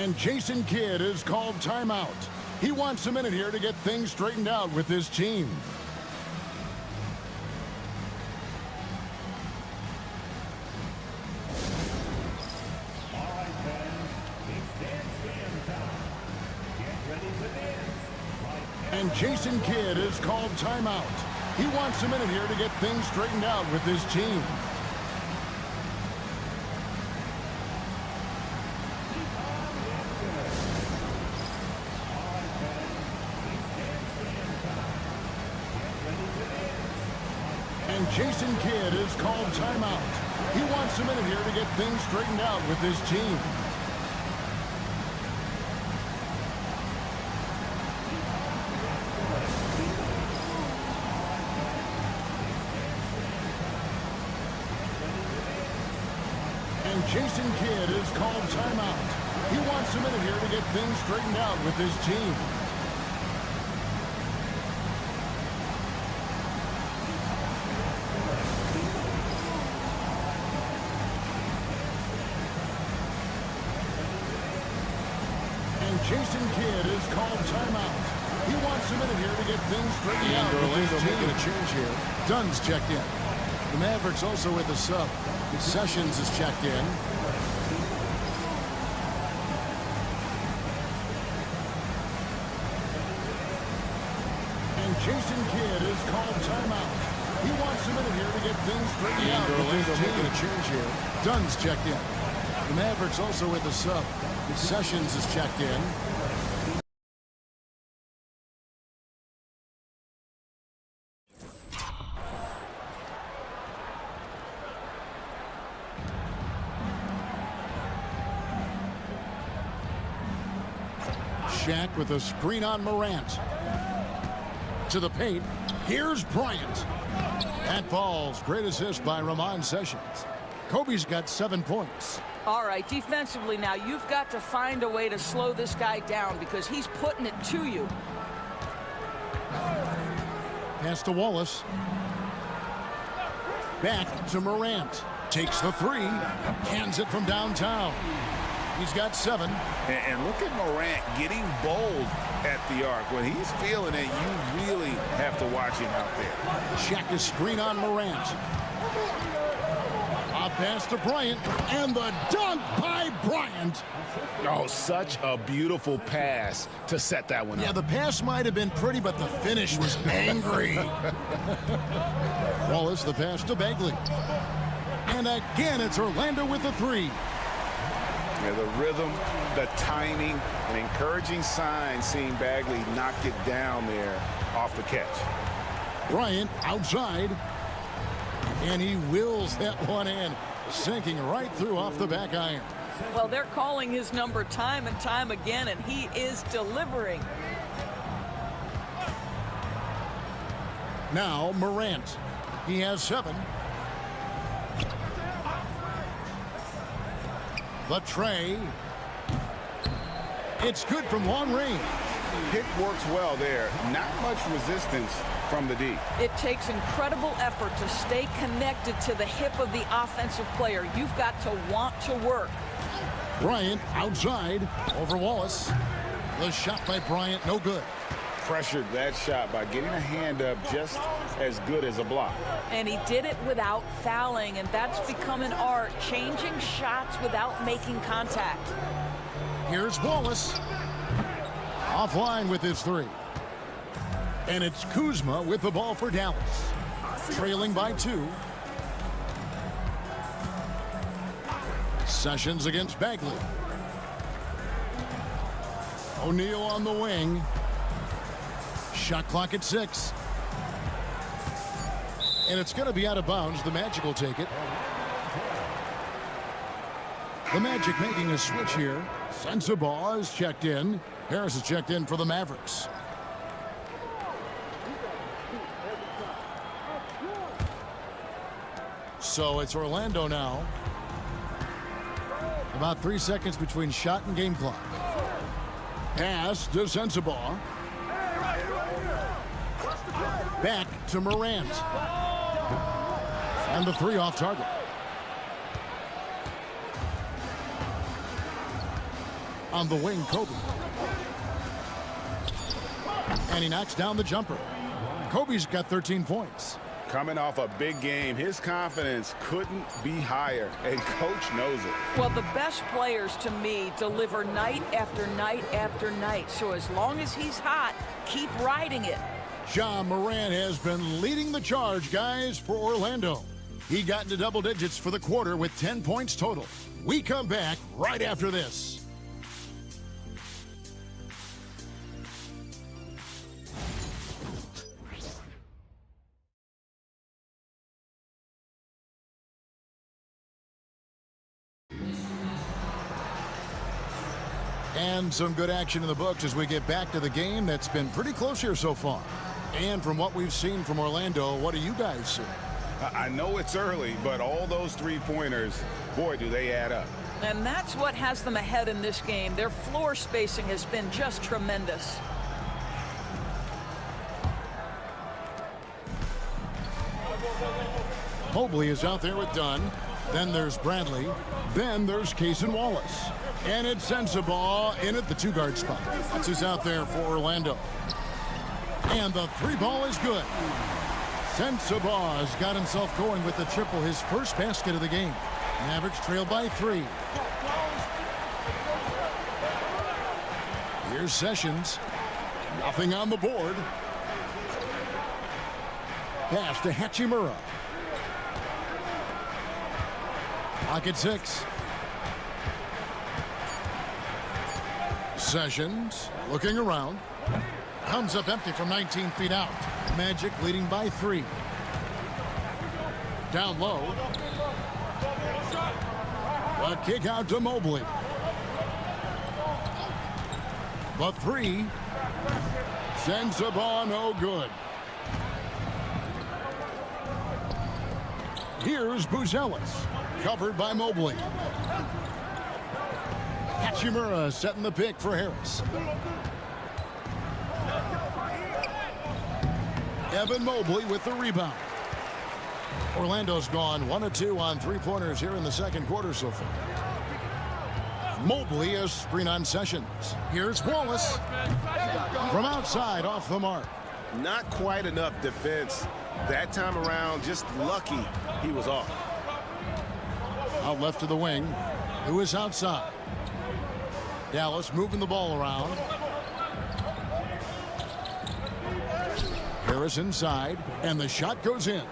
And Jason Kidd is called timeout. He wants a minute here to get things straightened out with his team. And Jason Kidd is called timeout. He wants a minute here to get things straightened out with his team. And Jason Kidd is called timeout. He wants a minute here to get things straightened out with his team. And Jason Kidd is called timeout. He wants a minute here to get things straightened out with his team. And Jason Kidd is called timeout. He wants a minute here to get things straightened out with his team. Making a change here. Dunn's checked in. The Mavericks also with a sub. Sessions is checked in. And Jason Kidd is called timeout. He wants a minute here to get things straightened out with his team. Making a change here. Dunn's checked in. The Mavericks also with a sub. Sessions is checked in. Shaq with a screen on Morant. To the paint. Here's Bryant. That falls. Great assist by Ramon Sessions. Kobe's got 7 points. All right, defensively now, you've got to find a way to slow this guy down because he's putting it to you. Pass to Wallace. Back to Morant. Takes the three. Hands it from downtown. He's got 7. And look at Morant getting bold at the arc. When he's feeling it, you really have to watch him out there. Shaq is screen on Morant. A pass to Bryant. And the dunk by Bryant. Oh, such a beautiful pass to set that one up. Yeah, the pass might have been pretty, but the finish was angry. Wallace, the pass to Bagley. And again, it's Orlando with the 3. Yeah, the rhythm, the timing, an encouraging sign seeing Bagley knock it down there off the catch. Bryant outside. And he wills that one in, sinking right through off the back iron. Well, they're calling his number time and time again, and he is delivering. Now Morant. He has 7. The tray. It's good from long range. Pick works well there. Not much resistance from the D. It takes incredible effort to stay connected to the hip of the offensive player. You've got to want to work. Bryant outside over Wallace. The shot by Bryant, no good. Pressured that shot by getting a hand up just as good as a block. And he did it without fouling, and that's become an art, changing shots without making contact. Here's Wallace. Offline with his 3. And it's Kuzma with the ball for Dallas. Trailing by 2. Sessions against Bagley. O'Neal on the wing. Shot clock at 6. And it's going to be out of bounds. The Magic will take it. The Magic making a switch here. Sensabaugh is checked in. Harris is checked in for the Mavericks. So it's Orlando now. About 3 seconds between shot and game clock. Pass to Sensabaugh. Back to Morant. And the 3 off target. On the wing, Kobe. And he knocks down the jumper. Kobe's got 13 points. Coming off a big game, his confidence couldn't be higher, and coach knows it. Well, the best players to me deliver night after night after night. So as long as he's hot, keep riding it. Ja Morant has been leading the charge, guys, for Orlando. He got into double digits for the quarter with 10 points total. We come back right after this. And some good action in the books as we get back to the game that's been pretty close here so far. And from what we've seen from Orlando, what do you guys see? I know it's early, but all those three-pointers, boy, do they add up. And that's what has them ahead in this game. Their floor spacing has been just tremendous. Mobley is out there with Dunn. Then there's Bradley. Then there's Cason Wallace. And it's Sensabaugh in at the two-guard spot. That's who's out there for Orlando. And the three ball is good. Sensabaugh has got himself going with the triple, his first basket of the game. Mavericks trail by 3. Here's Sessions. Nothing on the board. Pass to Hachimura. Pocket 6. Sessions looking around. Comes up empty from 19 feet out. Magic leading by 3. Down low. A kick out to Mobley. The 3. Sensabaugh no good. Here's Buzelis. Covered by Mobley. Hachimura setting the pick for Harris. Evan Mobley with the rebound. Orlando's gone 1 of 2 on three-pointers here in the second quarter so far. Mobley a screen on Sessions. Here's Wallace. From outside, off the mark. Not quite enough defense that time around. Just lucky he was off. Out left to the wing. Who is outside? Dallas moving the ball around. Harris inside, and the shot goes in.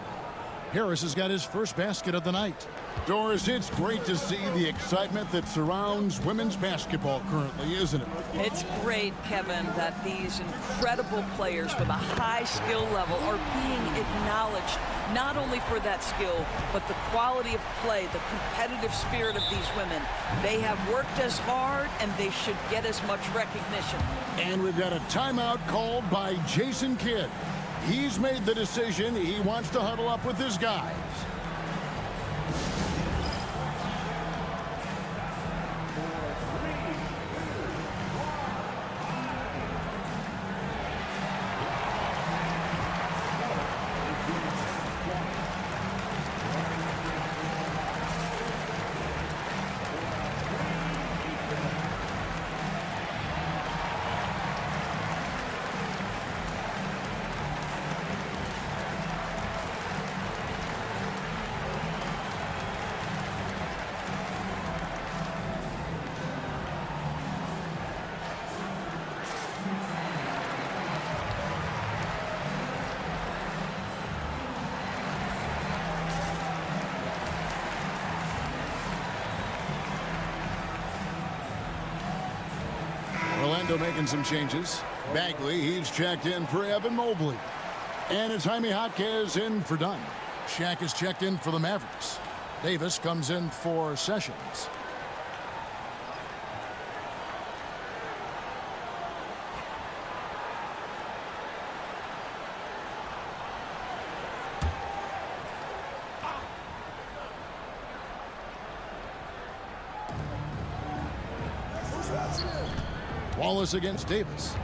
Harris has got his first basket of the night. Doris, it's great to see the excitement that surrounds women's basketball currently, isn't it? It's great, Kevin, that these incredible players with a high skill level are being acknowledged, not only for that skill, but the quality of play, the competitive spirit of these women. They have worked as hard, and they should get as much recognition. And we've got a timeout called by Jason Kidd. He's made the decision. He wants to huddle up with his guys. Orlando making some changes. Bagley, he's checked in for Evan Mobley. And it's Jaime Jaquez in for Dunn. Shaq is checked in for the Mavericks. Davis comes in for Sessions. Wallace against Davis.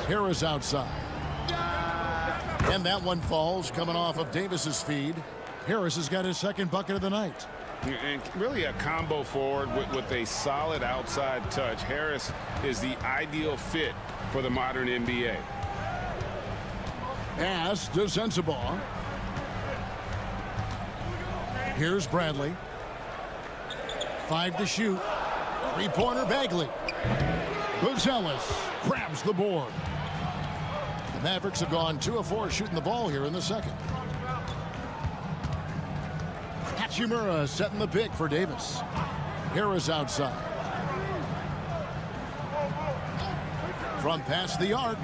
Harris outside. And that one falls coming off of Davis's feed. Harris has got his second bucket of the night. And really a combo forward with a solid outside touch. Harris is the ideal fit for the modern NBA. Pass to Sensabaugh. Here's Bradley. 5 to shoot. Three-pointer Bagley. Buzelis grabs the board. The Mavericks have gone 2 of 4 shooting the ball here in the second. Hachimura setting the pick for Davis. Harris outside. From past the arc.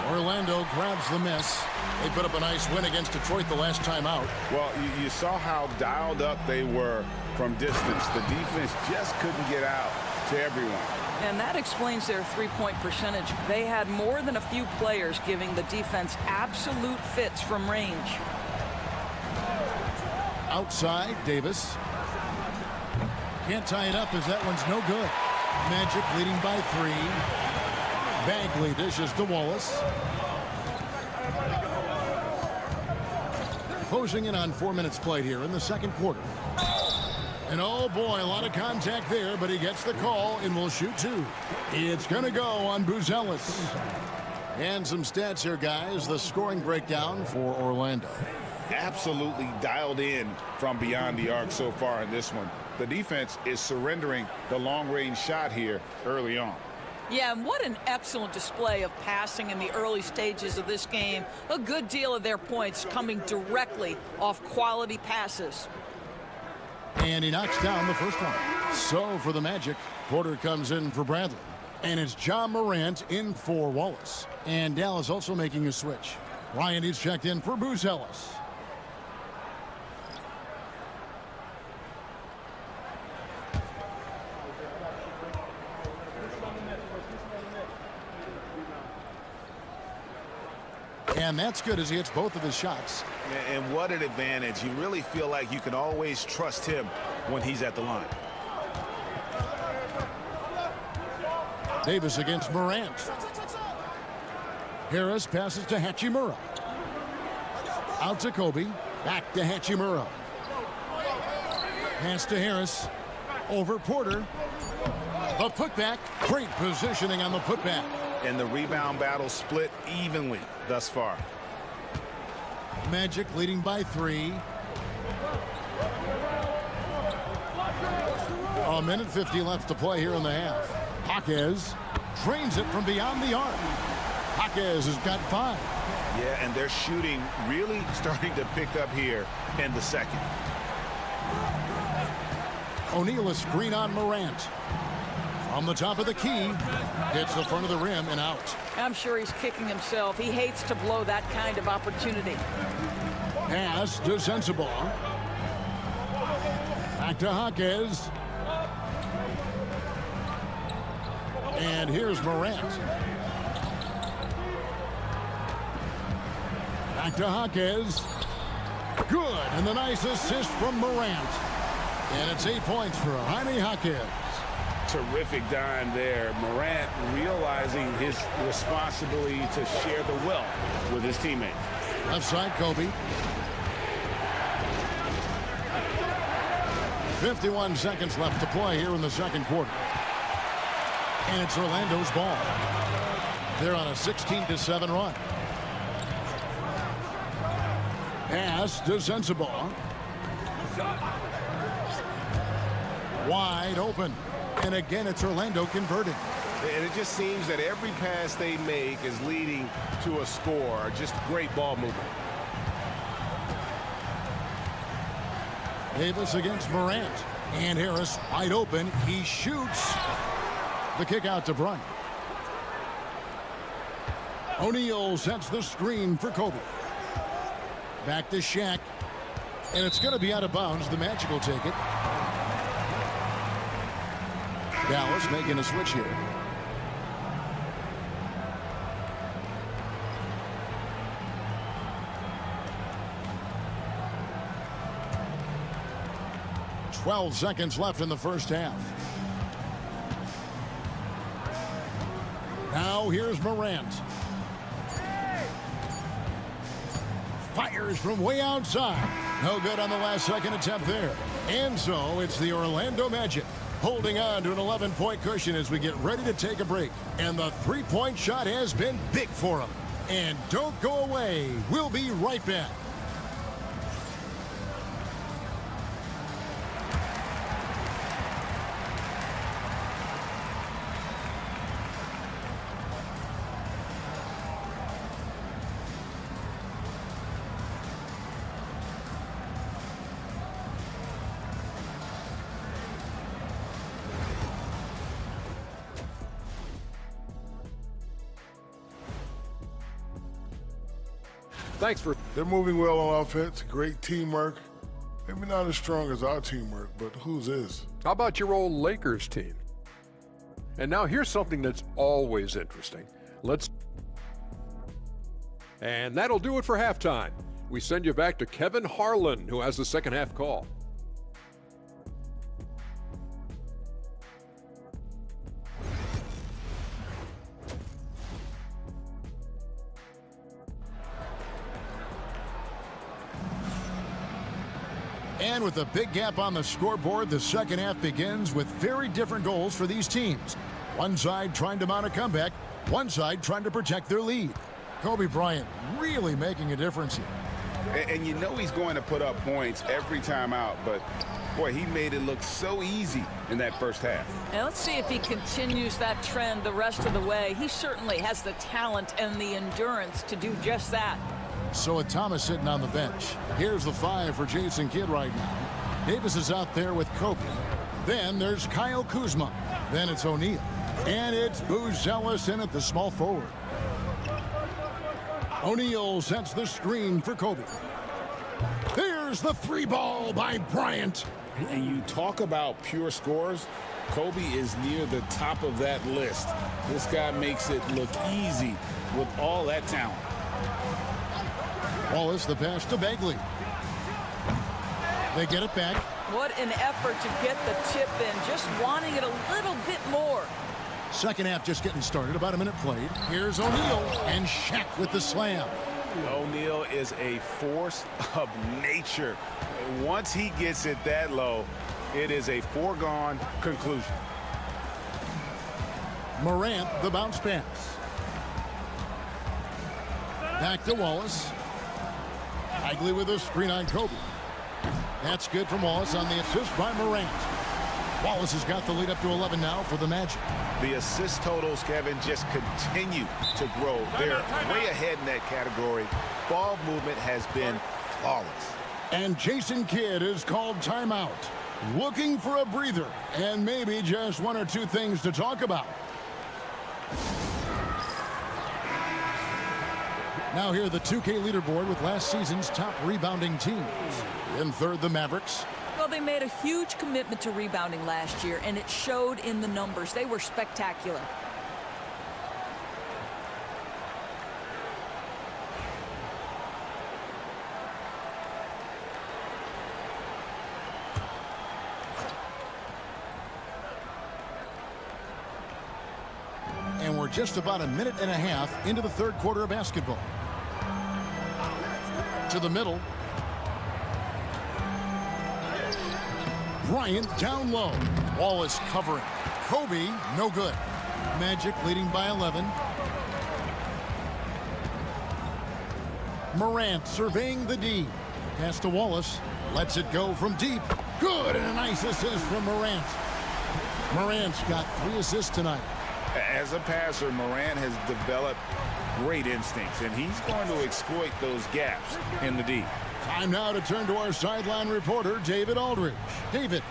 Orlando grabs the miss. They put up a nice win against Detroit the last time out. Well, you saw how dialed up they were from distance. The defense just couldn't get out to everyone. And that explains their three-point percentage. They had more than a few players giving the defense absolute fits from range. Outside, Davis. Can't tie it up as that one's no good. Magic leading by 3. Bagley dishes to Wallace. Closing in on 4 minutes played here in the second quarter. And oh boy, a lot of contact there, but he gets the call and will shoot 2. It's going to go on Buzelis. And some stats here, guys. The scoring breakdown for Orlando. Absolutely dialed in from beyond the arc so far in this one. The defense is surrendering the long-range shot here early on. Yeah, and what an excellent display of passing in the early stages of this game. A good deal of their points coming directly off quality passes. And he knocks down the first one. So for the Magic, Porter comes in for Bradley. And it's John Morant in for Wallace. And Dallas also making a switch. Ryan is checked in for Buzelis. And that's good as he hits both of his shots. And what an advantage. You really feel like you can always trust him when he's at the line. Davis against Morant. Harris passes to Hachimura. Out to Kobe. Back to Hachimura. Pass to Harris. Over Porter. The putback. Great positioning on the putback. And the rebound battle split evenly thus far. Magic leading by 3. A minute 50 left to play here in the half. Jaquez drains it from beyond the arc. Jaquez has got 5. Yeah, and their shooting really starting to pick up here in the second. O'Neal a screen on Morant. From the top of the key, hits the front of the rim and out. I'm sure he's kicking himself. He hates to blow that kind of opportunity. Pass to Sensabaugh. Back to Jaquez. And here's Morant. Back to Jaquez. Good, and the nice assist from Morant. And it's 8 points for Jaime Jaquez. Terrific dime there. Morant realizing his responsibility to share the wealth with his teammates. Left side, Kobe. 51 seconds left to play here in the second quarter. And it's Orlando's ball. They're on a 16-7 run. Pass to Sensabaugh. Wide open. And again, it's Orlando converting. And it just seems that every pass they make is leading to a score. Just great ball movement. Davis against Morant. And Harris wide open. He shoots. The kick out to Bryant. O'Neal sets the screen for Kobe. Back to Shaq. And it's going to be out of bounds. The Magic will take it. Dallas making a switch here. "12 seconds left in the first half. Now here's Morant. Fires from way outside. No good on the last second attempt there. And so it's the Orlando Magic holding on to an 11-point cushion as we get ready to take a break. And the three-point shot has been big for them. And don't go away. We'll be right back. Thanks for... They're moving well on offense. Great teamwork. Maybe not as strong as our teamwork, but whose is? How about your old Lakers team? And now here's something that's always interesting. And that'll do it for halftime. We send you back to Kevin Harlan, who has the second half call. And with a big gap on the scoreboard, the second half begins with very different goals for these teams. One side trying to mount a comeback, one side trying to protect their lead. Kobe Bryant really making a difference here. And you know he's going to put up points every time out, but boy, he made it look so easy in that first half. And let's see if he continues that trend the rest of the way. He certainly has the talent and the endurance to do just that. So with Thomas sitting on the bench, here's the 5 for Jason Kidd right now. Davis is out there with Kobe. Then there's Kyle Kuzma. Then it's O'Neal. And it's Booz Ellis in at the small forward. O'Neal sets the screen for Kobe. There's the 3-ball by Bryant. And you talk about pure scores, Kobe is near the top of that list. This guy makes it look easy with all that talent. Wallace the pass to Bagley. They get it back. What an effort to get the tip in, just wanting it a little bit more. Second half just getting started, about a minute played. Here's O'Neal and Shaq with the slam. O'Neal is a force of nature. Once he gets it that low, it is a foregone conclusion. Morant, the bounce pass. Back to Wallace. Bagley with a screen on Kobe. That's good from Wallace on the assist by Morant. Wallace has got the lead up to 11 now for the Magic. The assist totals, Kevin, just continue to grow. They're way ahead in that category. Ball movement has been flawless. And Jason Kidd is called timeout. Looking for a breather and maybe just one or two things to talk about. Now here the 2K leaderboard with last season's top rebounding teams. In third, the Mavericks. Well, they made a huge commitment to rebounding last year, and it showed in the numbers. They were spectacular. And we're just about a minute and a half into the third quarter of basketball. To the middle. Bryant down low. Wallace covering. Kobe, no good. Magic leading by 11. Morant surveying the D. Pass to Wallace. Lets it go from deep. Good, and a nice assist from Morant. Morant's got 3 assists tonight. As a passer, Morant has developed great instincts, and he's going to exploit those gaps in the D. Time now to turn to our sideline reporter, David Aldridge. David.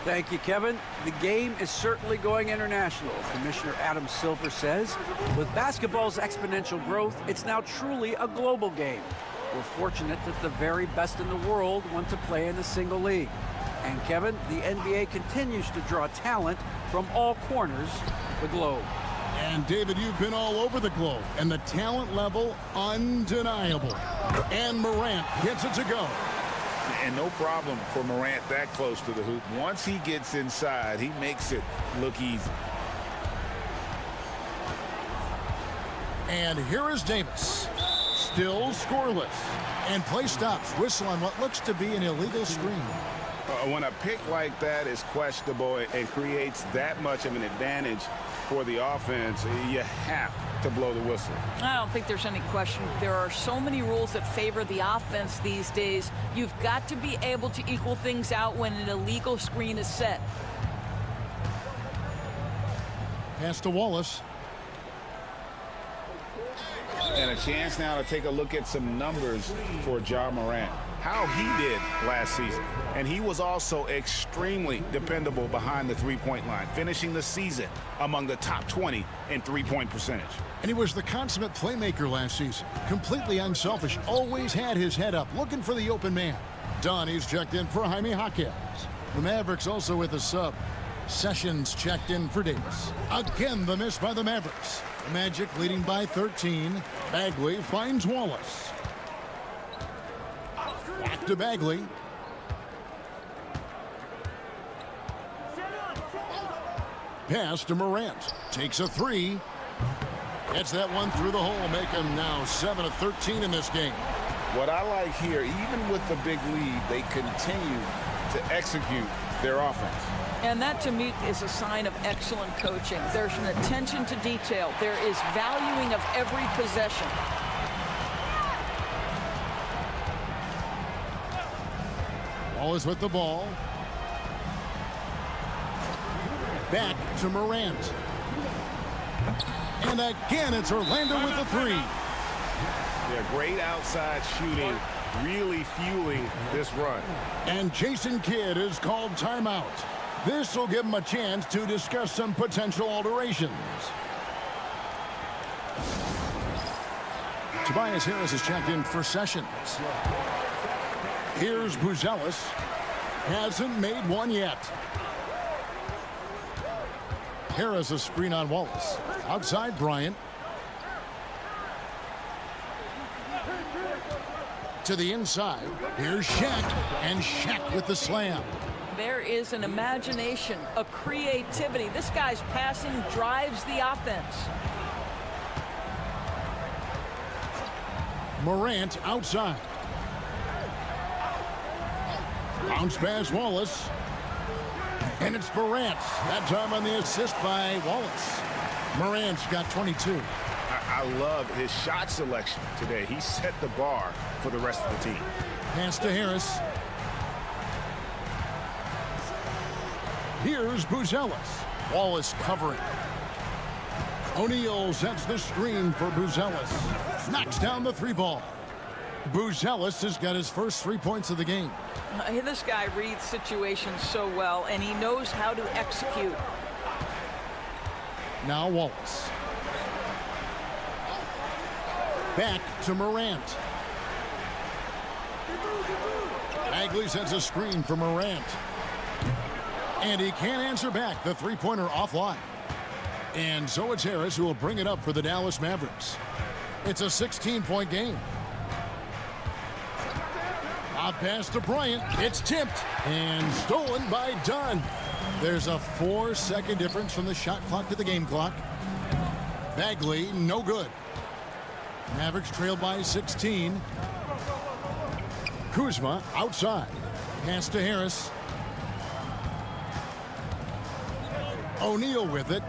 Thank you, Kevin. The game is certainly going international. Commissioner Adam Silver says, with basketball's exponential growth, it's now truly a global game. We're fortunate that the very best in the world want to play in a single league. And Kevin, the NBA continues to draw talent from all corners of the globe. And David, you've been all over the globe, and the talent level undeniable. And Morant gets it to go. And no problem for Morant that close to the hoop. Once he gets inside, he makes it look easy. And here is Davis. Still scoreless. And play stops. Whistle on what looks to be an illegal screen. When a pick like that is questionable and creates that much of an advantage for the offense, you have to blow the whistle. I don't think there's any question. There are so many rules that favor the offense these days. You've got to be able to equal things out when an illegal screen is set. Pass to Wallace. And a chance now to take a look at some numbers for Ja Morant. How he did last season. And he was also extremely dependable behind the three-point line, finishing the season among the top 20 in three-point percentage. And he was the consummate playmaker last season. Completely unselfish. Always had his head up, looking for the open man. Dunn, he's checked in for Jaime Jaquez. The Mavericks also with a sub. Sessions checked in for Davis. Again, the miss by the Mavericks. The Magic leading by 13. Bagley finds Wallace. Back to Bagley. Pass to Morant. Takes a three. Gets that one through the hole. Make him now 7 of 13 in this game. What I like here, even with the big lead, they continue to execute their offense. And that, to me, is a sign of excellent coaching. There's an attention to detail. There is valuing of every possession. Wallace with the ball. Back to Morant. And again, it's Orlando with the three. Yeah, great outside shooting, really fueling this run. And Jason Kidd is called timeout. This will give him a chance to discuss some potential alterations. Tobias Harris is checked in for Sessions. Here's Buzelis. Hasn't made one yet. Harris a screen on Wallace. Outside Bryant. To the inside. Here's Shaq. And Shaq with the slam. There is an imagination, a creativity. This guy's passing drives the offense. Morant outside. Bounce pass Wallace. And it's Morant. That time on the assist by Wallace. Morant's got 22. I love his shot selection today. He set the bar for the rest of the team. Pass to Harris. Here's Buzelis. Wallace covering. O'Neal sets the screen for Buzelis. Knocks down the three ball. Buzelis has got his first 3 points of the game. This guy reads situations so well, and he knows how to execute. Now Wallace. Back to Morant. Bagley sends a screen for Morant. And he can't answer back. The three-pointer offline. And so it's Harris who will bring it up for the Dallas Mavericks. It's a 16-point game. A pass to Bryant. It's tipped and stolen by Dunn. There's a 4-second difference from the shot clock to the game clock. Bagley, no good. Mavericks trail by 16. Kuzma outside. Pass to Harris. O'Neal with it.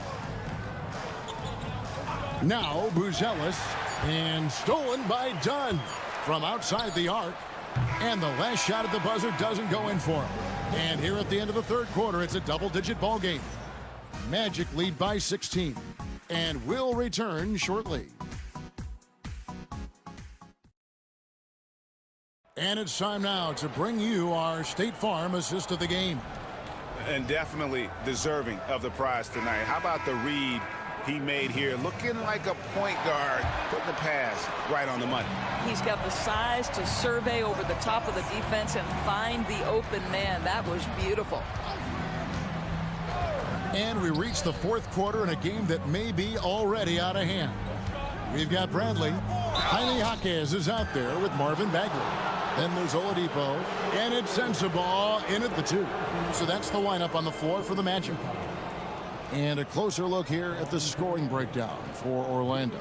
Now Buzelis. And stolen by Dunn from outside the arc. And the last shot at the buzzer doesn't go in for him. And here at the end of the third quarter, it's a double-digit ball game. Magic lead by 16. And will return shortly. And it's time now to bring you our State Farm assist of the game. And definitely deserving of the prize tonight. How about the read he made here? Looking like a point guard, putting the pass right on the money. He's got the size to survey over the top of the defense and find the open man. That was beautiful. And we reach the fourth quarter in a game that may be already out of hand. We've got Bradley. Jaime Jaquez is out there with Marvin Bagley. Then there's Oladipo. And it's Sensabaugh in at the 2. So that's the lineup on the floor for the Magic. And a closer look here at the scoring breakdown for Orlando.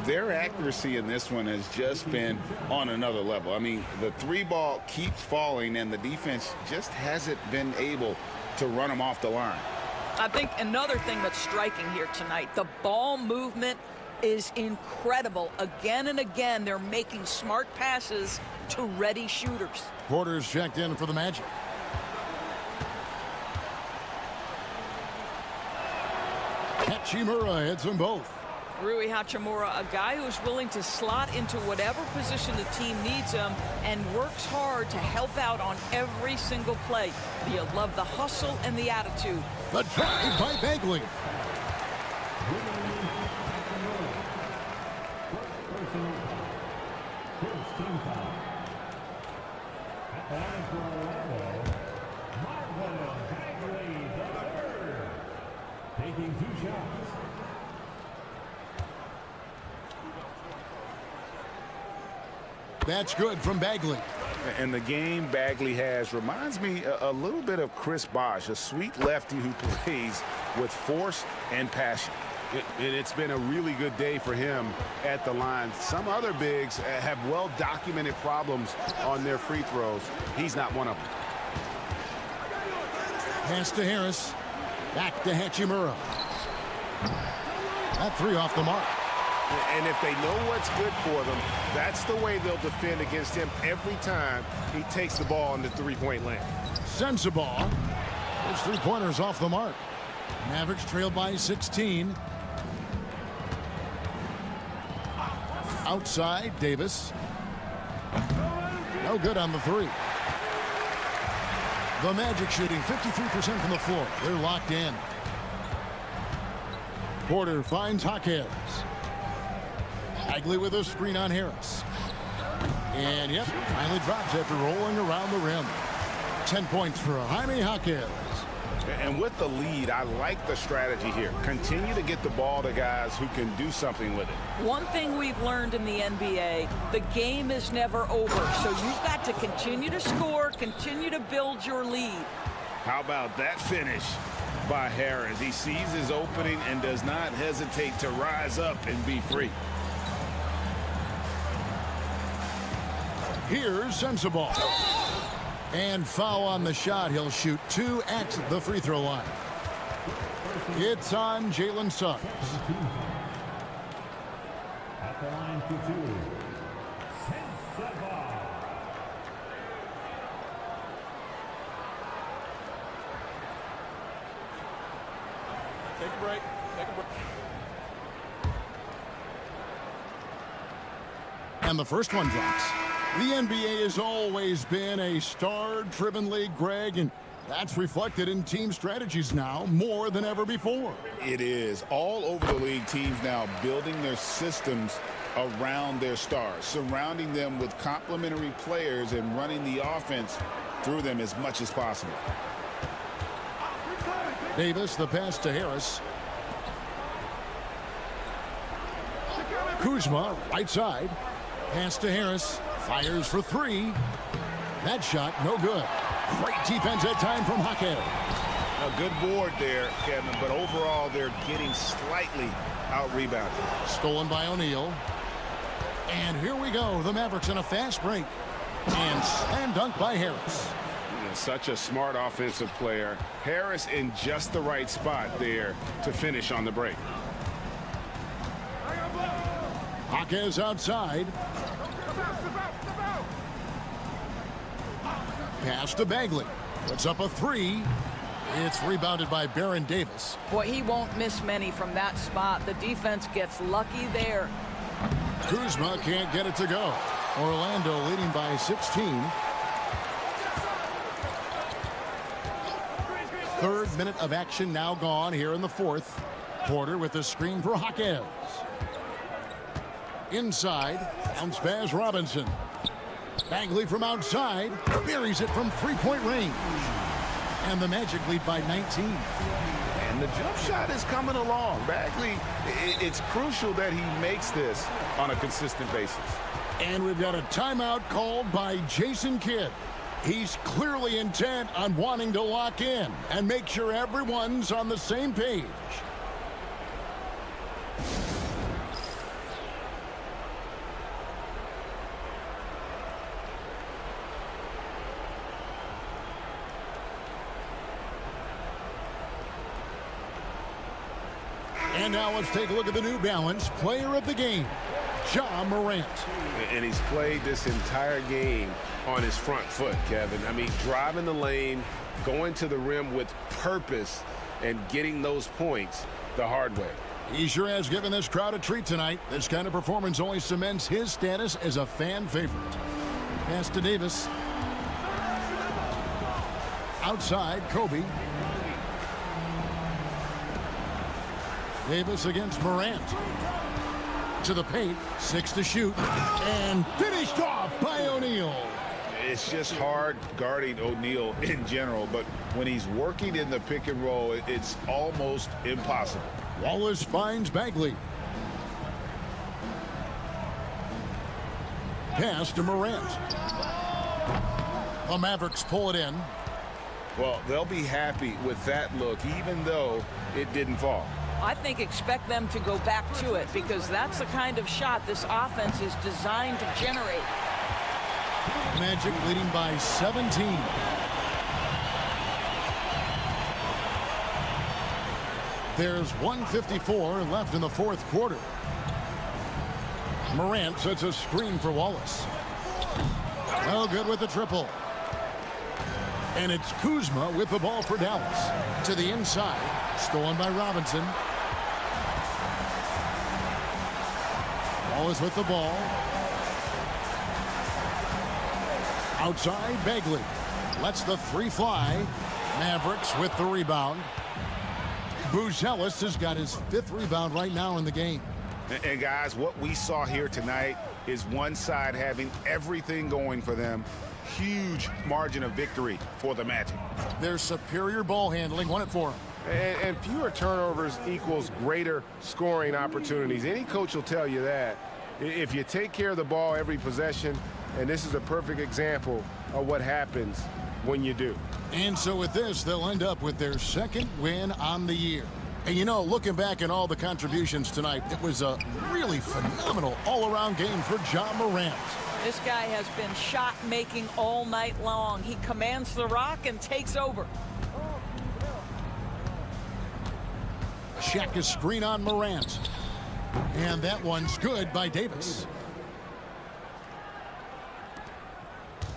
Their accuracy in this one has just been on another level. I mean, the three ball keeps falling, and the defense just hasn't been able to run them off the line. I think another thing that's striking here tonight, the ball movement is incredible. Again and again, they're making smart passes to ready shooters. Porter's checked in for the Magic. Hachimura hits them both. Rui Hachimura, a guy who's willing to slot into whatever position the team needs him and works hard to help out on every single play. You love the hustle and the attitude. The drive by Bagley. Taking 2 shots. That's good from Bagley. And the game Bagley has reminds me a little bit of Chris Bosh, a sweet lefty who plays with force and passion. It's been a really good day for him at the line. Some other bigs have well-documented problems on their free throws. He's not one of them. Pass to Harris. Back to Hachimura. That three off the mark. And if they know what's good for them, that's the way they'll defend against him every time he takes the ball in the three-point lane. Sensabaugh. His three-pointers off the mark. Mavericks trail by 16. Outside, Davis. No good on the three. The Magic shooting 53% from the floor. They're locked in. Porter finds Jaquez. Bagley with a screen on Harris. And yep, finally drops after rolling around the rim. 10 points for Jaime Jaquez. And with the lead, I like the strategy here. Continue to get the ball to guys who can do something with it. One thing we've learned in the NBA, the game is never over. So you've got to continue to score, continue to build your lead. How about that finish by Harris? He sees his opening and does not hesitate to rise up and be free. Here's Sensabaugh. And foul on the shot. He'll shoot 2 at the free throw line. It's on Jalen Suggs. At the line for 2. Sensabaugh. Take a break. Take a break. And the first one drops. The NBA has always been a star-driven league, Greg, and that's reflected in team strategies now more than ever before. It is. All over the league, teams now building their systems around their stars, surrounding them with complementary players and running the offense through them as much as possible. Davis, the pass to Harris. Kuzma, right side. Pass to Harris. Fires for 3. That shot, no good. Great defense that time from Jaquez. A good board there, Kevin, but overall they're getting slightly out-rebounded. Stolen by O'Neal. And here we go. The Mavericks in a fast break. And slam dunk by Harris. Such a smart offensive player. Harris in just the right spot there to finish on the break. Jaquez outside. Pass to Bagley. Puts up a 3. It's rebounded by Baron Davis. Boy, he won't miss many from that spot. The defense gets lucky there. Kuzma can't get it to go. Orlando leading by 16. Third minute of action now gone here in the fourth. Porter with the screen for Jaquez. Inside, bounce pass Robinson. Bagley from outside, buries it from three-point range. And the Magic lead by 19. And the jump shot is coming along. Bagley, it's crucial that he makes this on a consistent basis. And we've got a timeout called by Jason Kidd. He's clearly intent on wanting to lock in and make sure everyone's on the same page. And now let's take a look at the New Balance player of the game, Ja Morant. And he's played this entire game on his front foot, Kevin. I mean, driving the lane, going to the rim with purpose, and getting those points the hard way. He sure has given this crowd a treat tonight. This kind of performance only cements his status as a fan favorite. Pass to Davis. Outside, Kobe. Davis against Morant. To the paint, 6 to shoot, and finished off by O'Neal. It's just hard guarding O'Neal in general, but when he's working in the pick and roll, it's almost impossible. Wallace finds Bagley. Pass to Morant. The Mavericks pull it in. Well, they'll be happy with that look, even though it didn't fall. I think expect them to go back to it because that's the kind of shot this offense is designed to generate. Magic leading by 17. There's 1:54 left in the fourth quarter. Morant sets a screen for Wallace. Well, good with the triple. And it's Kuzma with the ball for Dallas. To the inside. Stolen by Robinson. Wallace with the ball. Outside, Bagley. Lets the three fly. Mavericks with the rebound. Buzelis has got his 5th rebound right now in the game. And guys, what we saw here tonight is one side having everything going for them. Huge margin of victory for the Magic. Their superior ball handling won it for them. And fewer turnovers equals greater scoring opportunities. Any coach will tell you that. If you take care of the ball every possession, and this is a perfect example of what happens when you do. And so with this, they'll end up with their 2nd win on the year. And you know, looking back at all the contributions tonight, it was a really phenomenal all-around game for Ja Morant. This guy has been shot-making all night long. He commands the rock and takes over. Check a screen on Morant. And that one's good by Davis.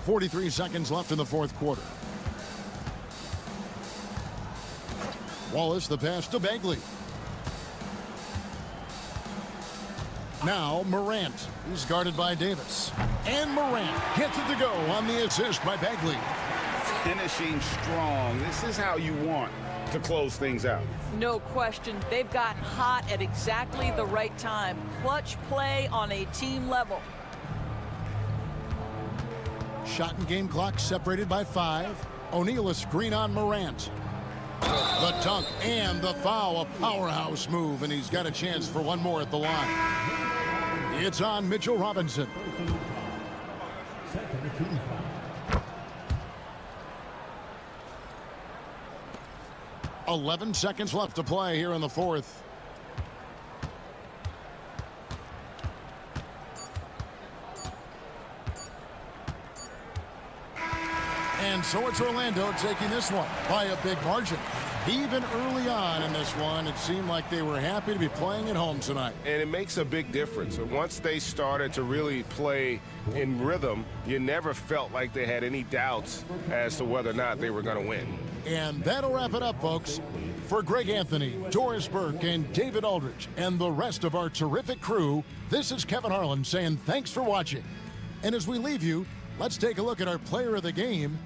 43 seconds left in the fourth quarter. Wallace the pass to Bagley. Now Morant. He's guarded by Davis. And Morant gets it to go on the assist by Bagley. Finishing strong. This is how you want to close things out. No question. They've gotten hot at exactly the right time. Clutch play on a team level. Shot and game clock separated by 5. O'Neal a screen on Morant. The dunk and the foul, a powerhouse move, and he's got a chance for one more at the line. It's on Mitchell Robinson. "11 seconds left to play here in the fourth. And so it's Orlando taking this one by a big margin. Even early on in this one, it seemed like they were happy to be playing at home tonight. And it makes a big difference. Once they started to really play in rhythm, you never felt like they had any doubts as to whether or not they were going to win. And that'll wrap it up, folks. For Greg Anthony, Doris Burke, and David Aldridge, and the rest of our terrific crew, this is Kevin Harlan saying thanks for watching. And as we leave you, let's take a look at our player of the game,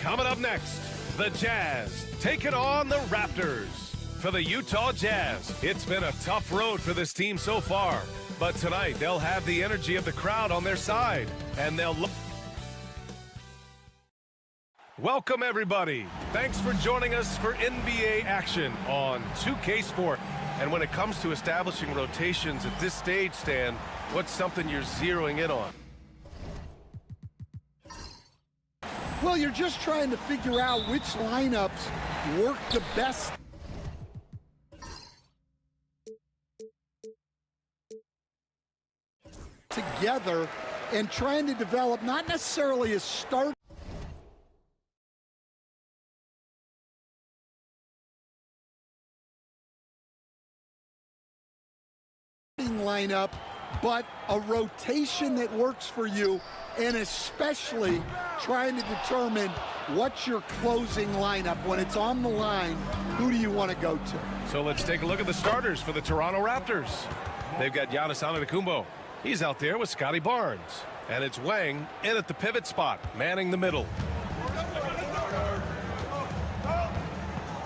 Coming up next, the Jazz taking on the Raptors. For the Utah Jazz, it's been a tough road for this team so far. But tonight, they'll have the energy of the crowd on their side. And they'll look. Welcome, everybody. Thanks for joining us for NBA action on 2K Sport. And when it comes to establishing rotations at this stage, Stan, what's something you're zeroing in on? Well, you're just trying to figure out which lineups work the best. Together and trying to develop not necessarily a start lineup, but a rotation that works for you, and especially trying to determine what's your closing lineup. When it's on the line, who do you want to go to? So let's take a look at the starters for the Toronto Raptors. They've got Giannis Antetokounmpo. He's out there with Scotty Barnes. And it's Wang in at the pivot spot, manning the middle.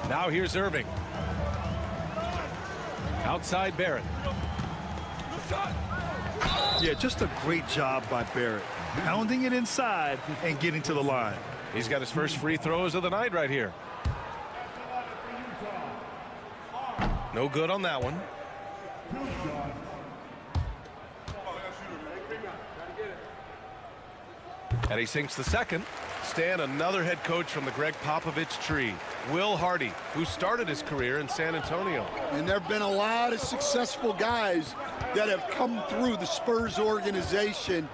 Now here's Irving. Outside Barrett. Yeah, just a great job by Barrett. Pounding it inside and getting to the line. He's got his first free throws of the night right here. No good on that one. And he sinks the second. Stan, another head coach from the Greg Popovich tree, Will Hardy, who started his career in San Antonio. And there have been a lot of successful guys that have come through the Spurs organization.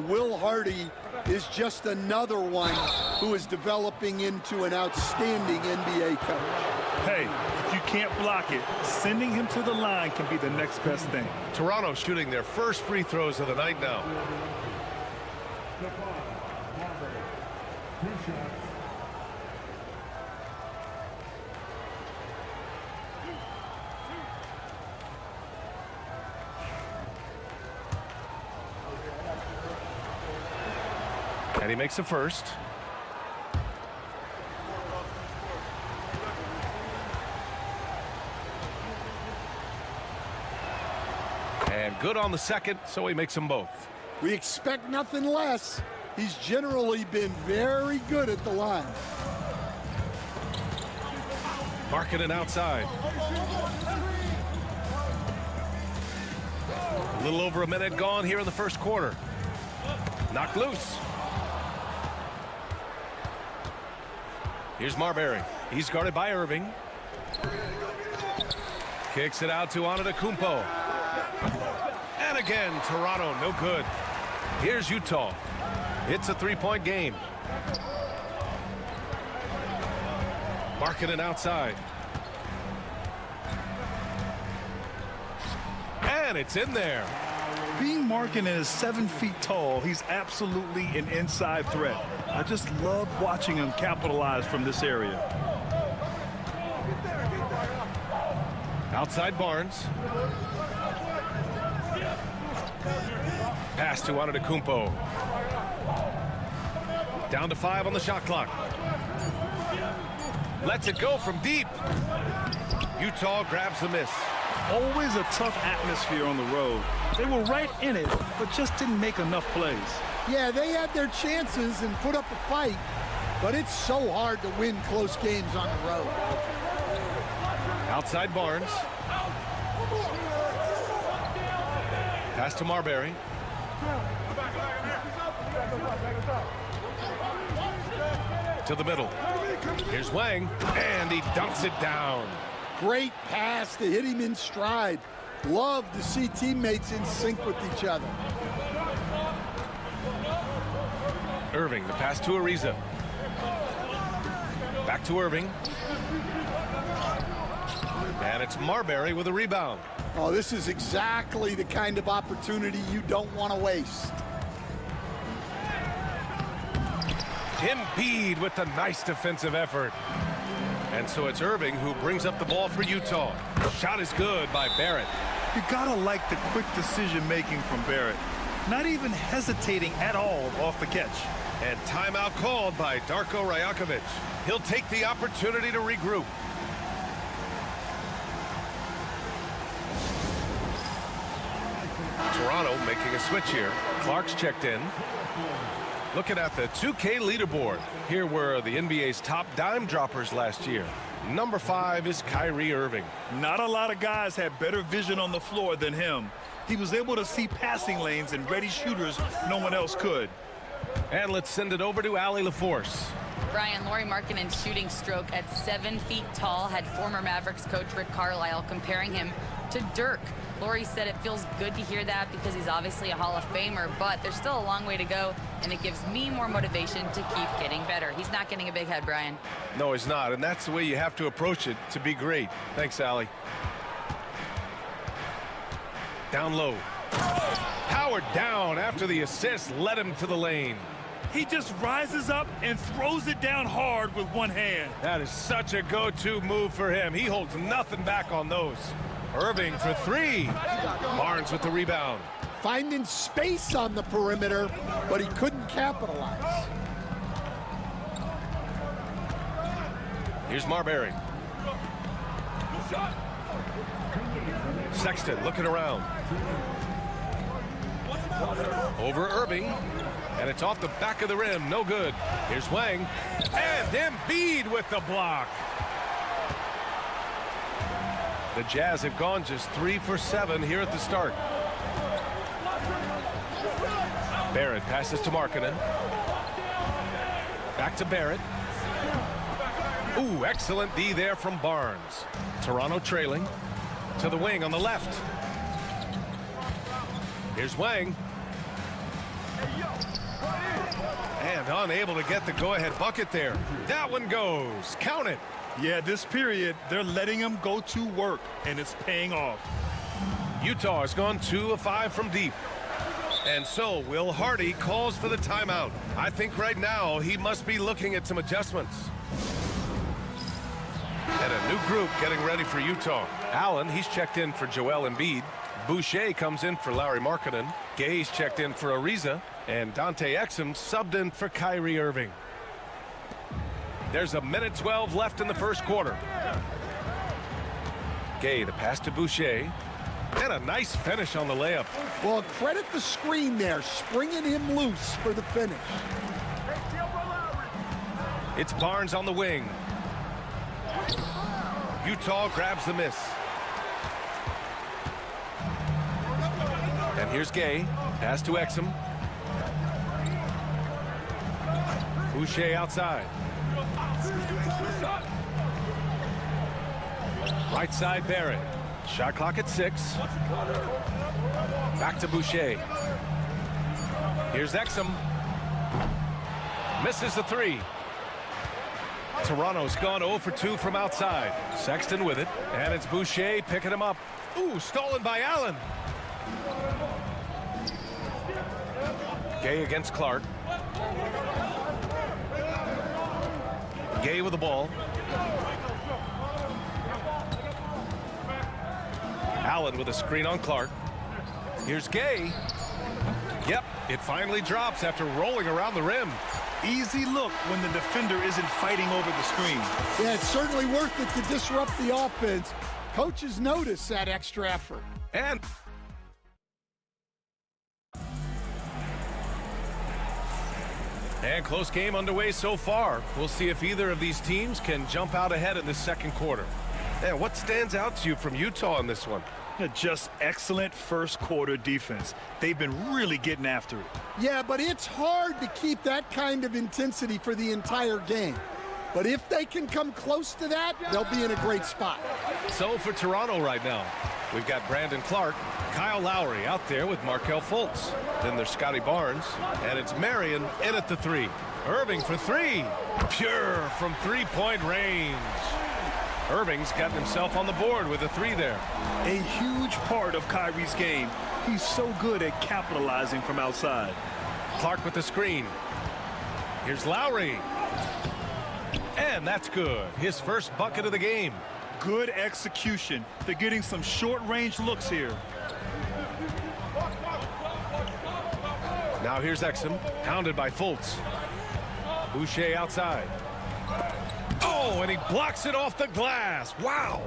Will Hardy is just another one who is developing into an outstanding NBA coach. Hey, if you can't block it, sending him to the line can be the next best thing. Toronto shooting their first free throws of the night now. And he makes the first. And good on the second, so he makes them both. We expect nothing less. He's generally been very good at the line. Marking it outside. A little over a minute gone here in the first quarter. Knocked loose. Here's Marbury. He's guarded by Irving. Kicks it out to Antetokounmpo. And again, Toronto, no good. Here's Utah. It's a three-point game. Marking it outside. And it's in there. Being Markkanen is 7 feet tall, he's absolutely an inside threat. I just love watching him capitalize from this area. Outside Barnes. Pass to Antetokounmpo. Down to 5 on the shot clock. Lets it go from deep. Utah grabs the miss. Always a tough atmosphere on the road. They were right in it, but just didn't make enough plays. Yeah, they had their chances and put up a fight, but it's so hard to win close games on the road. Outside Barnes. Pass to Marbury. To the middle. Here's Wang, and he dunks it down. Great pass to hit him in stride. Love to see teammates in sync with each other. Irving, the pass to Ariza. Back to Irving. And it's Marbury with a rebound. Oh, this is exactly the kind of opportunity you don't want to waste. Embiid with the nice defensive effort. And so it's Irving who brings up the ball for Utah. Shot is good by Barrett. You gotta like the quick decision making from Barrett. Not even hesitating at all off the catch. And timeout called by Darko Rajakovic. He'll take the opportunity to regroup. Toronto making a switch here. Clark's checked in. Looking at the 2K leaderboard. Here were the NBA's top dime droppers last year. Number 5 is Kyrie Irving. Not a lot of guys had better vision on the floor than him. He was able to see passing lanes and ready shooters no one else could. And let's send it over to Allie LaForce. Brian, Lauri Markkanen's shooting stroke at 7 feet tall had former Mavericks coach Rick Carlisle comparing him to Dirk. Lauri said it feels good to hear that because he's obviously a Hall of Famer, but there's still a long way to go, and it gives me more motivation to keep getting better. He's not getting a big head, Brian. No, he's not, and that's the way you have to approach it to be great. Thanks, Allie. Down low. Powered down after the assist led him to the lane. He just rises up and throws it down hard with one hand. That is such a go-to move for him. He holds nothing back on those. Irving for 3. Barnes with the rebound. Finding space on the perimeter, but he couldn't capitalize. Here's Marbury. Sexton looking around. Over Irving. And it's off the back of the rim. No good. Here's Wang. And Embiid with the block. The Jazz have gone just 3 for 7 here at the start. Barrett passes to Markkanen. Back to Barrett. Ooh, excellent D there from Barnes. Toronto trailing. To the wing on the left. Here's Wang. And unable to get the go-ahead bucket there. That one goes. Count it. Yeah, this period, they're letting him go to work, and it's paying off. Utah has gone 2 of 5 from deep. And so Will Hardy calls for the timeout. I think right now he must be looking at some adjustments. And a new group getting ready for Utah. Allen, he's checked in for Joel Embiid. Boucher comes in for Lauri Markkanen. Gay's checked in for Ariza. And Dante Exum subbed in for Kyrie Irving. There's a minute 12 left in the first quarter. Gay, the pass to Boucher. And a nice finish on the layup. Well, credit the screen there, springing him loose for the finish. It's Barnes on the wing. Utah grabs the miss. And here's Gay. Pass to Exum. Boucher outside. Right side Barrett. Shot clock at 6. Back to Boucher. Here's Exum. Misses the 3. Toronto's gone 0 for 2 from outside. Sexton with it. And it's Boucher picking him up. Ooh, stolen by Allen. Gay against Clark. Gay with the ball. Allen with a screen on Clark. Here's Gay. Yep, it finally drops after rolling around the rim. Easy look when the defender isn't fighting over the screen. Yeah, it's certainly worth it to disrupt the offense. Coaches notice that extra effort. And close game underway so far. We'll see if either of these teams can jump out ahead in the second quarter. And what stands out to you from Utah in this one? Just excellent first quarter defense. They've been really getting after it. Yeah, but it's hard to keep that kind of intensity for the entire game. But if they can come close to that, they'll be in a great spot. So for Toronto right now, we've got Brandon Clark, Kyle Lowry out there with Markelle Fultz. Then there's Scotty Barnes, and it's Marion in at the 3. Irving for 3. Pure from three-point range. Irving's gotten himself on the board with a 3 there. A huge part of Kyrie's game. He's so good at capitalizing from outside. Clark with the screen. Here's Lowry. And that's good. His first bucket of the game. Good execution. They're getting some short-range looks here. Now here's Exum, hounded by Fultz. Boucher outside. Oh, and he blocks it off the glass. Wow.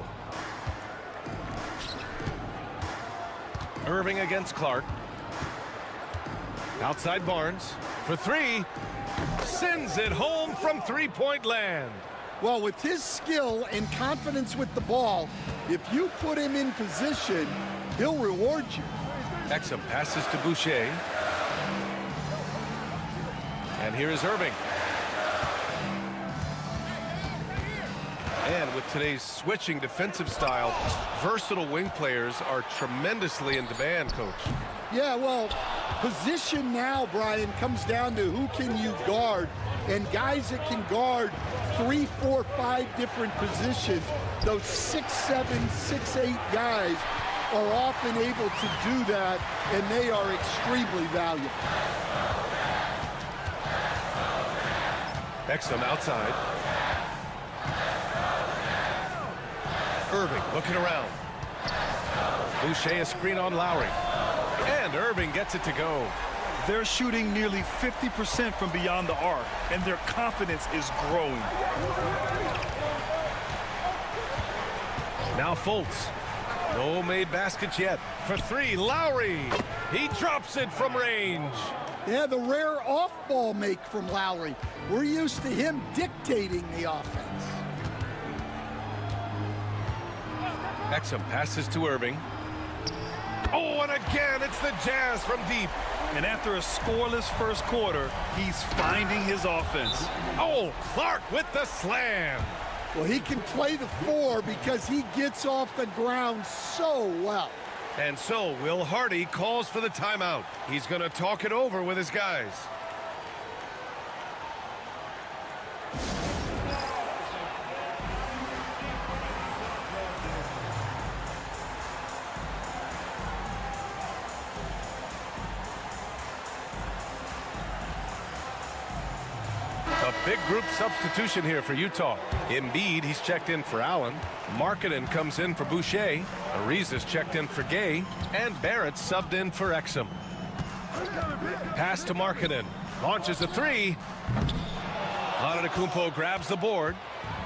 Irving against Clark. Outside Barnes for three. Sends it home from three-point land. Well, with his skill and confidence with the ball, if you put him in position, he'll reward you. Exum passes to Boucher. And here is Irving. And with today's switching defensive style, versatile wing players are tremendously in demand, Coach. Yeah, well, position now, Brian, comes down to who can you guard. And guys that can guard 3, 4, 5 different positions, those 6'7", 6'8" guys are often able to do that, and they are extremely valuable. Exum outside. Irving looking around. Boucher a screen on Lowry. And Irving gets it to go. They're shooting nearly 50% from beyond the arc, and their confidence is growing. Now Fultz. No made baskets yet. For three, Lowry. He drops it from range. Yeah, the rare off-ball make from Lowry. We're used to him dictating the offense. Exum passes to Irving. Oh, and again, it's the Jazz from deep. And after a scoreless first quarter, he's finding his offense. Oh, Clark with the slam. Well, he can play the 4 because he gets off the ground so well. And so Will Hardy calls for the timeout. He's going to talk it over with his guys. A big group substitution here for Utah. Embiid, he's checked in for Allen. Markkanen comes in for Boucher. Ariza's checked in for Gay. And Barrett subbed in for Exum. Pass to Markkanen. Launches a three. Antetokounmpo grabs the board.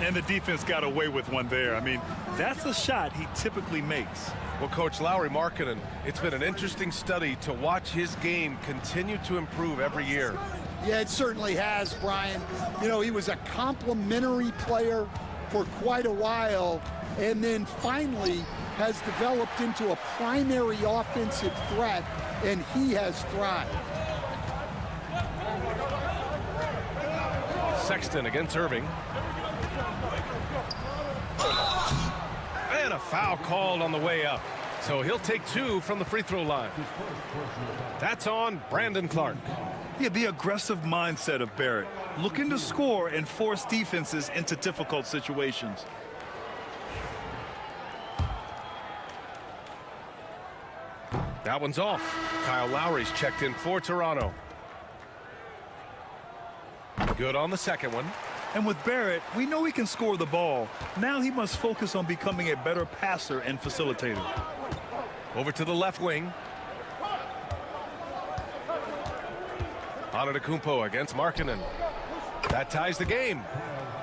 And the defense got away with one there. I mean, that's a shot he typically makes. Well, Coach Lowry Markkanen, it's been an interesting study to watch his game continue to improve every year. Yeah, it certainly has, Brian. You know, he was a complimentary player for quite a while, and then finally has developed into a primary offensive threat, and he has thrived. Sexton against Irving. And a foul called on the way up. So he'll take 2 from the free throw line. That's on Brandon Clark. Yeah, the aggressive mindset of Barrett, looking to score and force defenses into difficult situations. That one's off. Kyle Lowry's checked in for Toronto. Good on the second one. And with Barrett, we know he can score the ball. Now he must focus on becoming a better passer and facilitator. Over to the left wing. Antetokounmpo against Markkanen. That ties the game.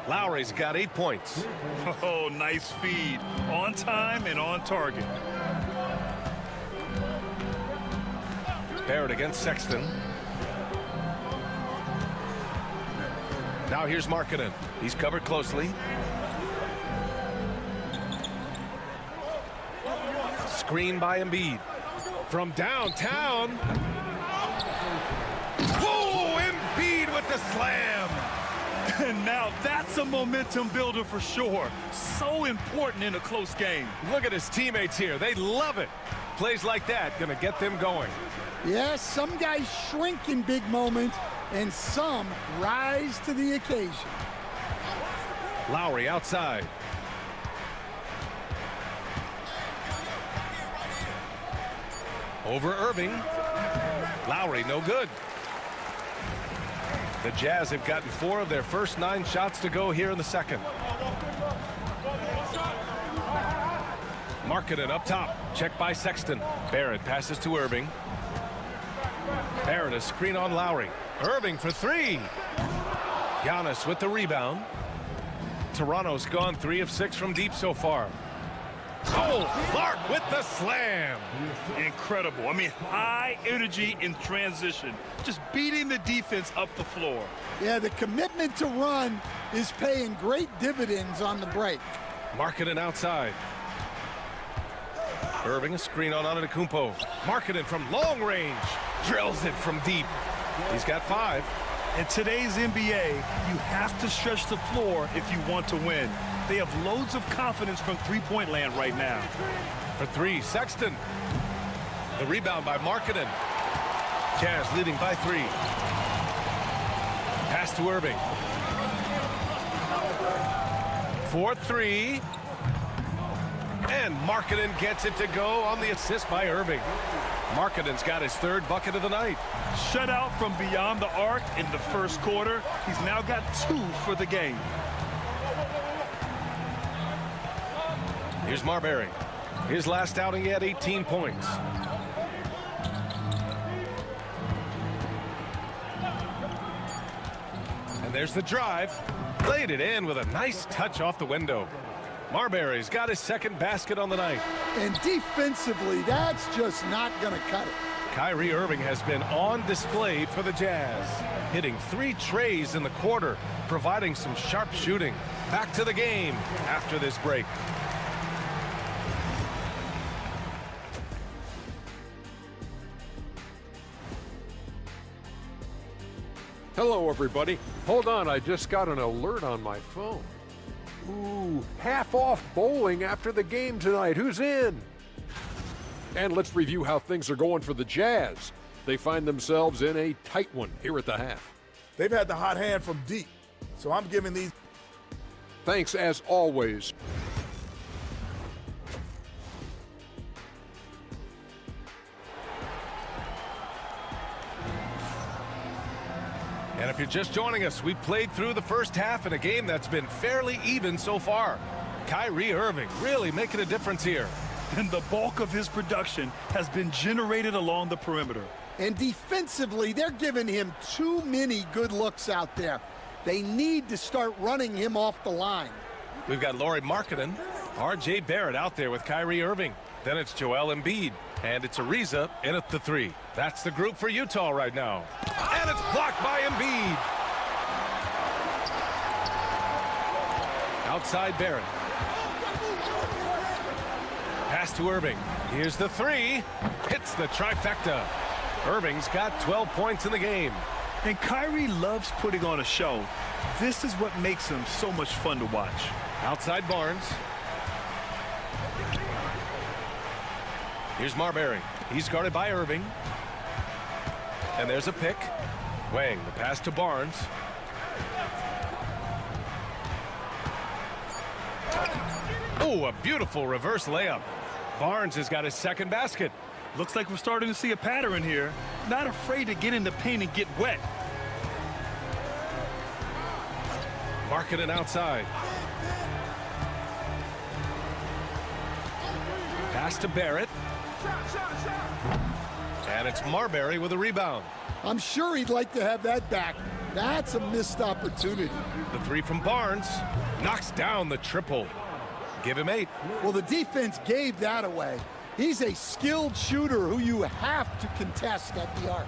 Lowry's got 8 points. Oh, nice feed. On time and on target. Barrett against Sexton. Now here's Markkanen. He's covered closely. Screen by Embiid. From downtown. Whoa, Embiid with the slam. And now that's a momentum builder for sure. So important in a close game. Look at his teammates here. They love it. Plays like that gonna get them going. Yes, some guys shrink in big moments, and some rise to the occasion. Lowry outside. Over Irving. Lowry no good. The Jazz have gotten 4 of their first 9 shots to go here in the second. Markkanen up top. Checked by Sexton. Barrett passes to Irving. Barrett, a screen on Lowry. Irving for three. Giannis with the rebound. Toronto's gone 3 of 6 from deep so far. Oh, Clark with the slam. Incredible. I mean, high energy in transition. Just beating the defense up the floor. Yeah, the commitment to run is paying great dividends on the break. Markkanen outside. Irving, a screen on Antetokounmpo. Markkanen from long range. Drills it from deep. He's got 5. In today's NBA, you have to stretch the floor if you want to win. They have loads of confidence from three-point land right now. For 3, Sexton. The rebound by Markkanen. Jazz leading by 3. Pass to Irving. 4-3. And Markkanen gets it to go on the assist by Irving. Markkanen's got his 3rd bucket of the night. Shutout from beyond the arc in the first quarter. He's now got 2 for the game. Here's Marbury. His last outing, he had 18 points. And there's the drive. Laid it in with a nice touch off the window. Marbury's got his 2nd basket on the night. And defensively, that's just not going to cut it. Kyrie Irving has been on display for the Jazz, hitting 3 trays in the quarter, providing some sharp shooting. Back to the game after this break. Hello, everybody. Hold on, I just got an alert on my phone. Ooh, half off bowling after the game tonight. Who's in? And let's review how things are going for the Jazz. They find themselves in a tight one here at the half. They've had the hot hand from deep, so I'm giving these. Thanks, as always. And if you're just joining us, we played through the first half in a game that's been fairly even so far. Kyrie Irving really making a difference here. And the bulk of his production has been generated along the perimeter. And defensively, they're giving him too many good looks out there. They need to start running him off the line. We've got Lauri Markkanen, R.J. Barrett out there with Kyrie Irving. Then it's Joel Embiid. And it's Ariza in at the 3. That's the group for Utah right now. And it's blocked by Embiid. Outside Barrett. Pass to Irving. Here's the 3. Hits the trifecta. Irving's got 12 points in the game. And Kyrie loves putting on a show. This is what makes him so much fun to watch. Outside Barnes. Here's Marbury. He's guarded by Irving. And there's a pick. Wang, the pass to Barnes. Oh, a beautiful reverse layup. Barnes has got his 2nd basket. Looks like we're starting to see a pattern here. Not afraid to get in the paint and get wet. Markkanen outside. Pass to Barrett. And it's Marbury with a rebound. I'm sure he'd like to have that back. That's a missed opportunity. The 3 from Barnes knocks down the triple. Give him 8. Well, the defense gave that away. He's a skilled shooter who you have to contest at the arc.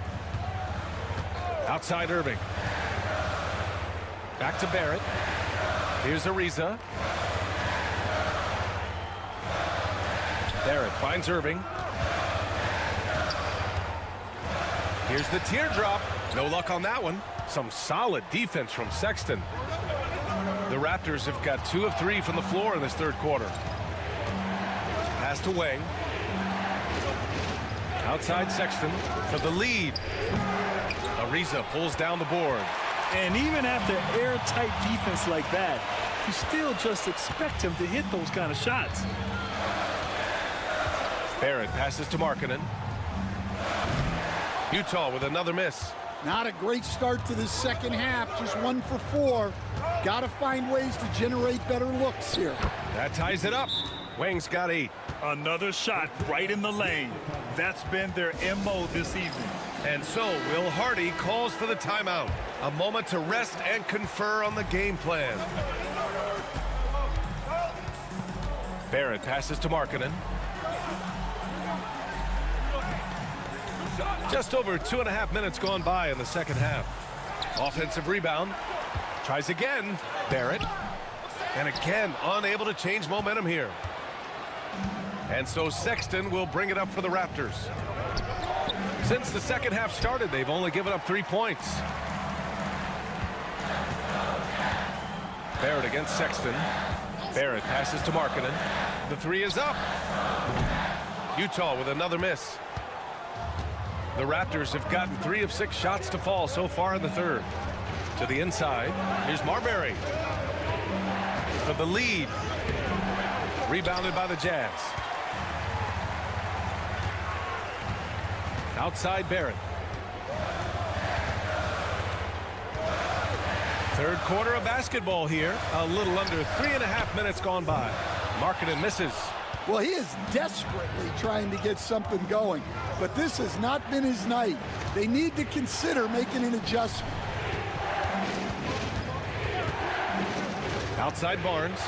Outside Irving. Back to Barrett. Here's Ariza. Barrett finds Irving. Here's the teardrop. No luck on that one. Some solid defense from Sexton. The Raptors have got 2 of 3 from the floor in this 3rd quarter. Pass to Wang. Outside Sexton for the lead. Ariza pulls down the board. And even after airtight defense like that, you still just expect him to hit those kind of shots. Barrett passes to Markkanen. Utah with another miss. Not a great start to this 2nd half, just 1 for 4. Got to find ways to generate better looks here. That ties it up. Wang's got 8. Another shot right in the lane. That's been their MO this evening. And so Will Hardy calls for the timeout. A moment to rest and confer on the game plan. Barrett passes to Markkanen. Just over 2.5 minutes gone by in the second half. Offensive rebound. Tries again. Barrett. And again, unable to change momentum here. And so Sexton will bring it up for the Raptors. Since the second half started, they've only given up 3 points. Barrett against Sexton. Barrett passes to Markkanen. The three is up. Utah with another miss. The Raptors have gotten 3 of 6 shots to fall so far in the third. To the inside. Here's Marbury. For the lead. Rebounded by the Jazz. Outside Barrett. Third quarter of basketball here. A little under 3.5 minutes gone by. Markkanen misses. Well, he is desperately trying to get something going, but this has not been his night. They need to consider making an adjustment. Outside Barnes.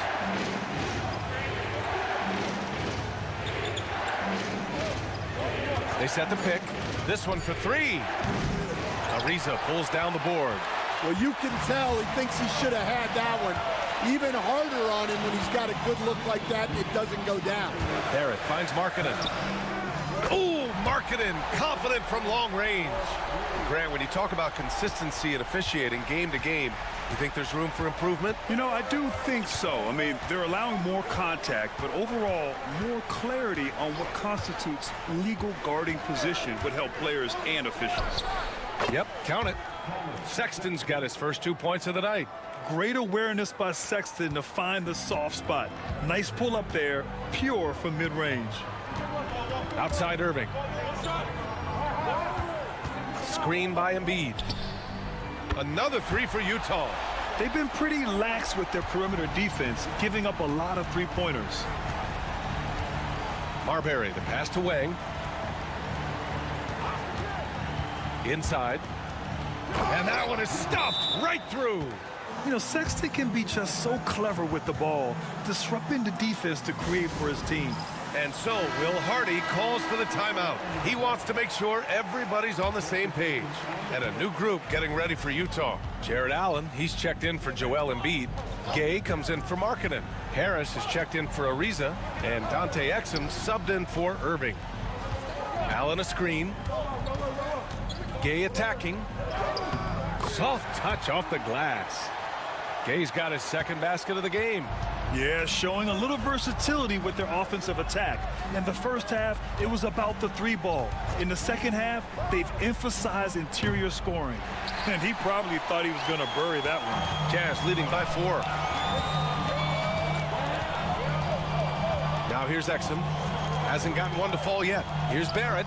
They set the pick. This one for 3. Ariza pulls down the board. Well, you can tell he thinks he should have had that one. Even harder on him when he's got a good look like that and it doesn't go down. Barrett finds Markkanen. Oh, Markkanen, confident from long range. Grant, when you talk about consistency and officiating game to game, you think there's room for improvement? You know, I do think so. I mean, they're allowing more contact, but overall, more clarity on what constitutes legal guarding position would help players and officials. Yep, count it. Sexton's got his first 2 points of the night. Great awareness by Sexton to find the soft spot. Nice pull up there, pure from mid-range. Outside Irving. Screen by Embiid. Another 3 for Utah. They've been pretty lax with their perimeter defense, giving up a lot of three-pointers. Marbury, the pass to Wang. Inside. And that one is stuffed right through. You know, Sexton can be just so clever with the ball, disrupting the defense to create for his team. And so Will Hardy calls for the timeout. He wants to make sure everybody's on the same page. And a new group getting ready for Utah. Jared Allen, he's checked in for Joel Embiid. Gay comes in for Markkanen. Harris is checked in for Ariza. And Dante Exum subbed in for Irving. Allen a screen. Gay attacking. Soft touch off the glass. Gay's got his second basket of the game. Yeah, showing a little versatility with their offensive attack. In the first half, it was about the 3-ball. In the second half, they've emphasized interior scoring. And he probably thought he was going to bury that one. Jazz leading by 4. Now here's Exum. Hasn't gotten one to fall yet. Here's Barrett.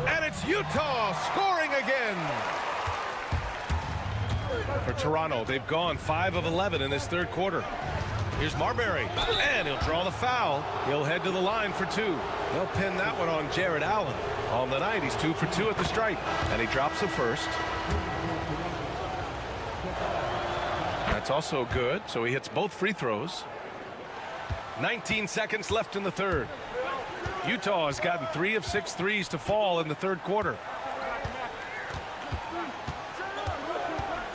And it's Utah scoring again. For Toronto, they've gone 5 of 11 in this third quarter. Here's Marbury, and he'll draw the foul. He'll head to the line for 2. They'll pin that one on Jared Allen. On the night, he's 2 for 2 at the stripe, and he drops it first. That's also good, so he hits both free throws. 19 seconds left in the third. Utah has gotten 3 of 6 threes to fall in the third quarter.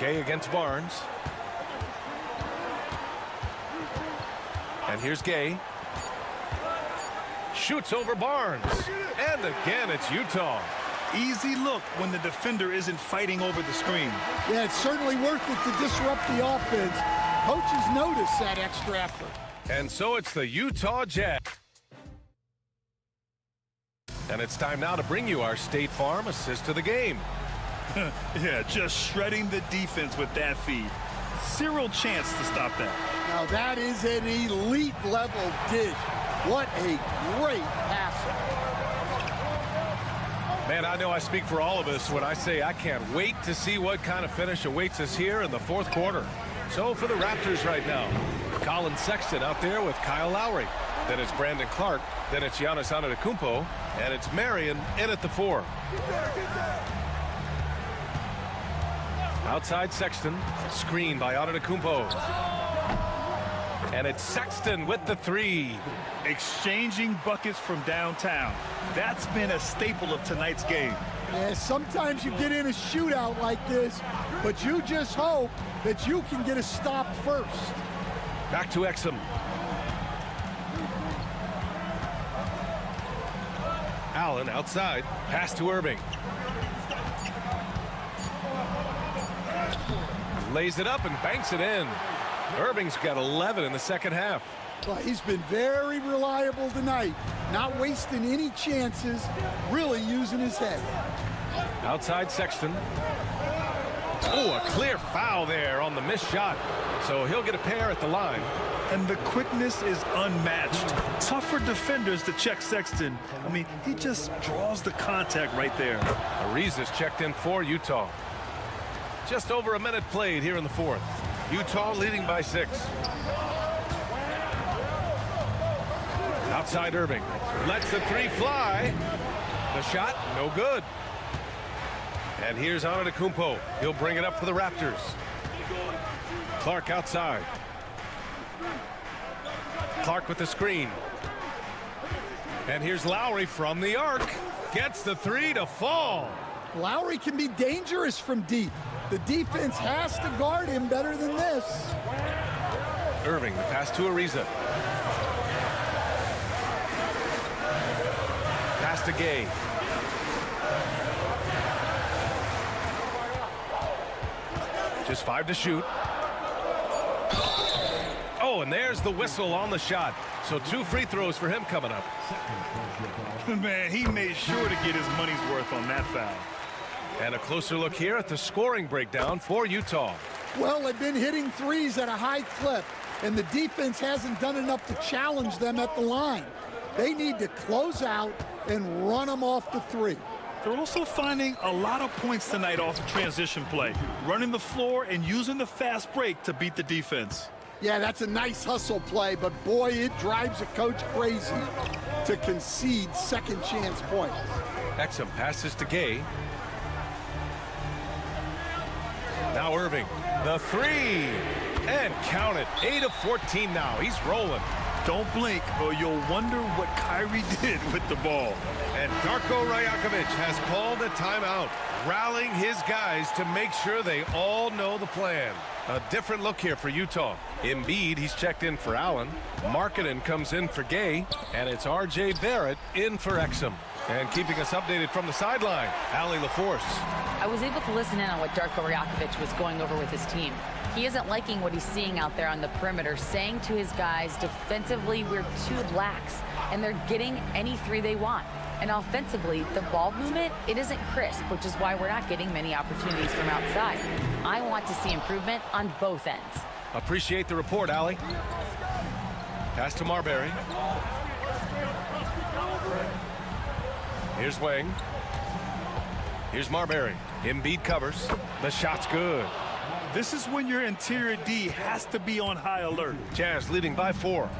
Gay against Barnes. And here's Gay. Shoots over Barnes. And again, it's Utah. Easy look when the defender isn't fighting over the screen. Yeah, it's certainly worth it to disrupt the offense. Coaches notice that extra effort. And so it's the Utah Jazz. And it's time now to bring you our State Farm assist of the game. Yeah, just shredding the defense with that feed. Zero chance to stop that. Now that is an elite level dish. What a great passer. Man, I know I speak for all of us when I say I can't wait to see what kind of finish awaits us here in the fourth quarter. So for the Raptors right now, Colin Sexton out there with Kyle Lowry. Then it's Brandon Clark. Then it's Giannis Antetokounmpo. And it's Marion in at the 4. Outside Sexton. Screen by Antetokounmpo. And it's Sexton with the three. Exchanging buckets from downtown. That's been a staple of tonight's game. Yeah, sometimes you get in a shootout like this, but you just hope that you can get a stop first. Back to Exum. Allen outside. Pass to Irving. Lays it up and banks it in. Irving's got 11 in the second half. Well, he's been very reliable tonight, not wasting any chances, really using his head. Outside Sexton. Oh, a clear foul there on the missed shot. So he'll get a pair at the line. And the quickness is unmatched. Tough for defenders to check Sexton. I mean, he just draws the contact right there. Ariza's checked in for Utah. Just over a minute played here in the fourth. Utah leading by 6. Outside Irving. Lets the three fly. The shot, no good. And here's Antetokounmpo. He'll bring it up for the Raptors. Clark outside. Clark with the screen. And here's Lowry from the arc. Gets the three to fall. Lowry can be dangerous from deep. The defense has to guard him better than this. Irving, the pass to Ariza. Pass to Gay. Just 5 to shoot. Oh, and there's the whistle on the shot. So 2 free throws for him coming up. Man, he made sure to get his money's worth on that foul. And a closer look here at the scoring breakdown for Utah. Well, they've been hitting threes at a high clip, and the defense hasn't done enough to challenge them at the line. They need to close out and run them off the three. They're also finding a lot of points tonight off of transition play, running the floor and using the fast break to beat the defense. Yeah, that's a nice hustle play, but boy, it drives a coach crazy to concede second chance points. Exum passes to Gay. Now Irving, the three, and count it. 8 of 14 now. He's rolling. Don't blink or you'll wonder what Kyrie did with the ball. And Darko Rajakovic has called a timeout, rallying his guys to make sure they all know the plan. A different look here for Utah. Embiid, he's checked in for Allen. Markkanen comes in for Gay, and it's R.J. Barrett in for Exum. And keeping us updated from the sideline, Allie LaForce. I was able to listen in on what Darko Rajakovic was going over with his team. He isn't liking what he's seeing out there on the perimeter, saying to his guys, defensively, we're too lax, and they're getting any three they want. And offensively, the ball movement, it isn't crisp, which is why we're not getting many opportunities from outside. I want to see improvement on both ends. Appreciate the report, Allie. Pass to Marbury. Here's Wang. Here's Marbury. Embiid covers. The shot's good. This is when your interior D has to be on high alert. Jazz leading by 4.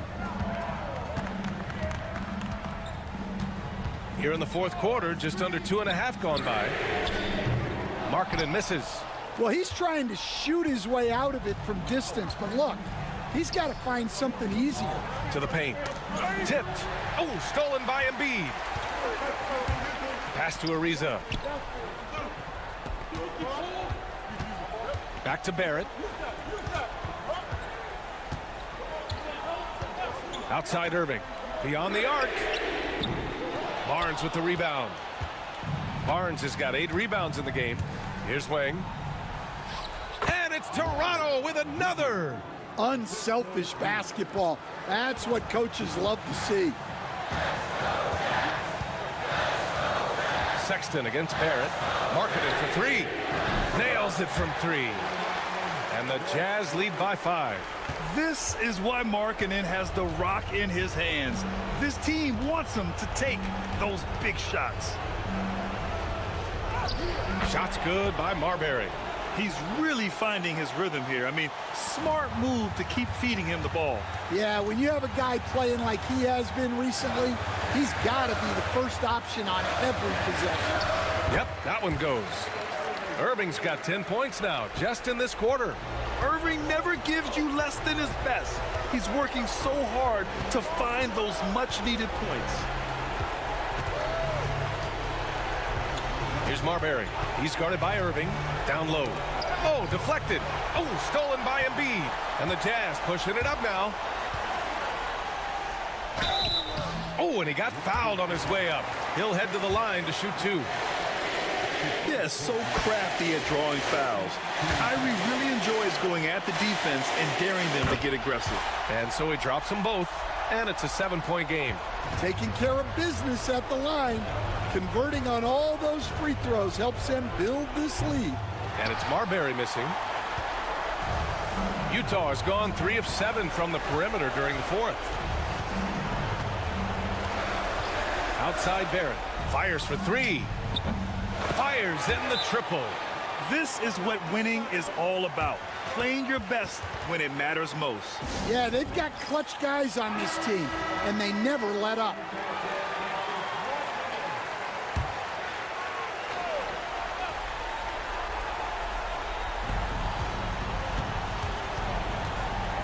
Here in the fourth quarter, just under 2.5 gone by. Markkanen misses. Well, he's trying to shoot his way out of it from distance, but look, he's got to find something easier. To the paint. Tipped. Oh, stolen by Embiid. Pass to Ariza. Back to Barrett. Outside Irving. Beyond the arc. Barnes with the rebound. Barnes has got 8 rebounds in the game. Here's Wang. And it's Toronto with another. Unselfish basketball. That's what coaches love to see. Sexton against Barrett. Markkanen for 3. Nails it from 3. And the Jazz lead by 5. This is why Markkanen has the rock in his hands. This team wants him to take those big shots. Shots good by Marbury. He's really finding his rhythm here. I mean, smart move to keep feeding him the ball. Yeah, when you have a guy playing like he has been recently, he's got to be the first option on every possession. Yep, that one goes. Irving's got 10 points now, just in this quarter. Irving never gives you less than his best. He's working so hard to find those much-needed points. Here's Marbury. He's guarded by Irving. Down low. Oh, deflected. Oh, stolen by Embiid. And the Jazz pushing it up now. Oh, and he got fouled on his way up. He'll head to the line to shoot 2. Yeah, so crafty at drawing fouls. Kyrie really enjoys going at the defense and daring them to get aggressive. And so he drops them both, and it's a 7-point game. Taking care of business at the line. Converting on all those free throws helps them build this lead. And it's Marbury missing. Utah has gone 3 of 7 from the perimeter during the 4th. Outside Barrett. Fires for 3. Fires in the triple. This is what winning is all about. Playing your best when it matters most. Yeah, they've got clutch guys on this team, and they never let up.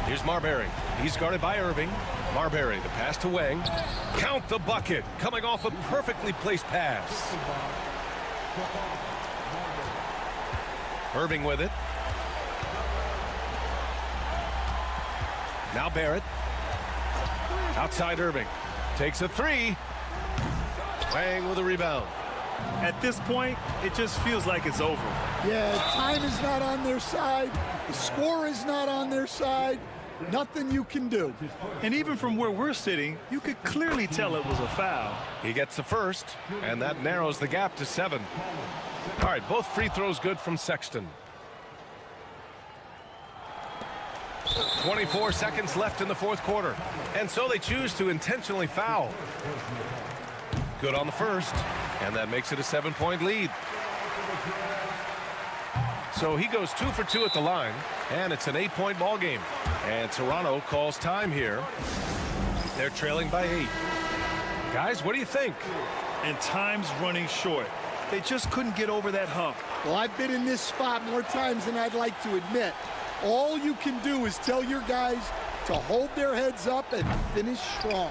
Here's Marbury. He's guarded by Irving. Marbury, the pass to Wang. Count the bucket. Coming off a perfectly placed pass. Irving with it. Now Barrett. Outside Irving. Takes a 3. Wang with a rebound. At this point, it just feels like it's over. Yeah, time is not on their side. The score is not on their side. Nothing you can do. And even from where we're sitting, you could clearly tell it was a foul. He gets the first, and that narrows the gap to 7. All right, both free throws good from Sexton. 24 seconds left in the 4th quarter. And so they choose to intentionally foul. Good on the first, and that makes it a 7-point lead. So he goes 2 for 2 at the line, and it's an 8-point ball game. And Toronto calls time here. They're trailing by 8. Guys, what do you think? And time's running short. They just couldn't get over that hump. Well, I've been in this spot more times than I'd like to admit. All you can do is tell your guys to hold their heads up and finish strong.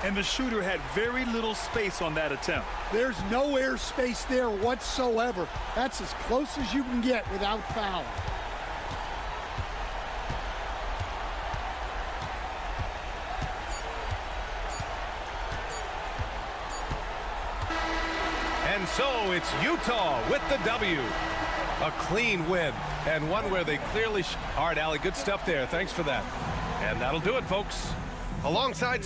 And the shooter had very little space on that attempt. There's no air space there whatsoever. That's as close as you can get without fouling. And so it's Utah with the W. A clean win, and one where they clearly... All right, Allie, good stuff there. Thanks for that. And that'll do it, folks. Alongside...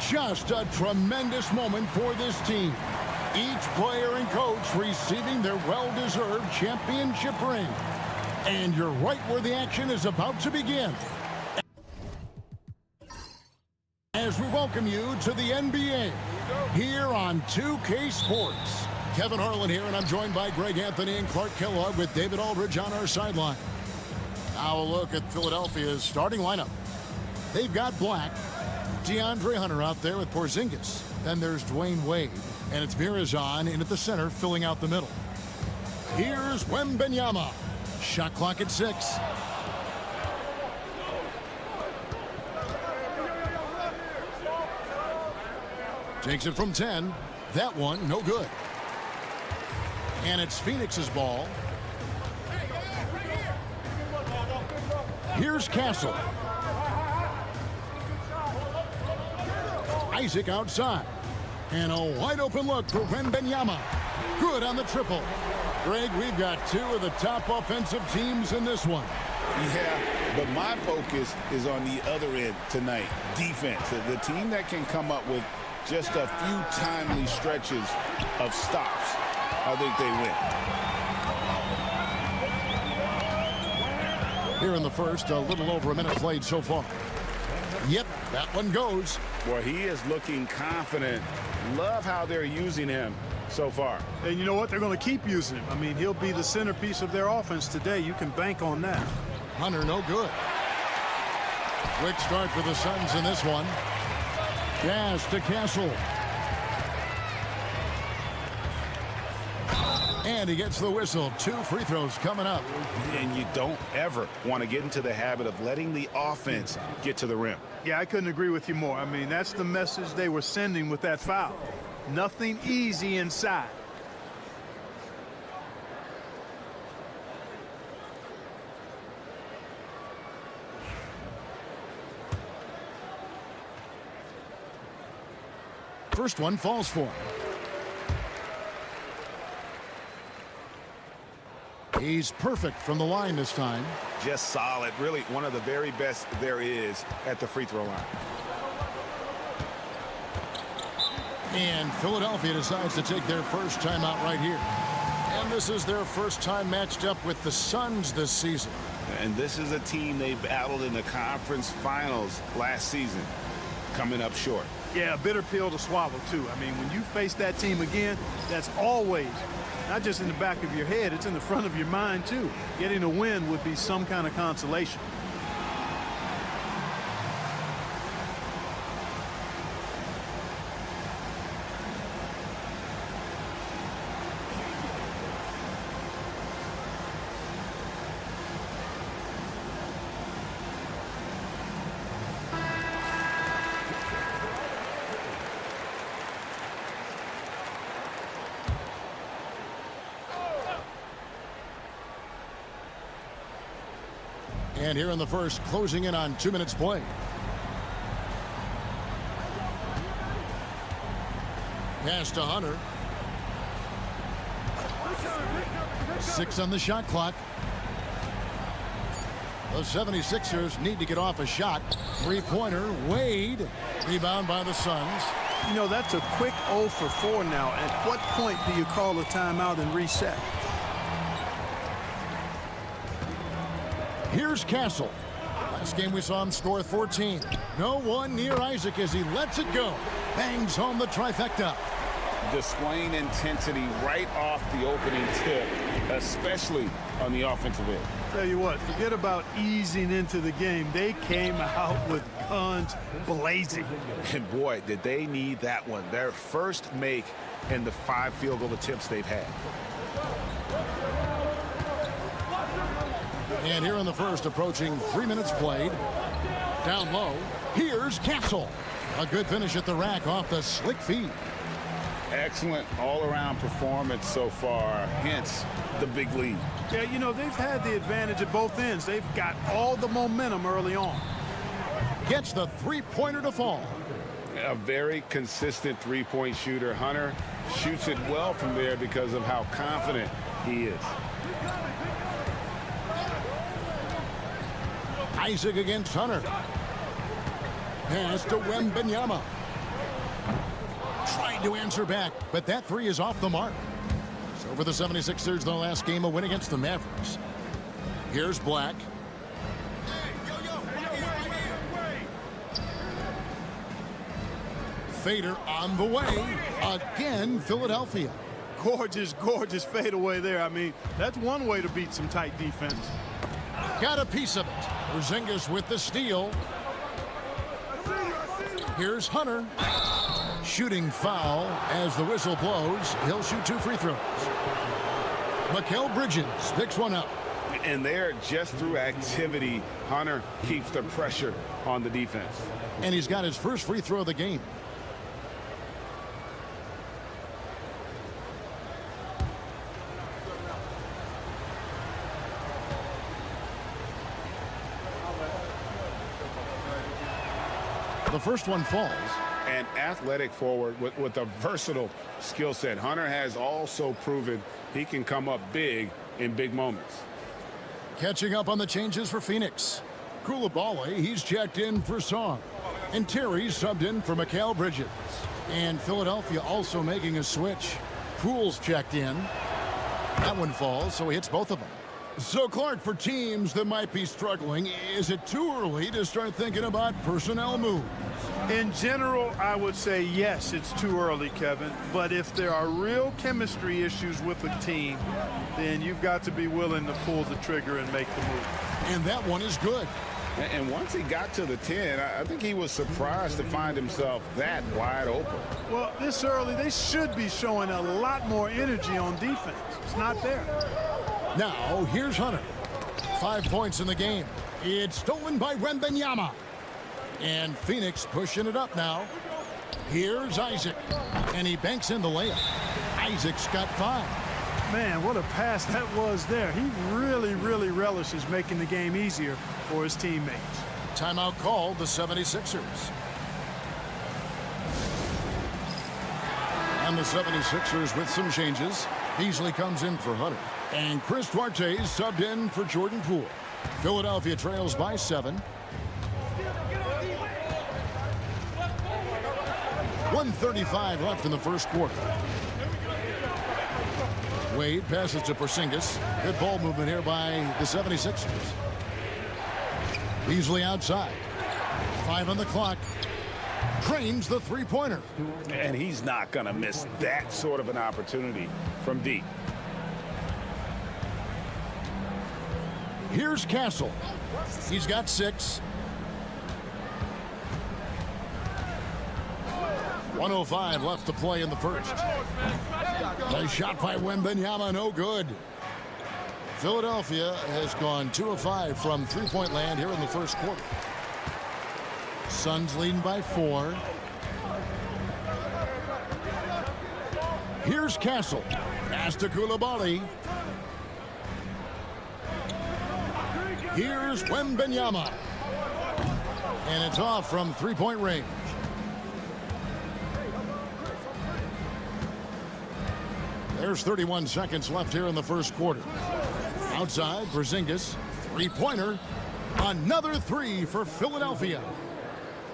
Just a tremendous moment for this team. Each player and coach receiving their well-deserved championship ring. And you're right where the action is about to begin. As we welcome you to the NBA here on 2K Sports. Kevin Harlan here, and I'm joined by Greg Anthony and Clark Kellogg with David Aldridge on our sideline. Now a look at Philadelphia's starting lineup. They've got Black, DeAndre Hunter out there with Porzingis. Then there's Dwayne Wade, and it's Mirazon in at the center, filling out the middle. Here's Wembanyama. Shot clock at 6. Takes it from 10. That one, no good. And it's Phoenix's ball. Here's Castle. Isaac outside. And a wide open look for Wembanyama. Good on the triple. Greg, we've got two of the top offensive teams in this one. Yeah, but my focus is on the other end tonight. Defense. The team that can come up with just a few timely stretches of stops, I think they win. Here in the first, a little over a minute played so far. Yep, that one goes. Well, he is looking confident. Love how they're using him so far. And you know what? They're going to keep using him. I mean, he'll be the centerpiece of their offense today. You can bank on that. Hunter, no good. Quick start for the Suns in this one. Pass to Castle. And he gets the whistle. 2 free throws coming up. And you don't ever want to get into the habit of letting the offense get to the rim. Yeah, I couldn't agree with you more. I mean, that's the message they were sending with that foul. Nothing easy inside. First one falls for him. He's perfect from the line this time. Just solid. Really one of the very best there is at the free throw line. And Philadelphia decides to take their first timeout right here. And this is their first time matched up with the Suns this season. And this is a team they battled in the conference finals last season, coming up short. Yeah, a bitter pill to swallow, too. I mean, when you face that team again, that's always, not just in the back of your head, it's in the front of your mind, too. Getting a win would be some kind of consolation. And here in the first, closing in on 2 minutes played. Pass to Hunter. 6 on the shot clock. The 76ers need to get off a shot. Three-pointer, Wade. Rebound by the Suns. You know, that's a quick 0 for 4 now. At what point do you call a timeout and reset? Here's Castle. Last game we saw him score 14. No one near Isaac as he lets it go. Bangs home the trifecta. Displaying intensity right off the opening tip, especially on the offensive end. Tell you what, forget about easing into the game. They came out with guns blazing. And boy, did they need that one. Their first make in the 5 field goal attempts they've had. And here in the first, approaching 3 minutes played. Down low, here's Castle. A good finish at the rack off the slick feed. Excellent all-around performance so far, hence the big lead. Yeah, you know, they've had the advantage at both ends. They've got all the momentum early on. Gets the three-pointer to fall. A very consistent three-point shooter. Hunter shoots it well from there because of how confident he is. Isaac against Hunter. Pass to Wembanyama. tried to answer back, but that three is off the mark. So for the 76ers, their last game, a win against the Mavericks. Here's Black. Fader on the way. Again, Philadelphia. Gorgeous, gorgeous fadeaway there. I mean, that's one way to beat some tight defense. Got a piece of it. Porzingis with the steal. Here's Hunter. Shooting foul as the whistle blows. He'll shoot 2 free throws. Mikal Bridges picks one up. And there, just through activity, Hunter keeps the pressure on the defense. And he's got his first free throw of the game. The first one falls. An athletic forward with a versatile skill set. Hunter has also proven he can come up big in big moments. Catching up on the changes for Phoenix. Koulibaly, he's checked in for Song. And Terry subbed in for Mikal Bridges. And Philadelphia also making a switch. Poole's checked in. That one falls, so he hits both of them. So, Clark, for teams that might be struggling, is it too early to start thinking about personnel moves? In general, I would say yes, it's too early, Kevin. But if there are real chemistry issues with the team, then you've got to be willing to pull the trigger and make the move. And that one is good. And once he got to the 10, I think he was surprised to find himself that wide open. Well, this early, they should be showing a lot more energy on defense. It's not there. Now, here's Hunter. 5 points in the game. It's stolen by Wembanyama. And Phoenix pushing it up now. Here's Isaac. And he banks in the layup. Isaac's got 5. Man, what a pass that was there. He really, really relishes making the game easier for his teammates. Timeout called the 76ers. And the 76ers with some changes. Beasley comes in for Hunter. And Chris Duarte subbed in for Jordan Poole. Philadelphia trails by 7. 1:35 left in the first quarter. Wade passes to Porzingis. Good ball movement here by the 76ers. Beasley outside. 5 on the clock. Drains the three-pointer. And he's not going to miss that sort of an opportunity from deep. Here's Castle. He's got 6. 1:05 left to play in the first. Nice shot by Wembanyama, no good. Philadelphia has gone 2 of 5 from three-point land here in the first quarter. Suns leading by 4. Here's Castle. Pass to Koulibaly. Here's Wembanyama. And it's off from three-point range. There's 31 seconds left here in the first quarter. Outside, Porzingis, three-pointer. Another 3 for Philadelphia.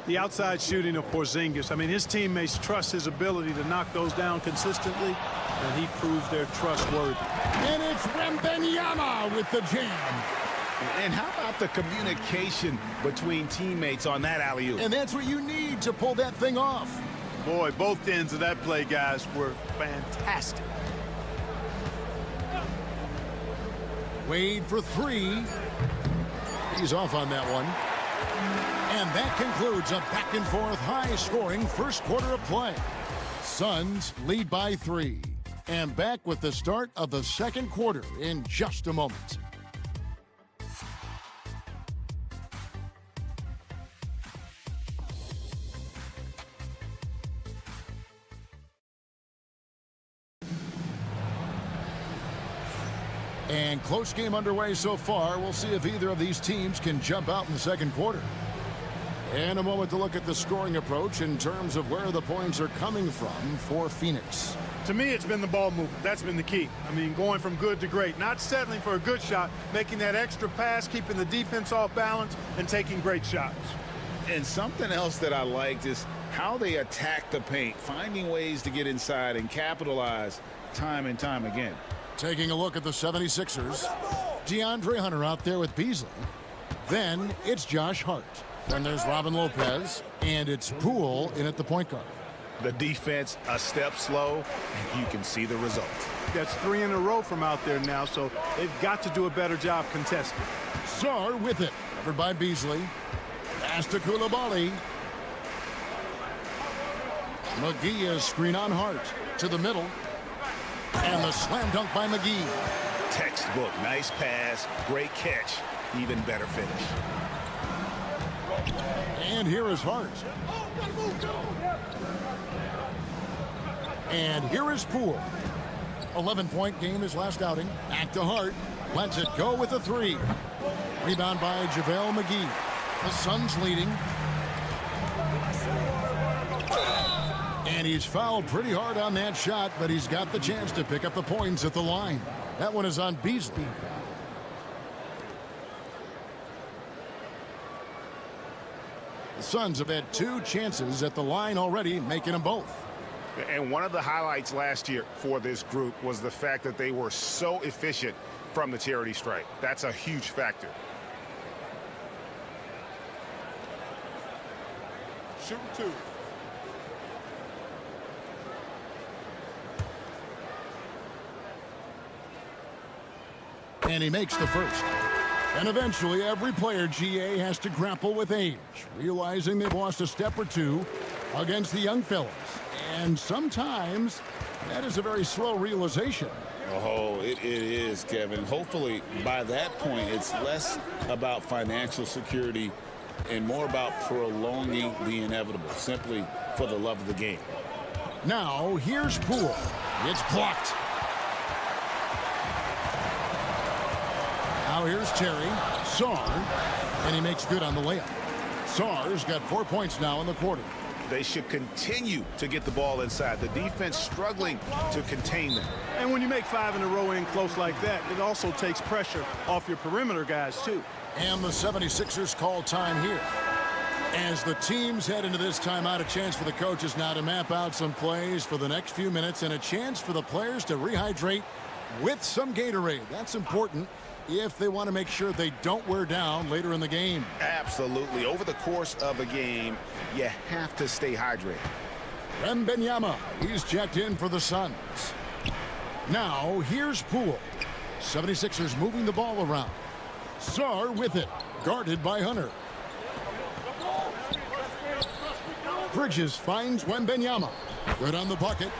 The outside shooting of Porzingis. I mean, his teammates trust his ability to knock those down consistently, and he proves they're trustworthy. And it's Wembanyama with the jam. And how about the communication between teammates on that alley-oop? And that's what you need to pull that thing off. Boy, both ends of that play, guys, were fantastic. Wade for 3. He's off on that one. And that concludes a back-and-forth, high-scoring first quarter of play. Suns lead by 3. And back with the start of the second quarter in just a moment. And close game underway so far. We'll see if either of these teams can jump out in the second quarter. And a moment to look at the scoring approach in terms of where the points are coming from for Phoenix. To me, it's been the ball movement. That's been the key. I mean, going from good to great. Not settling for a good shot, making that extra pass, keeping the defense off balance, and taking great shots. And something else that I liked is how they attack the paint, finding ways to get inside and capitalize time and time again. Taking a look at the 76ers. DeAndre Hunter out there with Beasley. Then it's Josh Hart. Then there's Robin Lopez. And it's Poole in at the point guard. The defense a step slow, and you can see the result. That's 3 in a row from out there now, so they've got to do a better job contesting. Sarr with it. Covered by Beasley. Pass to Coulibaly. McGee is screen on Hart. To the middle. And the slam dunk by McGee. Textbook. Nice pass. Great catch. Even better finish. And here is Hart. And here is Poole. 11-point game his last outing. Back to Hart. Lets it go with a 3. Rebound by JaVale McGee. The Suns leading. And he's fouled pretty hard on that shot, but he's got the chance to pick up the points at the line. That one is on Beasley. The Suns have had 2 chances at the line already, making them both. And one of the highlights last year for this group was the fact that they were so efficient from the charity stripe. That's a huge factor. Shoot 2. And he makes the first. And eventually every player, GA, has to grapple with age, realizing they've lost a step or 2 against the young fellas. And sometimes that is a very slow realization. Oh, it is, Kevin. Hopefully by that point it's less about financial security and more about prolonging the inevitable, simply for the love of the game. Now here's Poole. It's blocked. Now here's Terry. Sarr. And he makes good on the layup. Sarr's got 4 points now in the quarter. They should continue to get the ball inside. The defense struggling to contain them. And when you make 5 in a row in close like that, it also takes pressure off your perimeter guys, too. And the 76ers call time here. As the teams head into this timeout, a chance for the coaches now to map out some plays for the next few minutes and a chance for the players to rehydrate with some Gatorade. That's important if they want to make sure they don't wear down later in the game. Absolutely. Over the course of a game, you have to stay hydrated. Wembanyama, he's checked in for the Suns. Now here's Poole. 76ers moving the ball around. Sarr with it, guarded by Hunter. Bridges finds Wembanyama. Good on the bucket.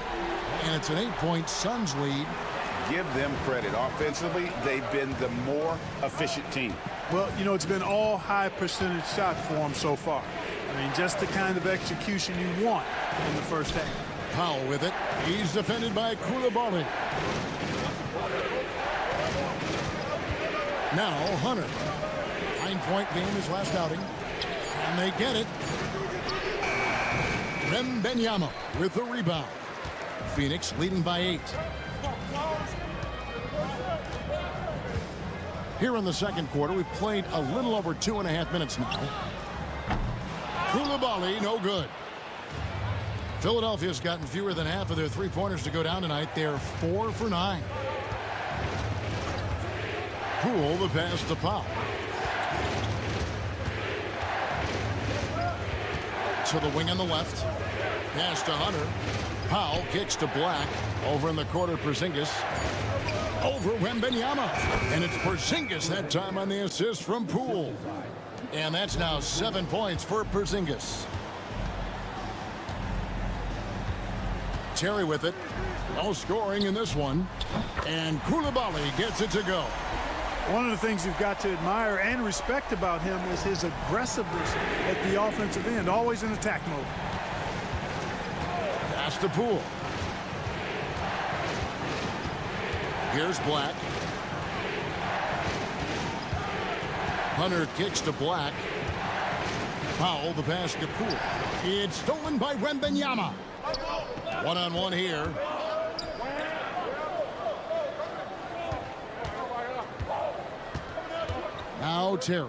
And it's an 8-point Suns lead. Give them credit. Offensively, they've been the more efficient team. Well, you know, it's been all high percentage shots for them so far. I mean, just the kind of execution you want in the first half. Powell with it. He's defended by Coulibaly. Now Hunter. 9-point game his last outing. And they get it. Wembanyama with the rebound. Phoenix leading by 8. Here in the second quarter, we've played a little over 2.5 minutes now. Coulibaly, no good. Philadelphia's gotten fewer than half of their 3-pointers to go down tonight. They're 4 for 9. Poole, the pass to Powell. To the wing on the left. Pass to Hunter. Powell kicks to Black. Over in the corner, Porzingis. Over Wembanyama. And it's Porzingis that time on the assist from Poole. And that's now 7 points for Porzingis. Terry with it. No scoring in this one. And Coulibaly gets it to go. One of the things you've got to admire and respect about him is his aggressiveness at the offensive end, always in attack mode. Pass to Poole. Here's Black. Hunter kicks to Black. Powell, the pass to Poole. It's stolen by Wembanyama. One-on-one here. Now Terry.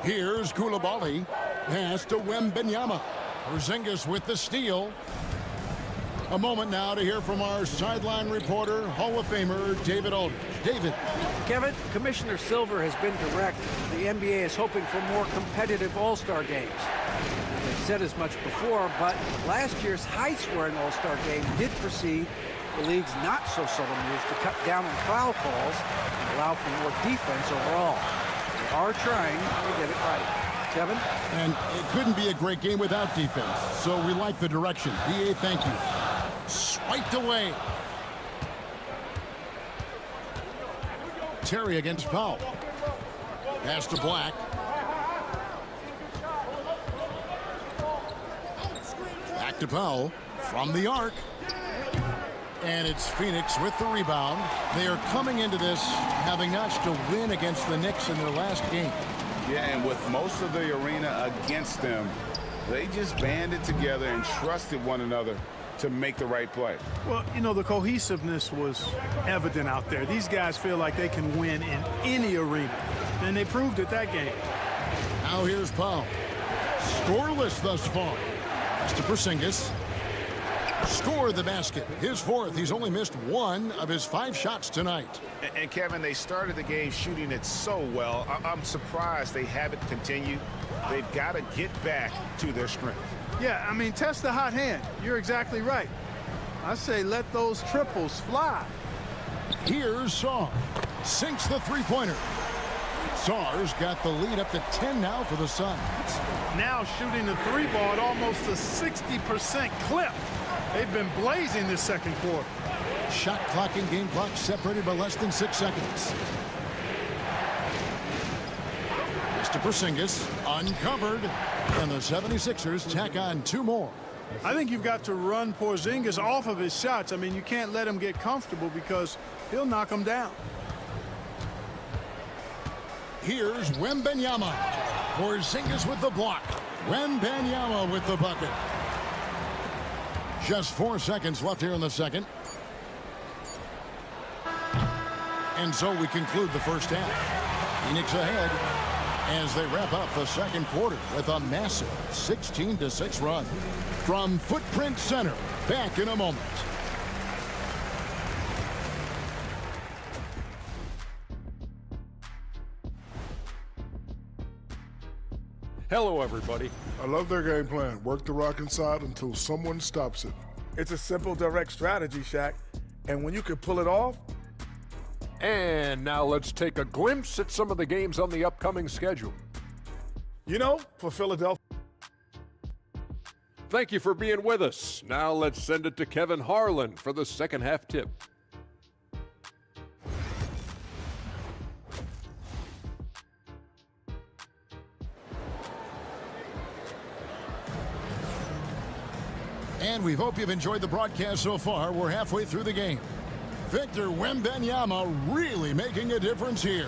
Here's Koulibaly. Pass to Wembenyama. Porzingis with the steal. A moment now to hear from our sideline reporter, Hall of Famer David Aldridge. David. Kevin, Commissioner Silver has been direct. The NBA is hoping for more competitive All-Star games. Now, they've said as much before, but last year's high-scoring All-Star game did precede the league's not-so-subtle move to cut down on foul calls and allow for more defense overall. They are trying to get it right. Kevin? And it couldn't be a great game without defense, so we like the direction. BA, thank you. Swiped away. Terry against Powell. Pass to Black. Back to Powell from the arc. And it's Phoenix with the rebound. They are coming into this having notched a win against the Knicks in their last game. Yeah, and with most of the arena against them, they just banded together and trusted one another to make the right play. Well, you know, the cohesiveness was evident out there. These guys feel like they can win in any arena, and they proved it that game. Now here's Powell. Scoreless thus far. Pass to Porzingis. Scored the basket. His fourth. He's only missed one of his 5 shots tonight. And Kevin, they started the game shooting it so well. I'm surprised they haven't continued. They've got to get back to their strength. Yeah, I mean, test the hot hand. You're exactly right. I say let those triples fly. Here's Sarr. Sinks the three-pointer. Sarr's got the lead up to 10 now for the Suns. Now shooting the 3-ball at almost a 60% clip. They've been blazing this second quarter. Shot clock and game clock separated by less than 6 seconds. Pass to Porzingis. Uncovered. And the 76ers tack on 2 more. I think you've got to run Porzingis off of his shots. I mean, you can't let him get comfortable because he'll knock him down. Here's Wembenyama. Porzingis with the block. Wembenyama with the bucket. Just 4 seconds left here in the second. And so we conclude the first half. Phoenix ahead as they wrap up the second quarter with a massive 16-6 run. From Footprint Center, back in a moment. Hello, everybody. I love their game plan. Work the rock inside until someone stops it. It's a simple, direct strategy, Shaq. And when you can pull it off. And now let's take a glimpse at some of the games on the upcoming schedule. You know, for Philadelphia. Thank you for being with us. Now let's send it to Kevin Harlan for the second half tip. And we hope you've enjoyed the broadcast so far. We're halfway through the game. Victor Wembanyama really making a difference here.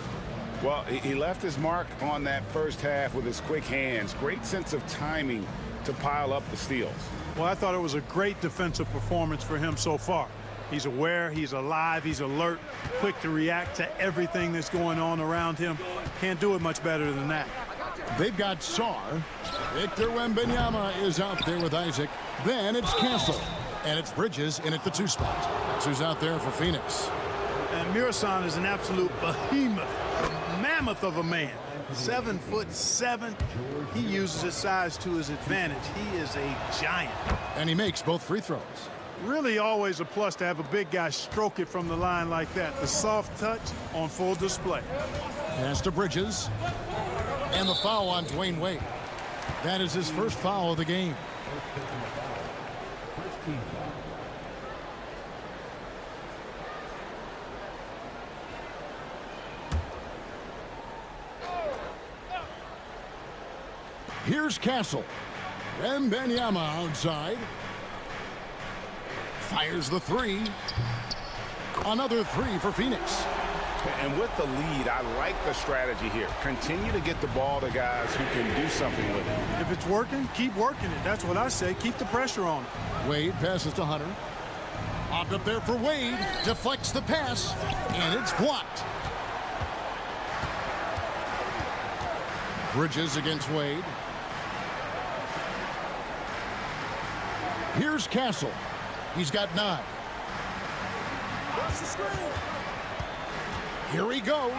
Well, he left his mark on that first half with his quick hands. Great sense of timing to pile up the steals. Well, I thought it was a great defensive performance for him so far. He's aware, he's alive, he's alert, quick to react to everything that's going on around him. Can't do it much better than that. They've got Sarr. Victor Wembanyama is out there with Isaac. Then it's Castle. And it's Bridges in at the 2 spot. That's who's out there for Phoenix. And Murison is an absolute behemoth, a mammoth of a man. 7'7". He uses his size to his advantage. He is a giant. And he makes both free throws. Really always a plus to have a big guy stroke it from the line like that. The soft touch on full display. Pass to Bridges. And the foul on Dwayne Wade. That is his first foul of the game. Here's Castle. Wembanyama outside. Fires the 3. Another 3 for Phoenix. And with the lead, I like the strategy here. Continue to get the ball to guys who can do something with it. If it's working, keep working it. That's what I say. Keep the pressure on it. Wade passes to Hunter. Popped up there for Wade. Deflects the pass. And it's blocked. Bridges against Wade. Here's Castle. He's got 9. Here he goes.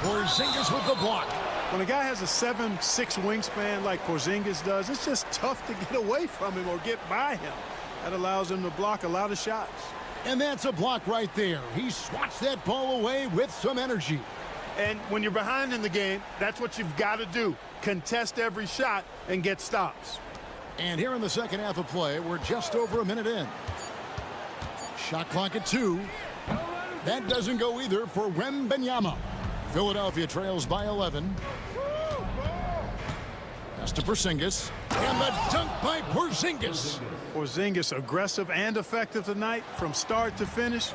Porzingis with the block. When a guy has a 7'6" wingspan like Porzingis does, it's just tough to get away from him or get by him. That allows him to block a lot of shots. And that's a block right there. He swats that ball away with some energy. And when you're behind in the game, that's what you've got to do. Contest every shot and get stops. And here in the second half of play, we're just over a minute in. Shot clock at 2. That doesn't go either for Wembanyama. Philadelphia trails by 11. Pass to Porzingis. And the dunk by Porzingis. Porzingis aggressive and effective tonight from start to finish.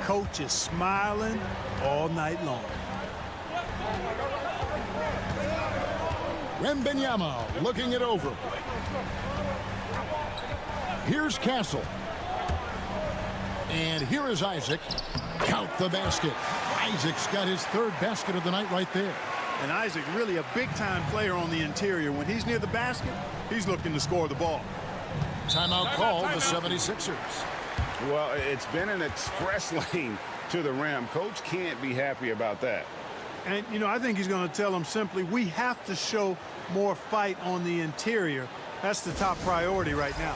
Coach is smiling all night long. Wembanyama looking it over. Here's Castle. And here is Isaac. Count the basket. Isaac's got his 3rd basket of the night right there. And Isaac really a big-time player on the interior. When he's near the basket, he's looking to score the ball. Timeout called the 76ers. Well, it's been an express lane to the rim. Coach can't be happy about that. And, you know, I think he's going to tell them simply, we have to show more fight on the interior. That's the top priority right now.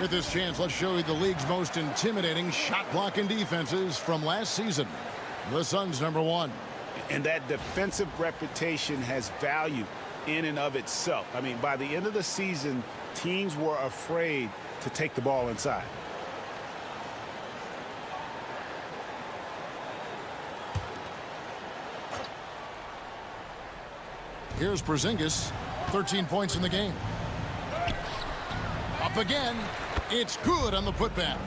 With this chance, let's show you the league's most intimidating shot blocking defenses from last season. The Suns #1. And that defensive reputation has value in and of itself. I mean, by the end of the season, teams were afraid to take the ball inside. Here's Porzingis, 13 points in the game. Up again. It's good on the putback.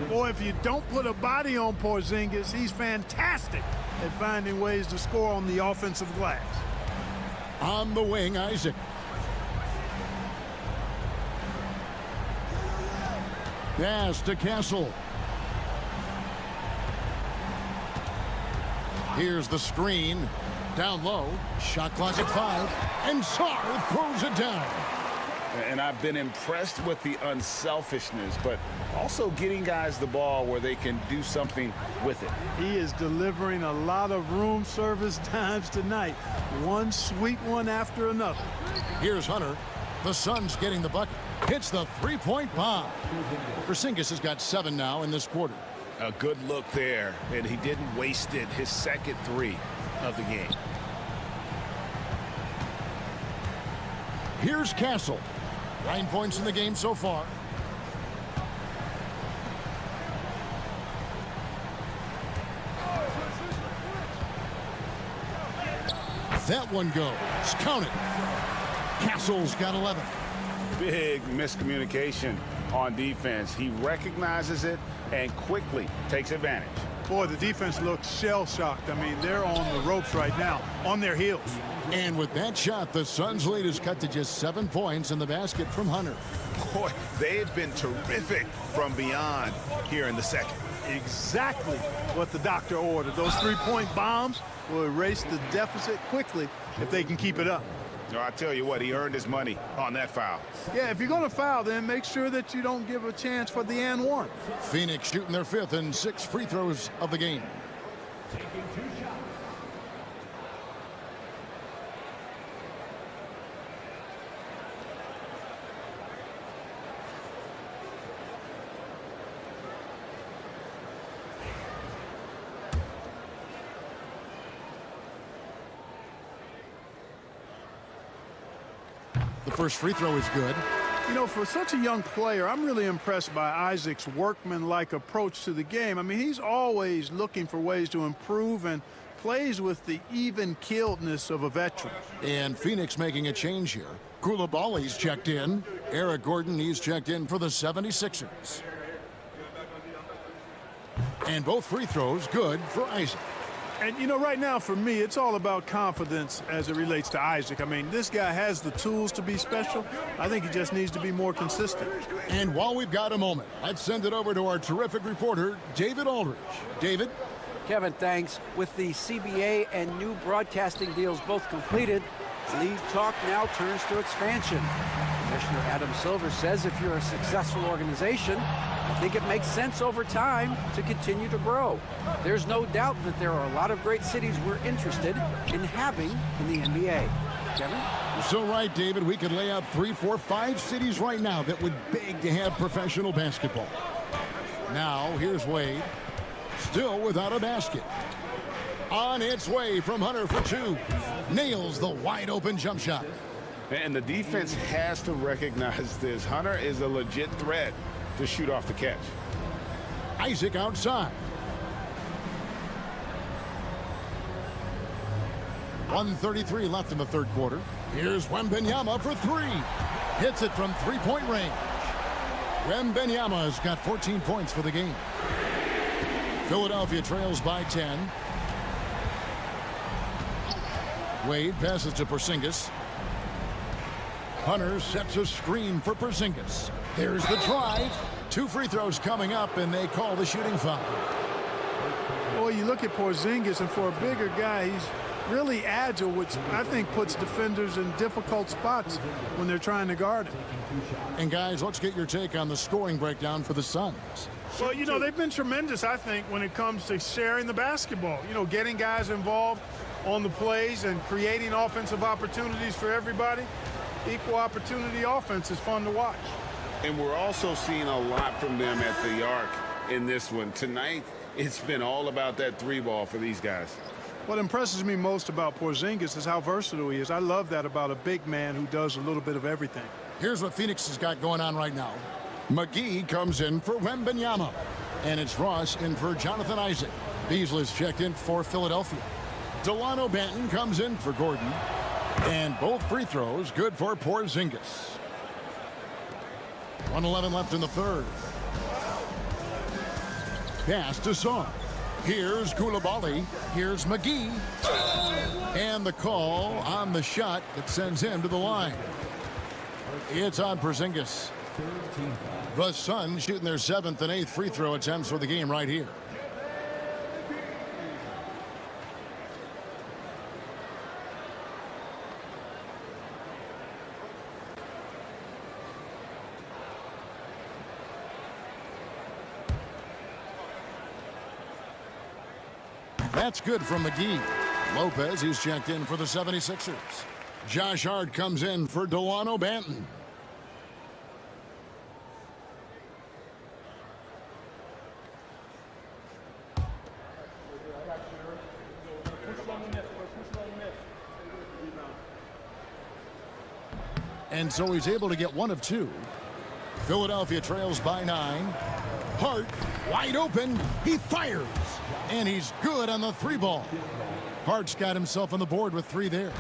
Boy, if you don't put a body on Porzingis, he's fantastic at finding ways to score on the offensive glass. On the wing, Isaac. Pass to Castle. Here's the screen. Down low. Shot clock at 5. And Sarr throws it down. And I've been impressed with the unselfishness, but also getting guys the ball where they can do something with it. He is delivering a lot of room service times tonight. One sweet one after another. Here's Hunter. The Suns getting the bucket. Hits the three-point bomb. Porzingis has got 7 now in this quarter. A good look there, and he didn't waste it. His second 3 of the game. Here's Castle. 9 points in the game so far. That one goes. Count it. Castle's got 11. Big miscommunication on defense. He recognizes it and quickly takes advantage. Boy, the defense looks shell-shocked. I mean, they're on the ropes right now, on their heels. And with that shot, the Suns' lead is cut to just 7 points in the basket from Hunter. Boy, they have been terrific from beyond here in the second. Exactly what the doctor ordered. Those three-point bombs will erase the deficit quickly if they can keep it up. No, I tell you what, he earned his money on that foul. Yeah, if you're going to foul, then make sure that you don't give a chance for the and one. Phoenix shooting their 5th and 6 free throws of the game. The first free throw is good. You know, for such a young player, I'm really impressed by Isaac's workman-like approach to the game. I mean, he's always looking for ways to improve and plays with the even-keeledness of a veteran. And Phoenix making a change here. Koulibaly's checked in. Eric Gordon, he's checked in for the 76ers. And both free throws good for Isaac. And, you know, right now for me, it's all about confidence as it relates to Isaac. I mean, this guy has the tools to be special. I think he just needs to be more consistent. And while we've got a moment, let's send it over to our terrific reporter, David Aldridge. David? Kevin, thanks. With the CBA and new broadcasting deals both completed, league talk now turns to expansion. Commissioner Adam Silver says if you're a successful organization, I think it makes sense over time to continue to grow. There's no doubt that there are a lot of great cities we're interested in having in the NBA. Kevin? So right, David, we could lay out 3, 4, 5 cities right now that would beg to have professional basketball. Now, here's Wade, still without a basket. On its way from Hunter for 2. Nails the wide-open jump shot. And the defense has to recognize this. Hunter is a legit threat to shoot off the catch. Isaac outside. 1:33 left in the third quarter. Here's Wembanyama for 3. Hits it from three-point range. Wembanyama's got 14 points for the game. Philadelphia trails by 10. Wade passes to Porzingis. Hunter sets a screen for Porzingis. There's the drive. 2 free throws coming up, and they call the shooting foul. Boy, you look at Porzingis, and for a bigger guy, he's really agile, which I think puts defenders in difficult spots when they're trying to guard him. And guys, let's get your take on the scoring breakdown for the Suns. Well, you know, they've been tremendous, I think, when it comes to sharing the basketball. You know, getting guys involved on the plays and creating offensive opportunities for everybody. Equal opportunity offense is fun to watch. And we're also seeing a lot from them at the arc in this one. Tonight, it's been all about that 3 ball for these guys. What impresses me most about Porzingis is how versatile he is. I love that about a big man who does a little bit of everything. Here's what Phoenix has got going on right now. McGee comes in for Wembanyama. And it's Ross in for Jonathan Isaac. Beasley's checked in for Philadelphia. Delano Banton comes in for Gordon. And both free throws good for Porzingis. 1:11 left in the third. Pass to Saw. Here's Koulibaly. Here's McGee. And the call on the shot that sends him to the line. It's on Porzingis. The Suns shooting their 7th and 8th free throw attempts for the game right here. That's good from McGee. Lopez, he's checked in for the 76ers. Josh Hart comes in for Delano Banton. And so he's able to get 1 of 2. Philadelphia trails by 9. Hart wide open. He fires. And he's good on the 3 ball. Hart's got himself on the board with 3 there.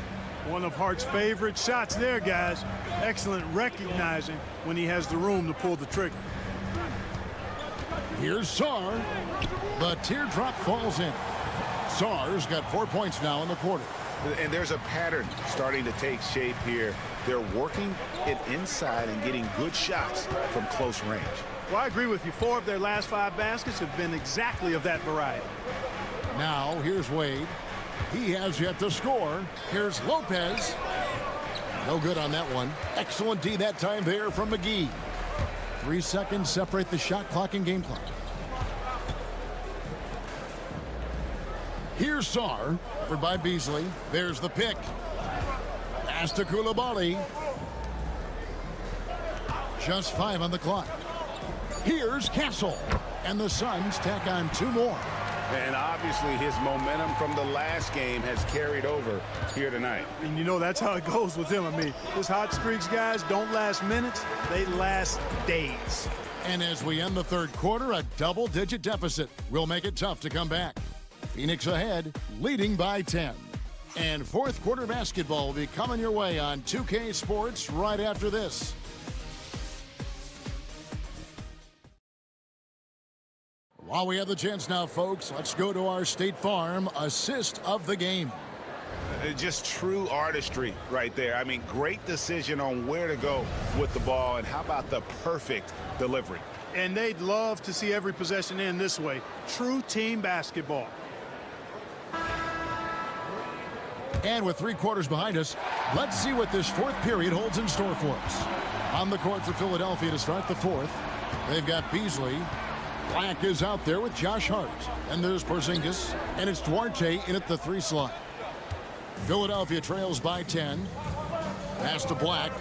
One of Hart's favorite shots there, guys. Excellent recognizing when he has the room to pull the trigger. Here's Sarr. The teardrop falls in. Sarr's got 4 points now in the quarter. And there's a pattern starting to take shape here. They're working it inside and getting good shots from close range. Well, I agree with you. 4 of their last 5 baskets have been exactly of that variety. Now, here's Wade. He has yet to score. Here's Lopez. No good on that one. Excellent D that time there from McGee. 3 seconds separate the shot clock and game clock. Here's Sarr, covered by Beasley. There's the pick. Pass to Koulibaly. Just 5 on the clock. Here's Castle. And the Suns tack on 2 more. And obviously his momentum from the last game has carried over here tonight. And you know that's how it goes with him. I mean, his hot streaks, guys, don't last minutes. They last days. And as we end the third quarter, a double-digit deficit will make it tough to come back. Phoenix ahead, leading by 10. And fourth quarter basketball will be coming your way on 2K Sports right after this. While we have the chance now, folks, let's go to our State Farm assist of the game. Just true artistry right there. I mean, great decision on where to go with the ball, and how about the perfect delivery? And they'd love to see every possession end this way. True team basketball. And with 3 quarters behind us, let's see what this fourth period holds in store for us. On the court for Philadelphia to start the fourth, they've got Beasley. Black is out there with Josh Hart. And there's Porzingis, and it's Duarte in at the 3 slot. Philadelphia trails by 10. Pass to Black.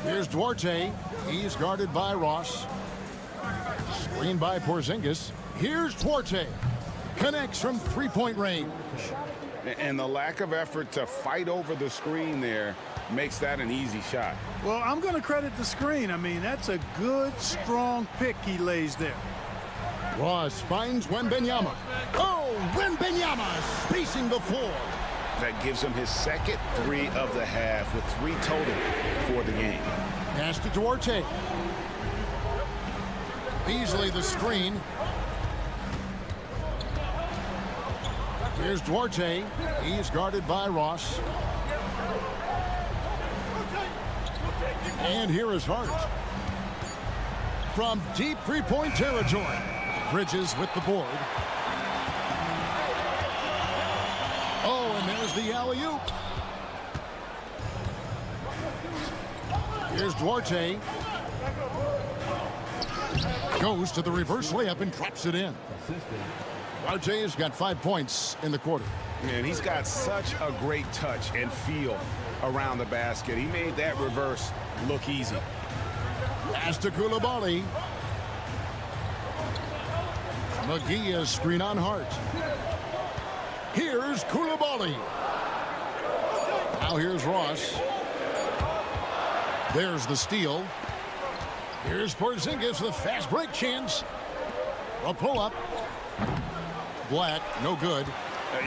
Here's Duarte. He's guarded by Ross. Screen by Porzingis. Here's Duarte. Connects from 3-point range. And the lack of effort to fight over the screen there makes that an easy shot. Well, I'm going to credit the screen. I mean, that's a good, strong pick he lays there. Ross finds Wembanyama. Oh, Wembanyama spacing the floor. That gives him his second 3 of the half, with 3 total for the game. Pass to Duarte. Beasley the screen. Here's Duarte. He's guarded by Ross. And here is Hart. From deep 3-point territory. Bridges with the board. Oh, and there's the alley-oop. Here's Duarte. Goes to the reverse layup and drops it in. Duarte has got 5 points in the quarter. And he's got such a great touch and feel around the basket. He made that reverse look easy. Pass to Coulibaly. McGee is screen on Hart. Here's Coulibaly. Now here's Ross. There's the steal. Here's Porzingis, the fast break chance. A pull-up. Black, no good.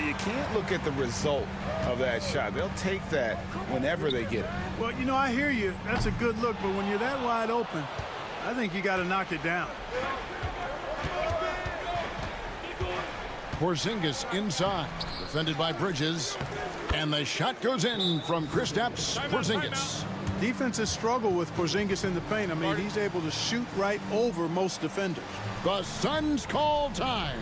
You can't look at the result of that shot. They'll take that whenever they get it. Well, you know, I hear you. That's a good look, but when you're that wide open, I think you got to knock it down. Porzingis inside, defended by Bridges, and the shot goes in from Kristaps Porzingis. Defenses struggle with Porzingis in the paint. I mean, he's able to shoot right over most defenders. The Suns call time.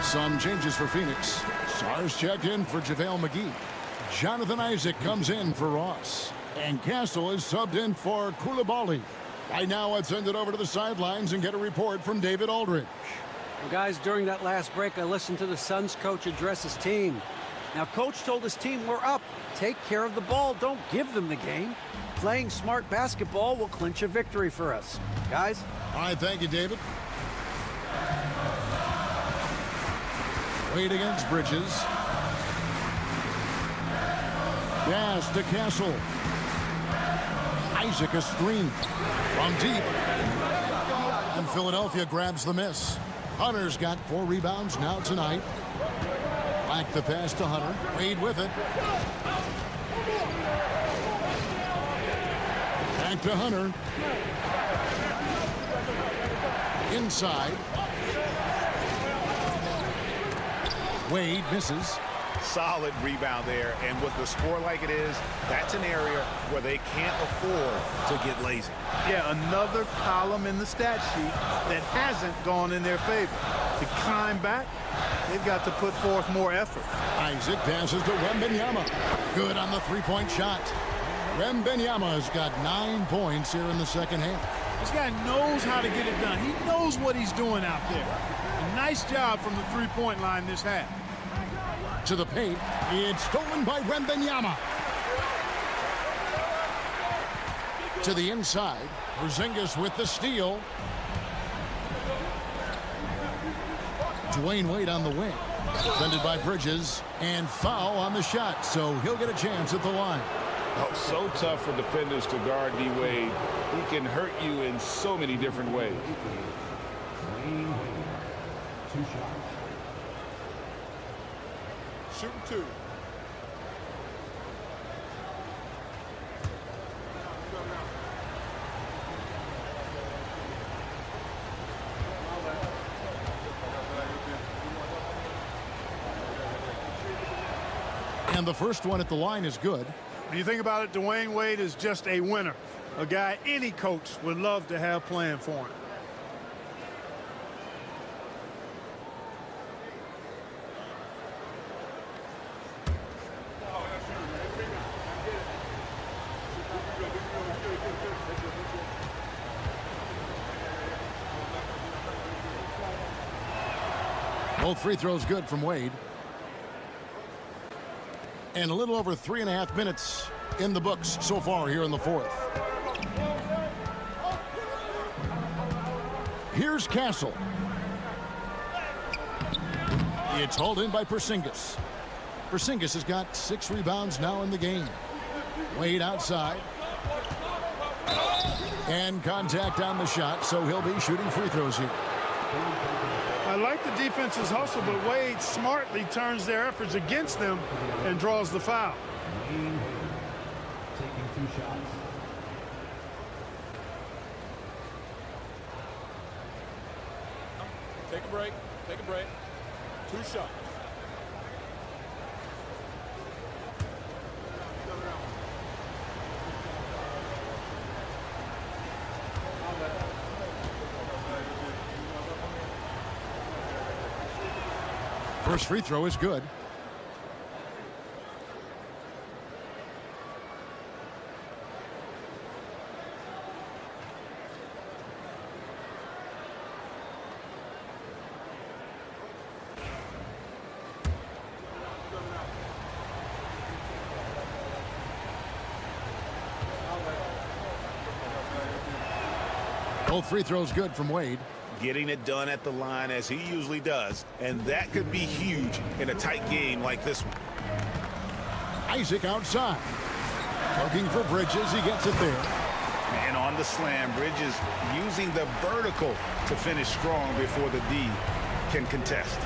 Some changes for Phoenix. Stars checked in for JaVale McGee. Jonathan Isaac comes in for Ross. And Castle is subbed in for Coulibaly. Right now, let's send it over to the sidelines and get a report from David Aldridge. Well, guys, during that last break, I listened to the Suns coach address his team. Now, coach told his team, we're up. Take care of the ball. Don't give them the game. Playing smart basketball will clinch a victory for us. Guys? All right, thank you, David. Wade against Bridges. Pass to Castle. Isaac a screen from deep. And Philadelphia grabs the miss. Hunter's got 4 rebounds now tonight. Back the pass to Hunter. Wade with it. Back to Hunter. Inside. Wade misses. Solid rebound there, and with the score like it is, that's an area where they can't afford to get lazy. Yeah, another column in the stat sheet that hasn't gone in their favor. To climb back, they've got to put forth more effort. Isaac passes to Wembanyama. Good on the three-point shot. Wembanyama has got 9 points here in the second half. This guy knows how to get it done. He knows what he's doing out there. A nice job from the three-point line this half. To the paint. It's stolen by Wembanyama. To the inside. Porzingis with the steal. Dwayne Wade on the wing. Defended by Bridges. And foul on the shot. So he'll get a chance at the line. Oh, so tough for defenders to guard D. Wade. He can hurt you in so many different ways. 2 shots. Shooting 2. And the first one at the line is good. When you think about it, Dwayne Wade is just a winner. A guy any coach would love to have playing for him. Both free throws good from Wade. And a little over 3.5 minutes in the books so far here in the fourth. Here's Castle. It's hauled in by Porzingis. Porzingis has got 6 rebounds now in the game. Wade outside. And contact on the shot, so he'll be shooting free throws here. I like the defense's hustle, but Wade smartly turns their efforts against them and draws the foul. Taking 2 shots. Take a break. Take a break. 2 shots. First free throw is good. Both free throws good from Wade. Getting it done at the line as he usually does, and that could be huge in a tight game like this one. Isaac outside. Looking for Bridges. He gets it there. And on the slam, Bridges using the vertical to finish strong before the D can contest.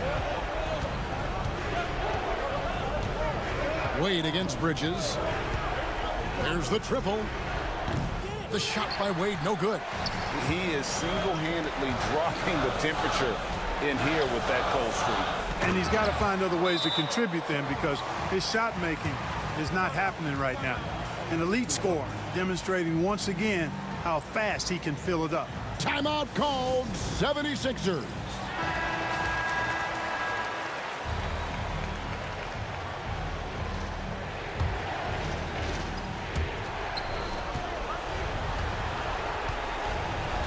Wade against Bridges. There's the triple. The shot by Wade, no good. He is single-handedly dropping the temperature in here with that cold streak. And he's got to find other ways to contribute then, because his shot making is not happening right now. An elite scorer demonstrating once again how fast he can fill it up. Timeout called, 76ers.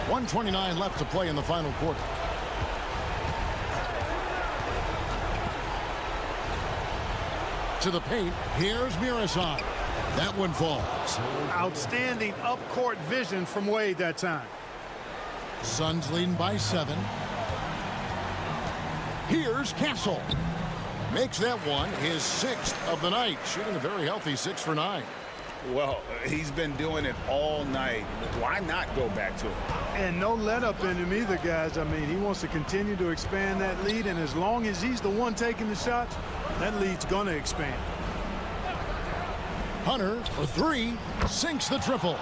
.129 left to play in the final quarter. To the paint. Here's Mirasan. That one falls. Outstanding up-court vision from Wade that time. Suns leading by 7. Here's Castle. Makes that one his 6th of the night, shooting a very healthy 6 for 9. Well, he's been doing it all night. Why not go back to it? And no let up in him either, guys. I mean, he wants to continue to expand that lead, and as long as he's the one taking the shots, that lead's going to expand. Hunter for 3, sinks the triple.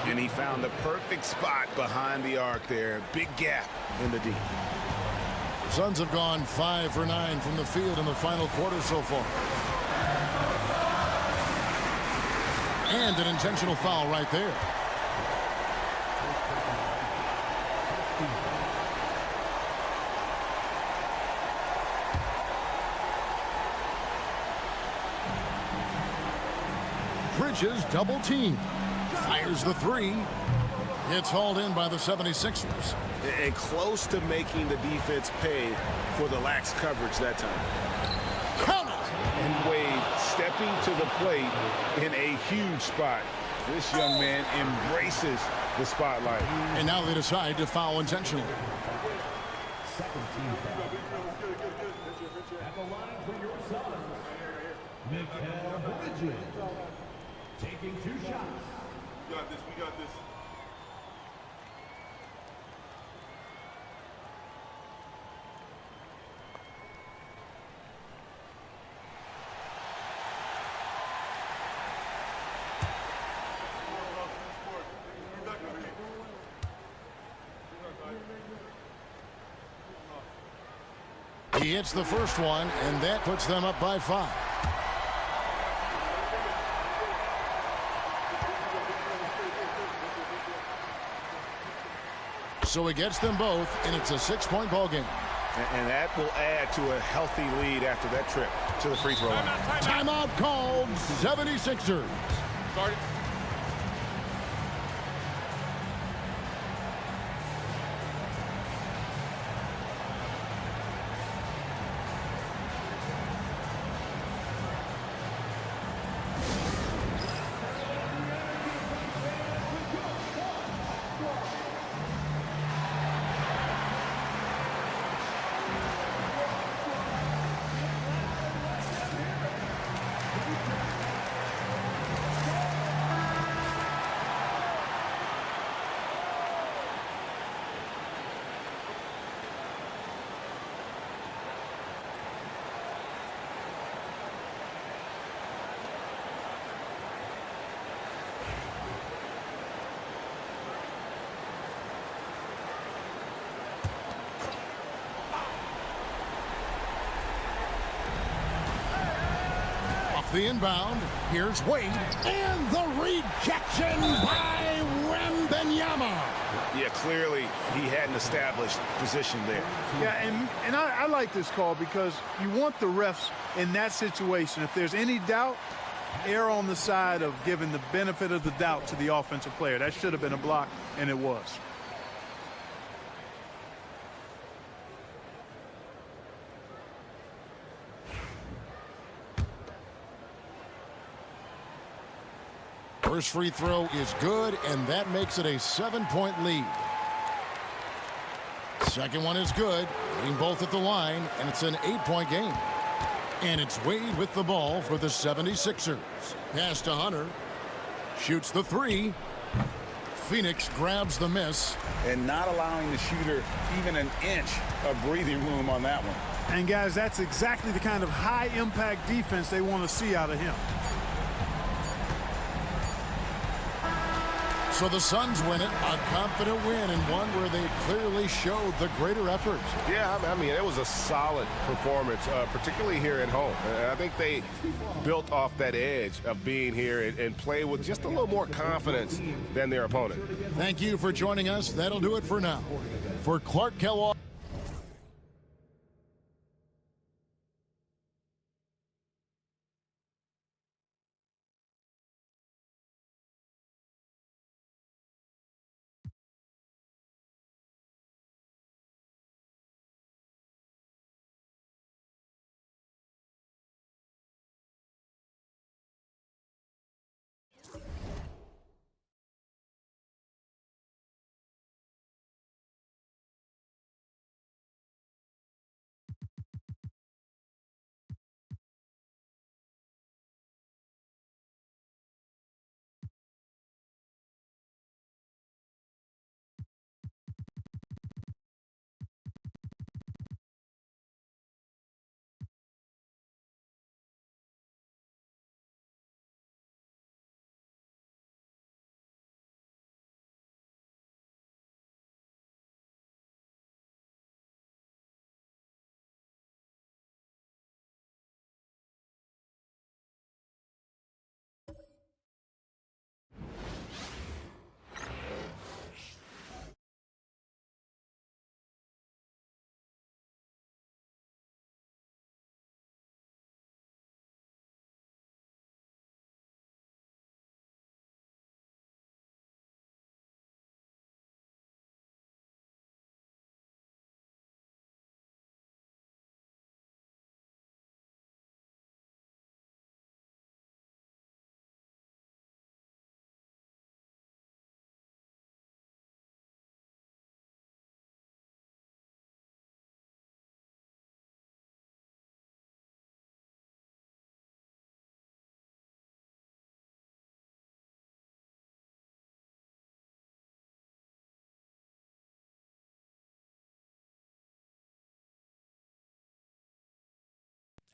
And he found the perfect spot behind the arc there. Big gap in the D. Suns have gone 5 for 9 from the field in the final quarter so far. And an intentional foul right there. Bridges double team. Fires the 3. It's hauled in by the 76ers. And close to making the defense pay for the lax coverage that time. Count it! And Wade stepping to the plate in a huge spot. This young man embraces the spotlight. And now they decide to foul intentionally. Taking 2 shots. We got this. He hits the first one, and that puts them up by 5. So he gets them both, and it's a 6-point ball game. And that will add to a healthy lead after that trip to the free throw line. Timeout called, 76ers. Started. The inbound. Here's Wade. And the rejection by Wembanyama. Yeah, clearly he had an established position there. Yeah, and I like this call because you want the refs in that situation. If there's any doubt, err on the side of giving the benefit of the doubt to the offensive player. That should have been a block, and it was. First free throw is good, and that makes it a 7-point lead. Second one is good, hitting both at the line, and it's an 8-point game. And it's Wade with the ball for the 76ers. Pass to Hunter. Shoots the 3. Phoenix grabs the miss. And not allowing the shooter even an inch of breathing room on that one. And, guys, that's exactly the kind of high-impact defense they want to see out of him. So the Suns win it, a confident win, and one where they clearly showed the greater effort. Yeah, I mean, it was a solid performance, particularly here at home. I think they built off that edge of being here and play with just a little more confidence than their opponent. Thank you for joining us. That'll do it for now. For Clark Kellogg.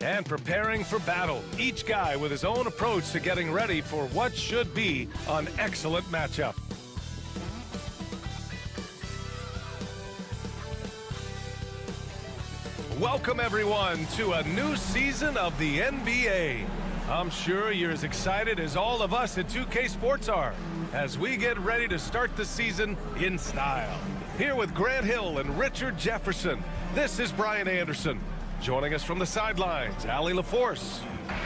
And preparing for battle, each guy with his own approach to getting ready for what should be an excellent matchup. Welcome everyone to a new season of the NBA. I'm sure you're as excited as all of us at 2K Sports are as we get ready to start the season in style. Here with Grant Hill and Richard Jefferson, this is Brian Anderson. Joining us from the sidelines, Allie LaForce.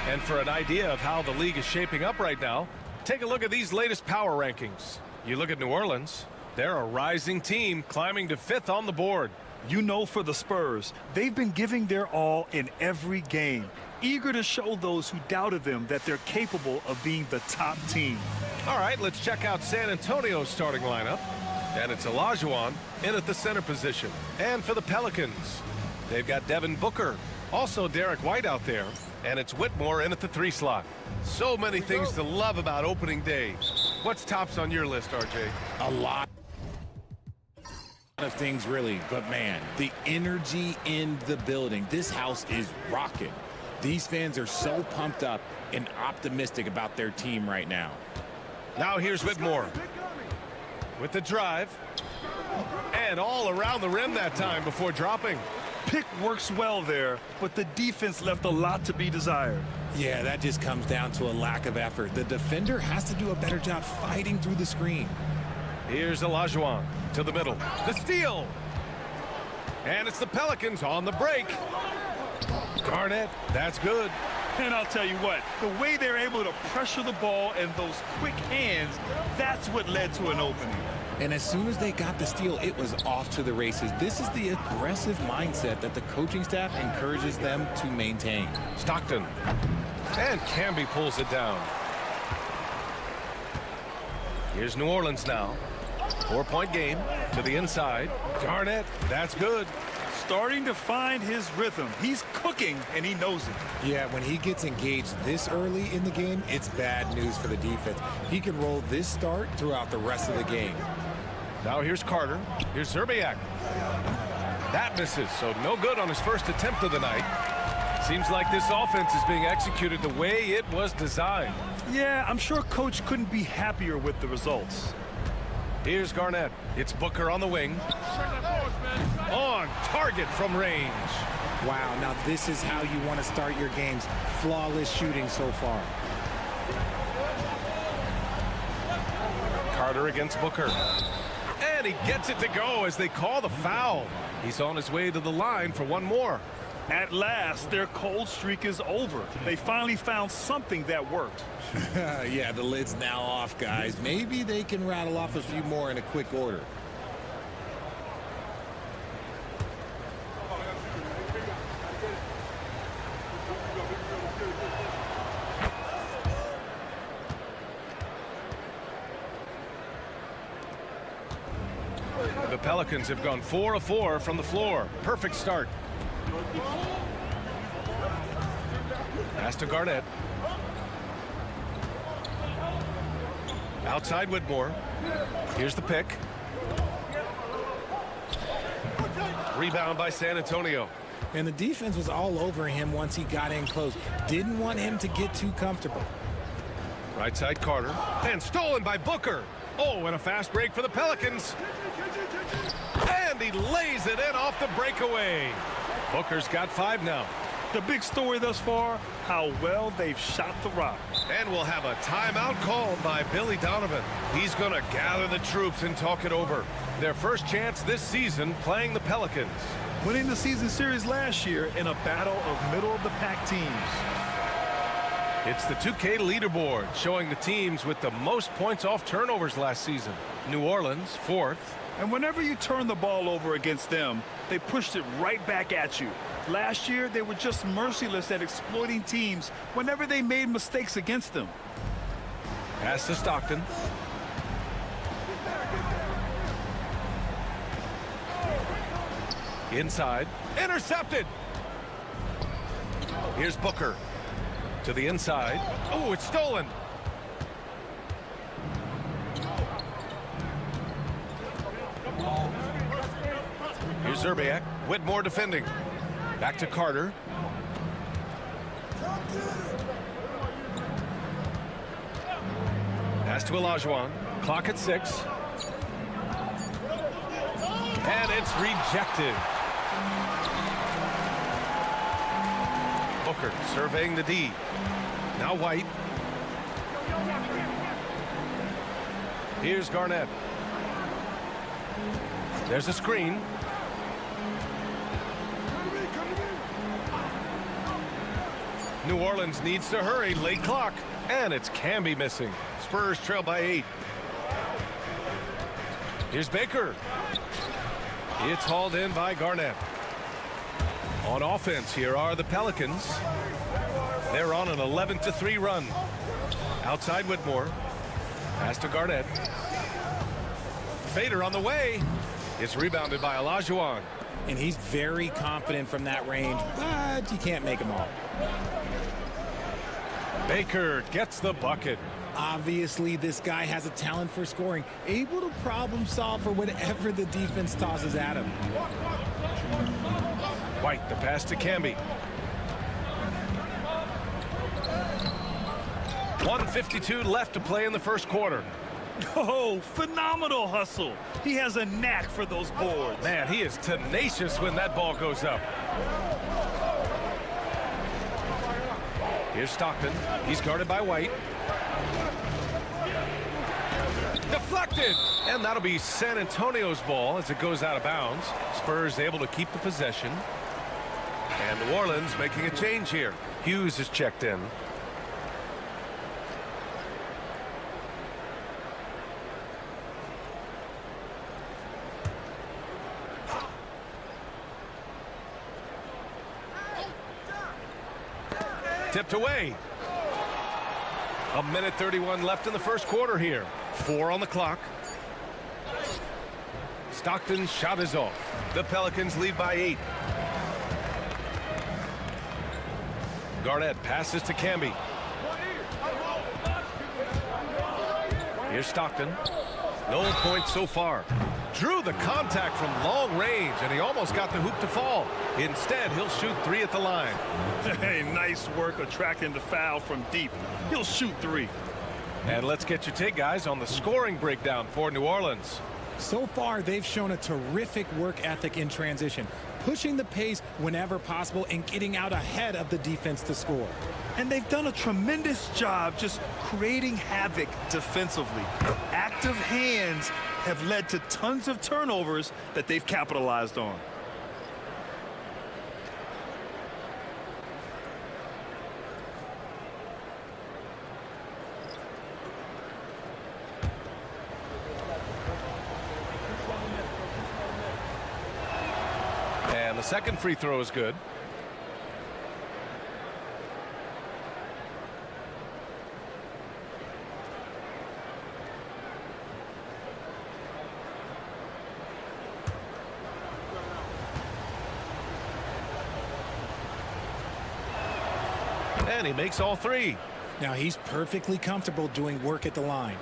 And for an idea of how the league is shaping up right now, take a look at these latest power rankings. You look at New Orleans, they're a rising team climbing to 5th on the board. You know, for the Spurs, they've been giving their all in every game, eager to show those who doubted them that they're capable of being the top team. All right, let's check out San Antonio's starting lineup. And it's Olajuwon in at the center position. And for the Pelicans, they've got Devin Booker, also Derek White out there, and it's Whitmore in at the 3 slot. So many things to love about opening day. What's tops on your list, RJ? A lot of things, really, but man, the energy in the building. This house is rocking. These fans are so pumped up and optimistic about their team right now. Now here's Whitmore with the drive, and all around the rim that time before dropping. Pick works well there, but the defense left a lot to be desired. Yeah, that just comes down to a lack of effort. The defender has to do a better job fighting through the screen. Here's Olajuwon to the middle. The steal. And it's the Pelicans on the break. Garnett, that's good. And I'll tell you what, the way they're able to pressure the ball and those quick hands, that's what led to an opening. And as soon as they got the steal, it was off to the races. This is the aggressive mindset that the coaching staff encourages them to maintain. Stockton. And Camby pulls it down. Here's New Orleans now. 4-point game to the inside. Garnett, that's good. Starting to find his rhythm. He's cooking, and he knows it. Yeah, when he gets engaged this early in the game, it's bad news for the defense. He can roll this start throughout the rest of the game. Now here's Carter. Here's Zerbiak. That misses, so no good on his first attempt of the night. Seems like this offense is being executed the way it was designed. Yeah, I'm sure Coach couldn't be happier with the results. Here's Garnett. It's Booker on the wing. On target from range. Wow, now this is how you want to start your games. Flawless shooting so far. Carter against Booker. And he gets it to go as they call the foul. He's on his way to the line for one more. At last, their cold streak is over. They finally found something that worked. Yeah, the lid's now off, guys. Maybe they can rattle off a few more in a quick order. The Pelicans have gone 4 of 4 from the floor. Perfect start. Pass to Garnett. Outside Whitmore. Here's the pick. Rebound by San Antonio. And the defense was all over him once he got in close. Didn't want him to get too comfortable. Right side Carter. And stolen by Booker. Oh, and a fast break for the Pelicans. And he lays it in off the breakaway. Booker's got 5 now. The big story thus far, how well they've shot the rock. And we'll have a timeout called by Billy Donovan. He's going to gather the troops and talk it over. Their first chance this season playing the Pelicans. Winning the season series last year in a battle of middle-of-the-pack teams. It's the 2K leaderboard showing the teams with the most points off turnovers last season. New Orleans, 4th. And whenever you turn the ball over against them, they pushed it right back at you. Last year, they were just merciless at exploiting teams whenever they made mistakes against them. Pass to Stockton. Inside. Intercepted. Here's Booker. To the inside. Oh, it's stolen. Here's Zerbiak. Whitmore defending. Back to Carter. Pass to Olajuwon. Clock at 6. And it's rejected. Booker surveying the D. Now White. Here's Garnett. There's a screen. New Orleans needs to hurry. Late clock. And it's Camby missing. Spurs trail by 8. Here's Baker. It's hauled in by Garnett. On offense, here are the Pelicans. They're on an 11-3 run. Outside Whitmore. Pass to Garnett. Fader on the way. It's rebounded by Olajuwon. And he's very confident from that range, but you can't make him all. Baker gets the bucket. Obviously, this guy has a talent for scoring, able to problem solve for whatever the defense tosses at him. White, the pass to Camby. 1:52 left to play in the first quarter. Oh, phenomenal hustle. He has a knack for those boards. Man, he is tenacious when that ball goes up. Here's Stockton. He's guarded by White. Deflected! And that'll be San Antonio's ball as it goes out of bounds. Spurs able to keep the possession. And New Orleans making a change here. Hughes is checked in. Tipped away. 1:31 left in the first quarter here. 4 on the clock. Stockton's shot is off. The Pelicans lead by 8. Garnett passes to Camby. Here's Stockton. No points so far. Drew the contact from long range, and he almost got the hoop to fall. Instead, he'll shoot 3 at the line. Hey, nice work attracting the foul from deep. He'll shoot 3. And let's get your take, guys, on the scoring breakdown for New Orleans. So far, they've shown a terrific work ethic in transition, pushing the pace whenever possible and getting out ahead of the defense to score. And they've done a tremendous job just creating havoc defensively. Active hands have led to tons of turnovers that they've capitalized on. And the second free throw is good. And he makes all 3. Now he's perfectly comfortable doing work at the line.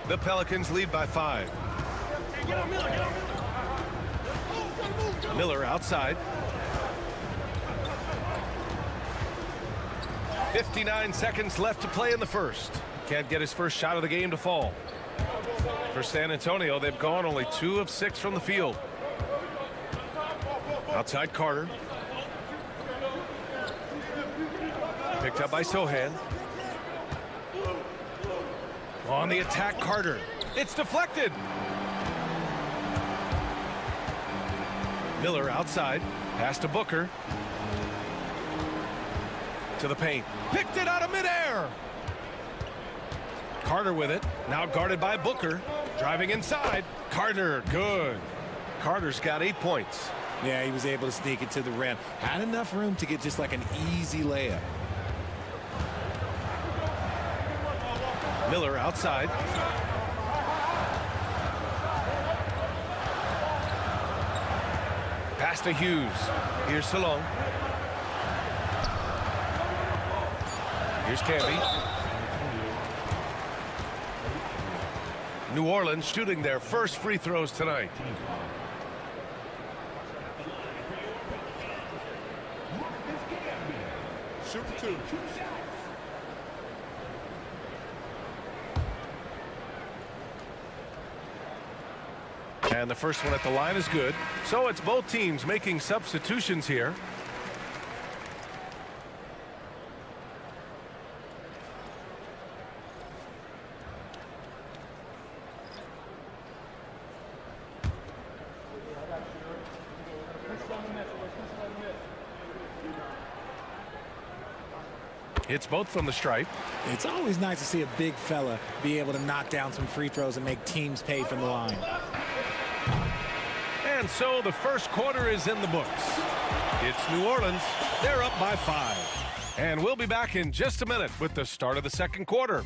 The Pelicans lead by 5. Miller outside. 59 seconds left to play in the first. Can't get his first shot of the game to fall. For San Antonio, they've gone only 2 of 6 from the field. Outside Carter. Picked up by Sohan. On the attack, Carter. It's deflected. Miller outside. Pass to Booker. To the paint. Picked it out of midair. Carter with it. Now guarded by Booker. Driving inside. Carter, good. Carter's got 8 points. Yeah, he was able to sneak it to the rim. Had enough room to get just like an easy layup. Miller outside. Pass to Hughes. Here's Salone. Here's Camby. New Orleans shooting their first free throws tonight. Shoot 2. And the first one at the line is good. So it's both teams making substitutions here. It's both from the stripe. It's always nice to see a big fella be able to knock down some free throws and make teams pay from the line. And so the first quarter is in the books. It's New Orleans. They're up by 5. And we'll be back in just a minute with the start of the second quarter.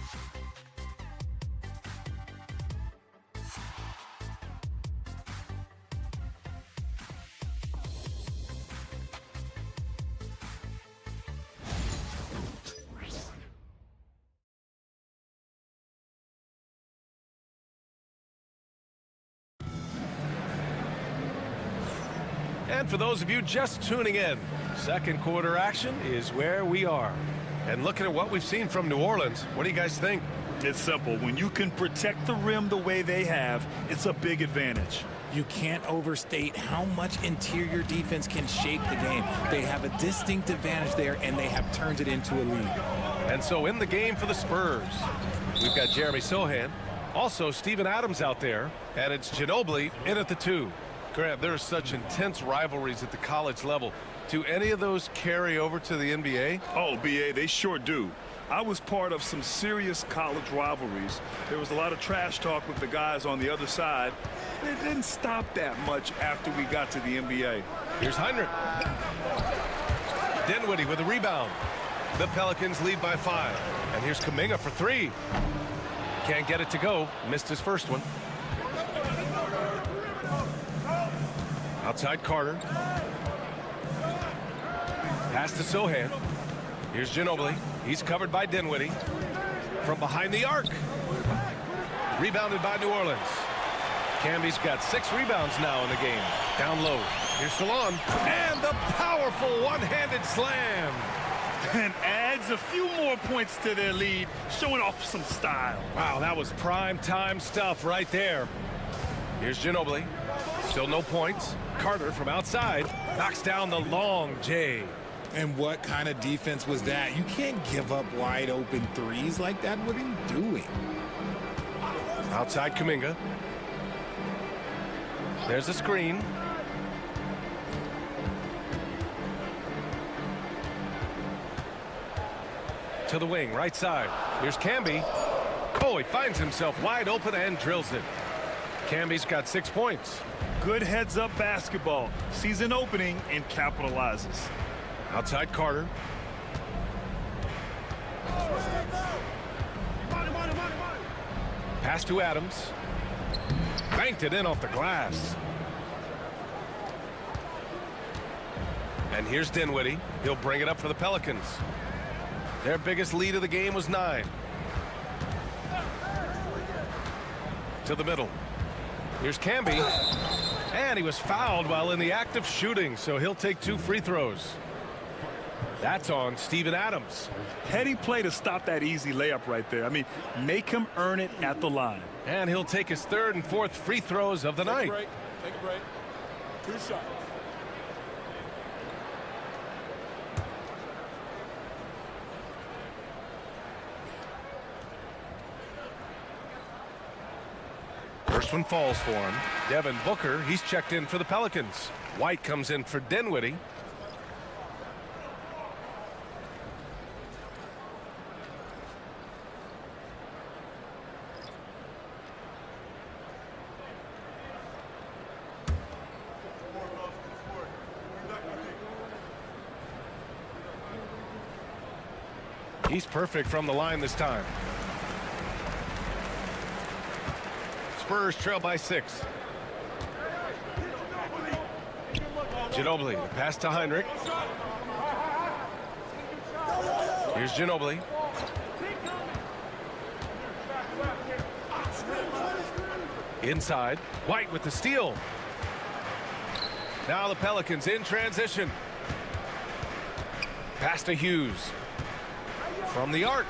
And for those of you just tuning in, second quarter action is where we are. And looking at what we've seen from New Orleans, what do you guys think? It's simple. When you can protect the rim the way they have, it's a big advantage. You can't overstate how much interior defense can shape the game. They have a distinct advantage there, and they have turned it into a lead. And so in the game for the Spurs, we've got Jeremy Sohan, also Steven Adams out there, and it's Ginobili in at the 2. Grant, there are such intense rivalries at the college level. Do any of those carry over to the NBA? Oh, BA, they sure do. I was part of some serious college rivalries. There was a lot of trash talk with the guys on the other side. It didn't stop that much after we got to the NBA. Here's Heinrich. Dinwiddie with a rebound. The Pelicans lead by 5. And here's Kuminga for 3. Can't get it to go. Missed his first one. Outside Carter. Pass to Sohan. Here's Ginobili. He's covered by Dinwiddie. From behind the arc. Rebounded by New Orleans. Camby's got 6 rebounds now in the game. Down low. Here's Salon. And the powerful one-handed slam. And adds a few more points to their lead, showing off some style. Wow, that was prime time stuff right there. Here's Ginobili. Still no points. Carter from outside knocks down the long J. And what kind of defense was that? You can't give up wide open threes like that. What are you doing? Outside Kuminga. There's a screen. To the wing, right side. Here's Camby. Oh, he finds himself wide open and drills it. Camby's got 6 points. Good heads-up basketball. Sees an opening and capitalizes. Outside Carter. Pass to Adams. Banked it in off the glass. And here's Dinwiddie. He'll bring it up for the Pelicans. Their biggest lead of the game was 9. To the middle. Here's Camby. And he was fouled while in the act of shooting, so he'll take 2 free throws. That's on Steven Adams. Heady play to stop that easy layup right there. I mean, make him earn it at the line. And he'll take his 3rd and 4th free throws of the night. Take a break. 2 shots. First one falls for him. Devin Booker, he's checked in for the Pelicans. White comes in for Dinwiddie. He's perfect from the line this time. Spurs trail by 6. Ginobili, the pass to Heinrich. Here's Ginobili. Inside, White with the steal. Now the Pelicans in transition. Pass to Hughes. From the arc.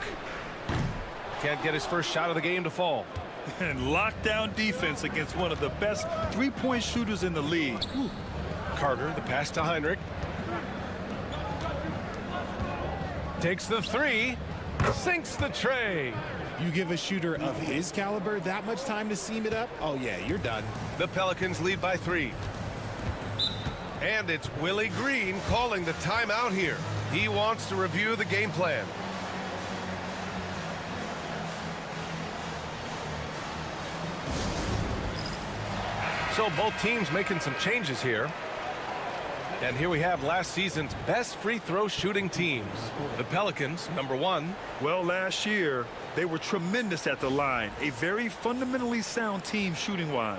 Can't get his first shot of the game to fall. And lockdown defense against one of the best three-point shooters in the league. Carter, the pass to Heinrich. Takes the three, sinks the tray. You give a shooter of his caliber that much time to seam it up? Oh, yeah, you're done. The Pelicans lead by 3. And it's Willie Green calling the timeout here. He wants to review the game plan. So both teams making some changes here. And here we have last season's best free throw shooting teams. The Pelicans, number 1. Well, last year, they were tremendous at the line. A very fundamentally sound team shooting-wise.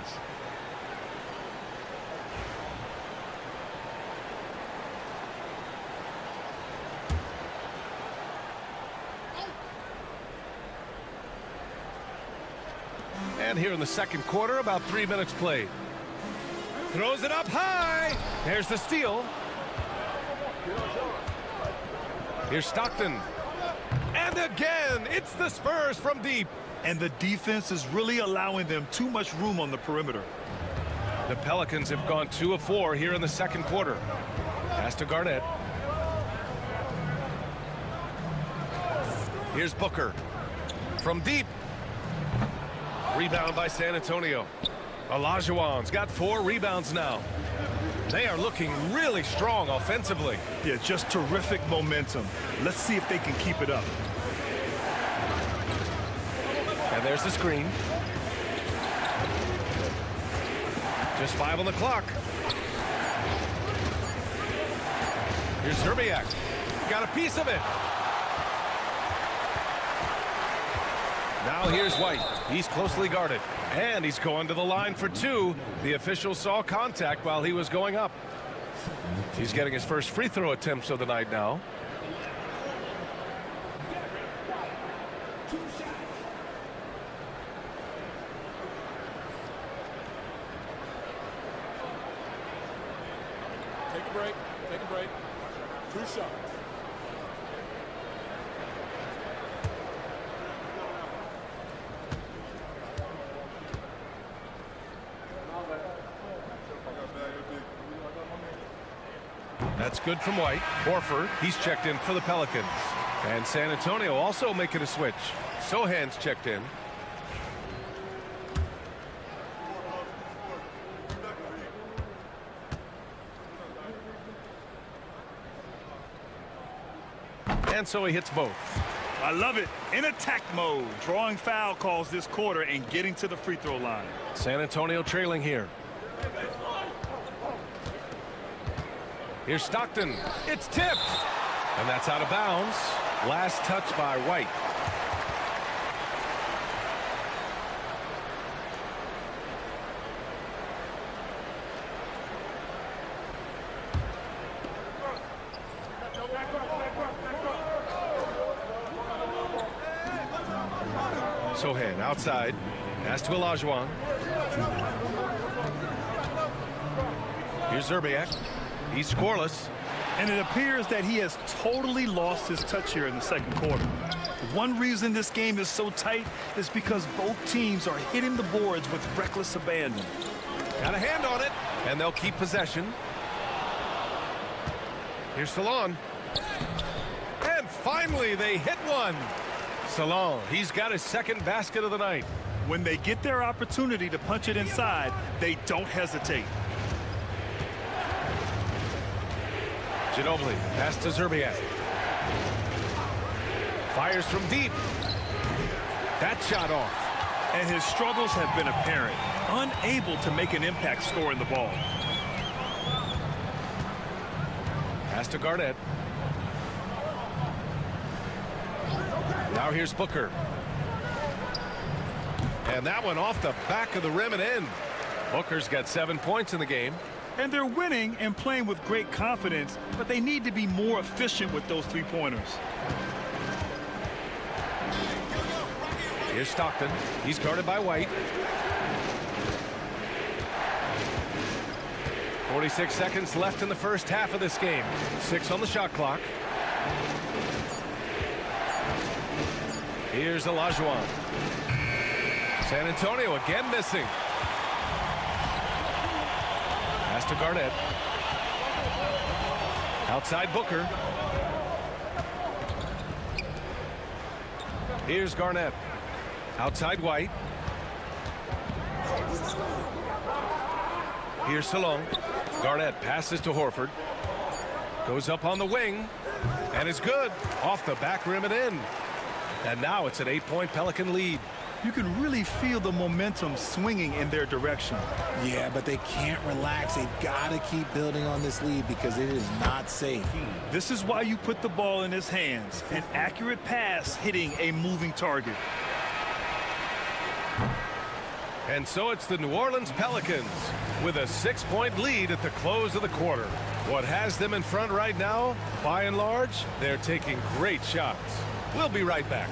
And here in the second quarter, about 3 minutes played. Throws it up high. There's the steal. Here's Stockton. And again, it's the Spurs from deep. And the defense is really allowing them too much room on the perimeter. The Pelicans have gone 2 of 4 here in the second quarter. Pass to Garnett. Here's Booker. From deep. Rebound by San Antonio. Olajuwon's got 4 rebounds now. They are looking really strong offensively. Yeah, just terrific momentum. Let's see if they can keep it up. And there's the screen. Just 5 on the clock. Here's Zerbiak. Got a piece of it. Now here's White. He's closely guarded. And he's going to the line for 2. The official saw contact while he was going up. He's getting his first free throw attempts of the night now. Take a break. Take a break. 2 shots. That's good from White. Horford, he's checked in for the Pelicans. And San Antonio also making a switch. Sohan's checked in. And so he hits both. I love it. In attack mode, drawing foul calls this quarter and getting to the free throw line. San Antonio trailing here. Here's Stockton. It's tipped. And that's out of bounds. Last touch by White. Sohan outside. Pass to Olajuwon. Here's Zerbiak. He's scoreless. And it appears that he has totally lost his touch here in the second quarter. One reason this game is so tight is because both teams are hitting the boards with reckless abandon. Got a hand on it, and they'll keep possession. Here's Salon. And finally, they hit one. Salon, he's got his second basket of the night. When they get their opportunity to punch it inside, they don't hesitate. Ginobili, pass to Zerbiak. Fires from deep. That shot off. And his struggles have been apparent. Unable to make an impact scoring the ball. Pass to Garnett. Now here's Booker. And that one off the back of the rim and in. Booker's got 7 points in the game. And they're winning and playing with great confidence, but they need to be more efficient with those three-pointers. Here's Stockton. He's guarded by White. 46 seconds left in the first half of this game. 6 on the shot clock. Here's Olajuwon. San Antonio again missing. Pass to Garnett. Outside Booker. Here's Garnett. Outside White. Here's Salon. Garnett passes to Horford. Goes up on the wing. And it's good. Off the back rim and in. And now it's an 8-point Pelican lead. You can really feel the momentum swinging in their direction. Yeah, but they can't relax. They've got to keep building on this lead because it is not safe. This is why you put the ball in his hands. An accurate pass hitting a moving target. And so it's the New Orleans Pelicans with a 6-point lead at the close of the quarter. What has them in front right now, by and large, they're taking great shots. We'll be right back.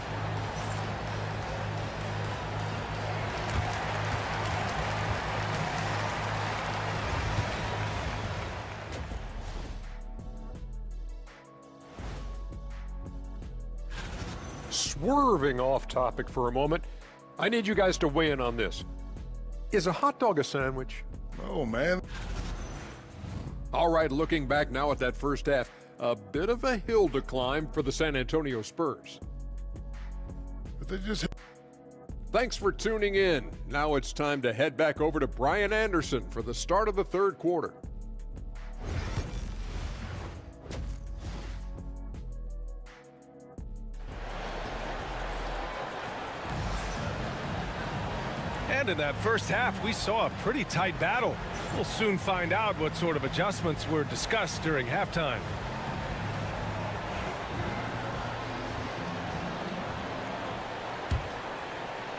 Swerving off topic for a moment, I need you guys to weigh in on this. Is a hot dog a sandwich? Oh, man. All right, looking back now at that first half, a bit of a hill to climb for the San Antonio Spurs. But they just... Thanks for tuning in. Now it's time to head back over to Brian Anderson for the start of the third quarter. And in that first half, we saw a pretty tight battle. We'll soon find out what sort of adjustments were discussed during halftime.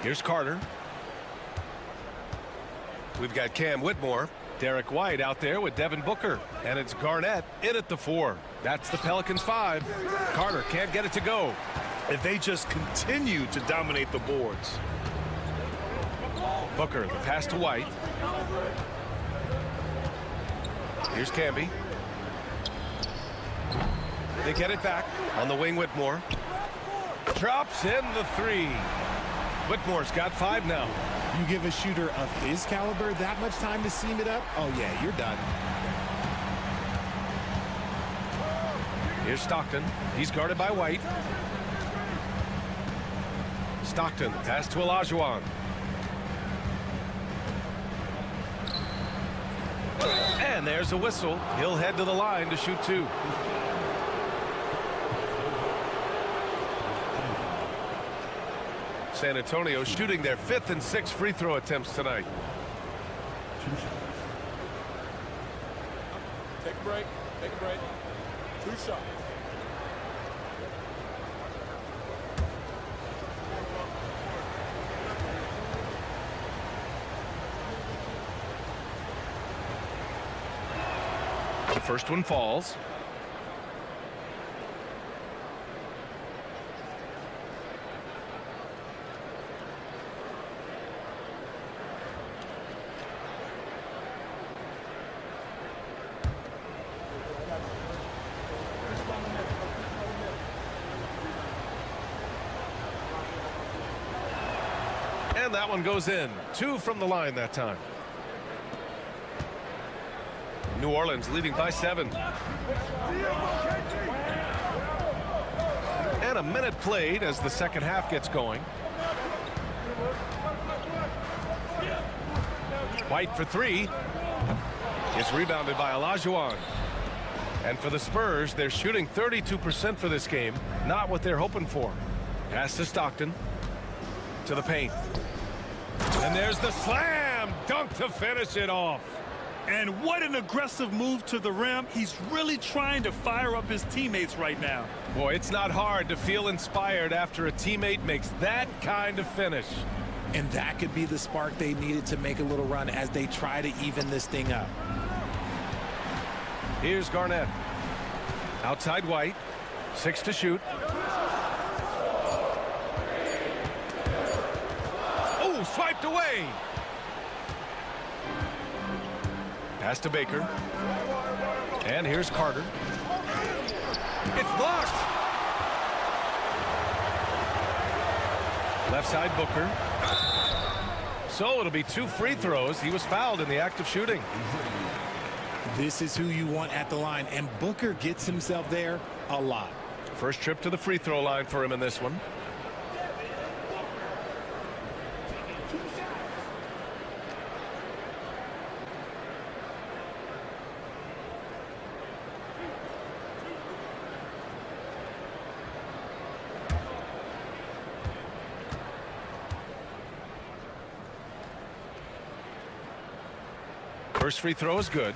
Here's Carter. We've got Cam Whitmore. Derek White out there with Devin Booker. And it's Garnett in at the 4. That's the Pelicans' 5. Carter can't get it to go. And they just continue to dominate the boards. Booker, the pass to White. Here's Camby. They get it back on the wing. Whitmore drops in the 3. Whitmore's got 5 now. You give a shooter of his caliber that much time to seam it up? Oh, yeah, you're done. Here's Stockton. He's guarded by White. Stockton, the pass to Olajuwon. And there's a whistle. He'll head to the line to shoot 2. San Antonio shooting their 5th and 6th free throw attempts tonight. Take a break. Take a break. 2 shots. The first one falls. And that one goes in. 2 from the line that time. New Orleans leading by 7. And a minute played as the second half gets going. White for 3. It's rebounded by Olajuwon. And for the Spurs, they're shooting 32% for this game. Not what they're hoping for. Pass to Stockton. To the paint. And there's the slam dunk to finish it off. And what an aggressive move to the rim. He's really trying to fire up his teammates right now. Boy, it's not hard to feel inspired after a teammate makes that kind of finish. And that could be the spark they needed to make a little run as they try to even this thing up. Here's Garnett. Outside White. 6 to shoot. Oh, swiped away. Pass to Baker. And here's Carter. It's blocked. Left side Booker. So it'll be 2 free throws. He was fouled in the act of shooting. This is who you want at the line, and Booker gets himself there a lot. First trip to the free throw line for him in this one. First free throw is good.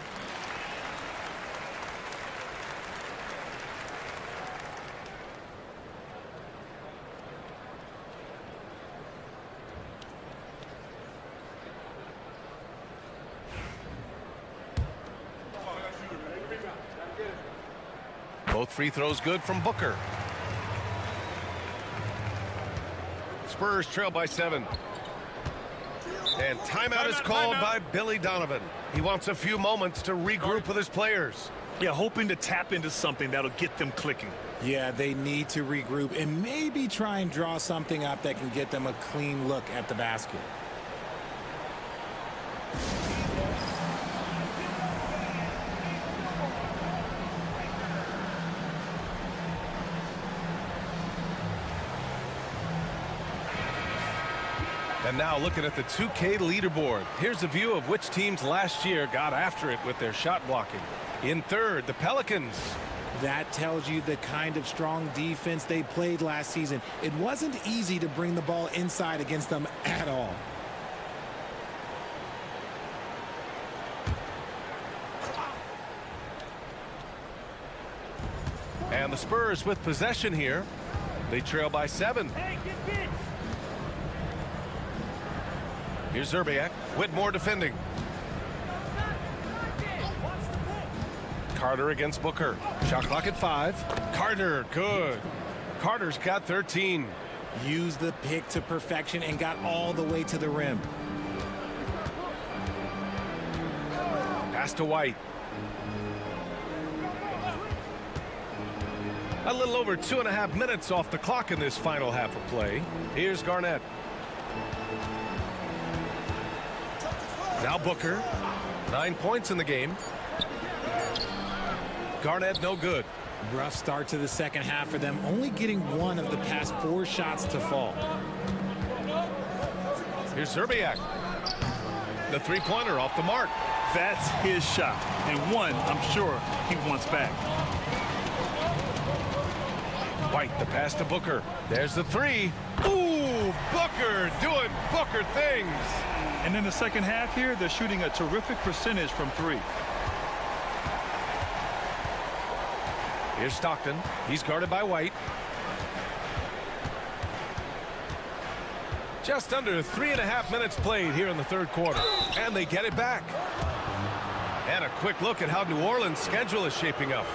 Both free throws good from Booker. Spurs trail by 7. And timeout is called by Billy Donovan. He wants a few moments to regroup with his players. Yeah, hoping to tap into something that'll get them clicking. Yeah, they need to regroup and maybe try and draw something up that can get them a clean look at the basket. And now looking at the 2K leaderboard. Here's a view of which teams last year got after it with their shot blocking. In third, the Pelicans. That tells you the kind of strong defense they played last season. It wasn't easy to bring the ball inside against them at all. And the Spurs with possession here. They trail by 7. Here's Zerbiak. Whitmore defending. Carter against Booker. Shot clock at 5. Carter, good. Carter's got 13. Used the pick to perfection and got all the way to the rim. Pass to White. A little over 2.5 minutes off the clock in this final half of play. Here's Garnett. Now Booker. 9 points in the game. Garnett no good. Rough start to the second half for them, only getting 1 of the past 4 shots to fall. Here's Zerbiak. The three-pointer off the mark. That's his shot, and one I'm sure he wants back. White, the pass to Booker. There's the 3. Ooh, Booker doing Booker things. And in the second half here, they're shooting a terrific percentage from 3. Here's Stockton. He's guarded by White. Just under 3.5 minutes played here in the third quarter. And they get it back. And a quick look at how New Orleans' schedule is shaping up.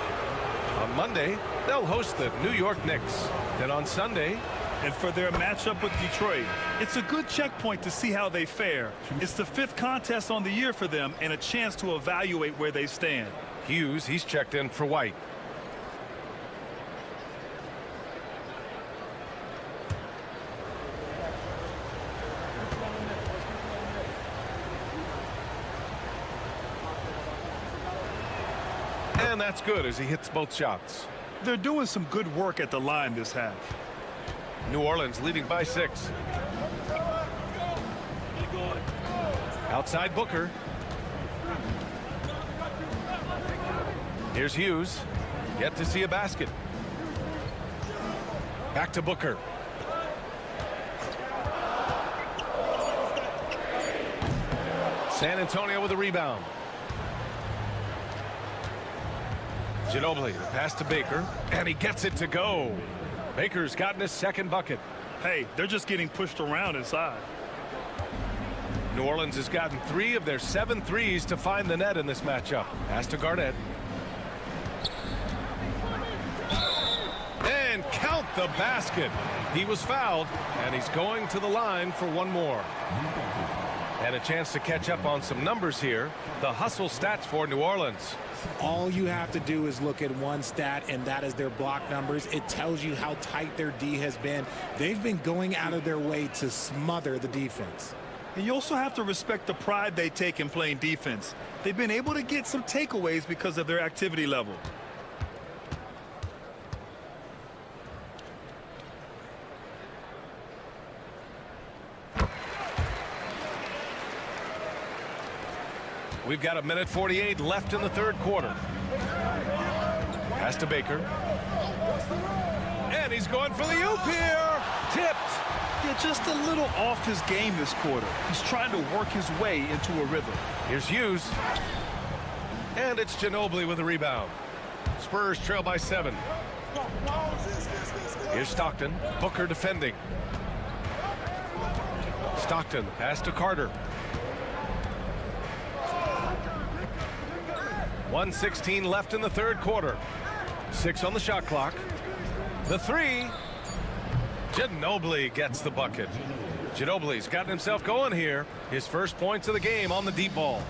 On Monday, they'll host the New York Knicks. Then on Sunday, and for their matchup with Detroit, it's a good checkpoint to see how they fare. It's the 5th contest on the year for them and a chance to evaluate where they stand. Hughes, he's checked in for White. And that's good as he hits both shots. They're doing some good work at the line this half. New Orleans leading by 6. Outside Booker. Here's Hughes. Yet to see a basket. Back to Booker. San Antonio with a rebound. Ginobili, the pass to Baker, and he gets it to go. Baker's gotten his second bucket. Hey, they're just getting pushed around inside. New Orleans has gotten 3 of their 7 threes to find the net in this matchup. Pass to Garnett. And count the basket. He was fouled, and he's going to the line for 1 more. And a chance to catch up on some numbers here. The hustle stats for New Orleans. All you have to do is look at one stat, and that is their block numbers. It tells you how tight their D has been. They've been going out of their way to smother the defense. And you also have to respect the pride they take in playing defense. They've been able to get some takeaways because of their activity level. We've got 1:48 left in the third quarter. Pass to Baker. And he's going for the oop here. Tipped. Yeah, just a little off his game this quarter. He's trying to work his way into a rhythm. Here's Hughes. And it's Ginobili with a rebound. Spurs trail by 7. Here's Stockton. Booker defending. Stockton, pass to Carter. 1:16 left in the third quarter. 6 on the shot clock. The 3. Ginobili gets the bucket. Ginobili's gotten himself going here. His first points of the game on the deep ball.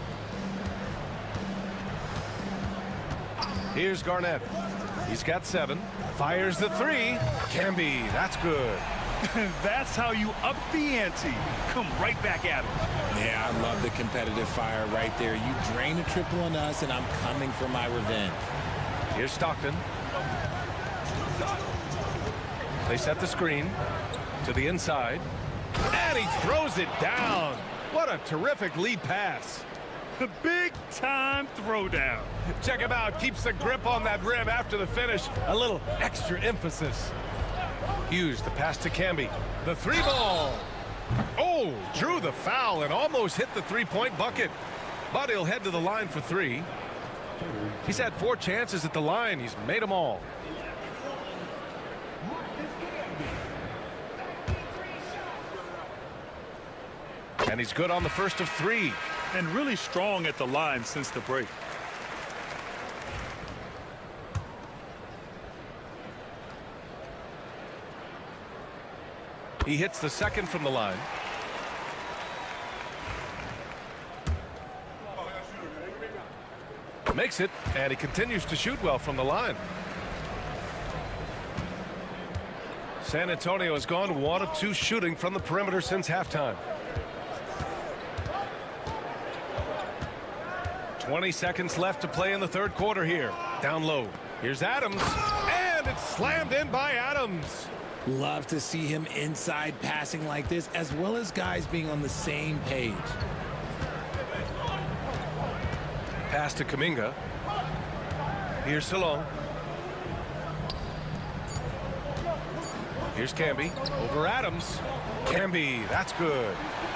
Here's Garnett. He's got 7. Fires the 3. Camby, that's good. That's how you up the ante. Come right back at him. Yeah, I love the competitive fire right there. You drain a triple on us, and I'm coming for my revenge. Here's Stockton. They set the screen to the inside. And he throws it down. What a terrific lead pass. The big-time throwdown. Check him out. Keeps the grip on that rim after the finish. A little extra emphasis. Hughes, the pass to Camby. The 3 ball. Oh, drew the foul and almost hit the 3-point bucket. But he'll head to the line for 3. He's had 4 chances at the line. He's made them all. And he's good on the first of 3. And really strong at the line since the break. He hits the second from the line. Makes it, and he continues to shoot well from the line. San Antonio has gone 1 of 2 shooting from the perimeter since halftime. 20 seconds left to play in the third quarter here. Down low. Here's Adams. And it's slammed in by Adams. Love to see him inside passing like this, as well as guys being on the same page. Pass to Kuminga. Here's Salon. Here's Camby. Over Adams. Camby, that's good.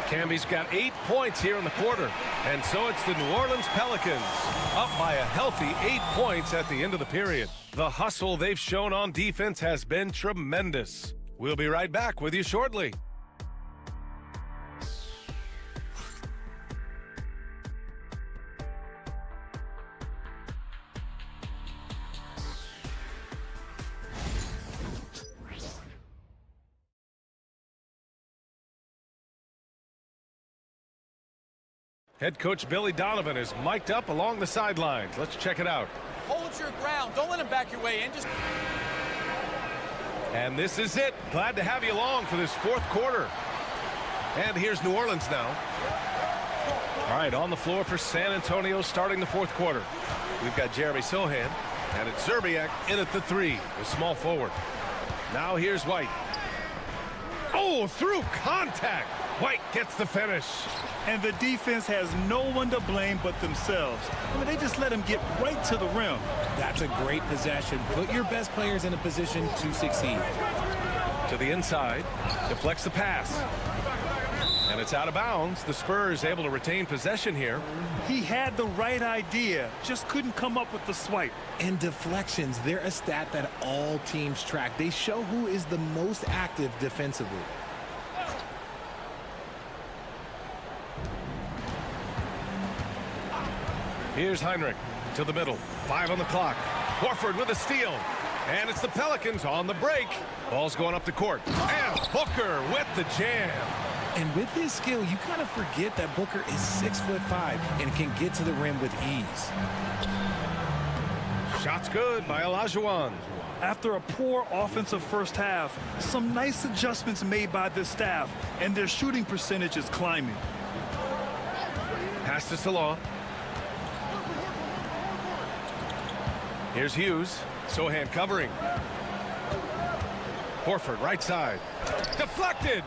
Camby's got 8 points here in the quarter. And so it's the New Orleans Pelicans up by a healthy 8 points at the end of the period. The hustle they've shown on defense has been tremendous. We'll be right back with you shortly. Head coach Billy Donovan is mic'd up along the sidelines. Let's check it out. Hold your ground. Don't let him back your way in. And this is it. Glad to have you along for this fourth quarter. And here's New Orleans now. All right, on the floor for San Antonio starting the fourth quarter. We've got Jeremy Sohan, and it's Zerbiak in at the 3, the small forward. Now here's White. Oh, through contact. White gets the finish. And the defense has no one to blame but themselves. I mean, they just let him get right to the rim. That's a great possession. Put your best players in a position to succeed. To the inside, deflects the pass. And it's out of bounds. The Spurs able to retain possession here. He had the right idea, just couldn't come up with the swipe. And deflections, they're a stat that all teams track. They show who is the most active defensively. Here's Heinrich to the middle. 5 on the clock. Horford with a steal. And it's the Pelicans on the break. Ball's going up the court. And Booker with the jam. And with his skill, you kind of forget that Booker is 6'5" and can get to the rim with ease. Shot's good by Olajuwon. After a poor offensive first half, some nice adjustments made by the staff, and their shooting percentage is climbing. Pass to Salon. Here's Hughes. Sohan covering. Horford, right side. Deflected.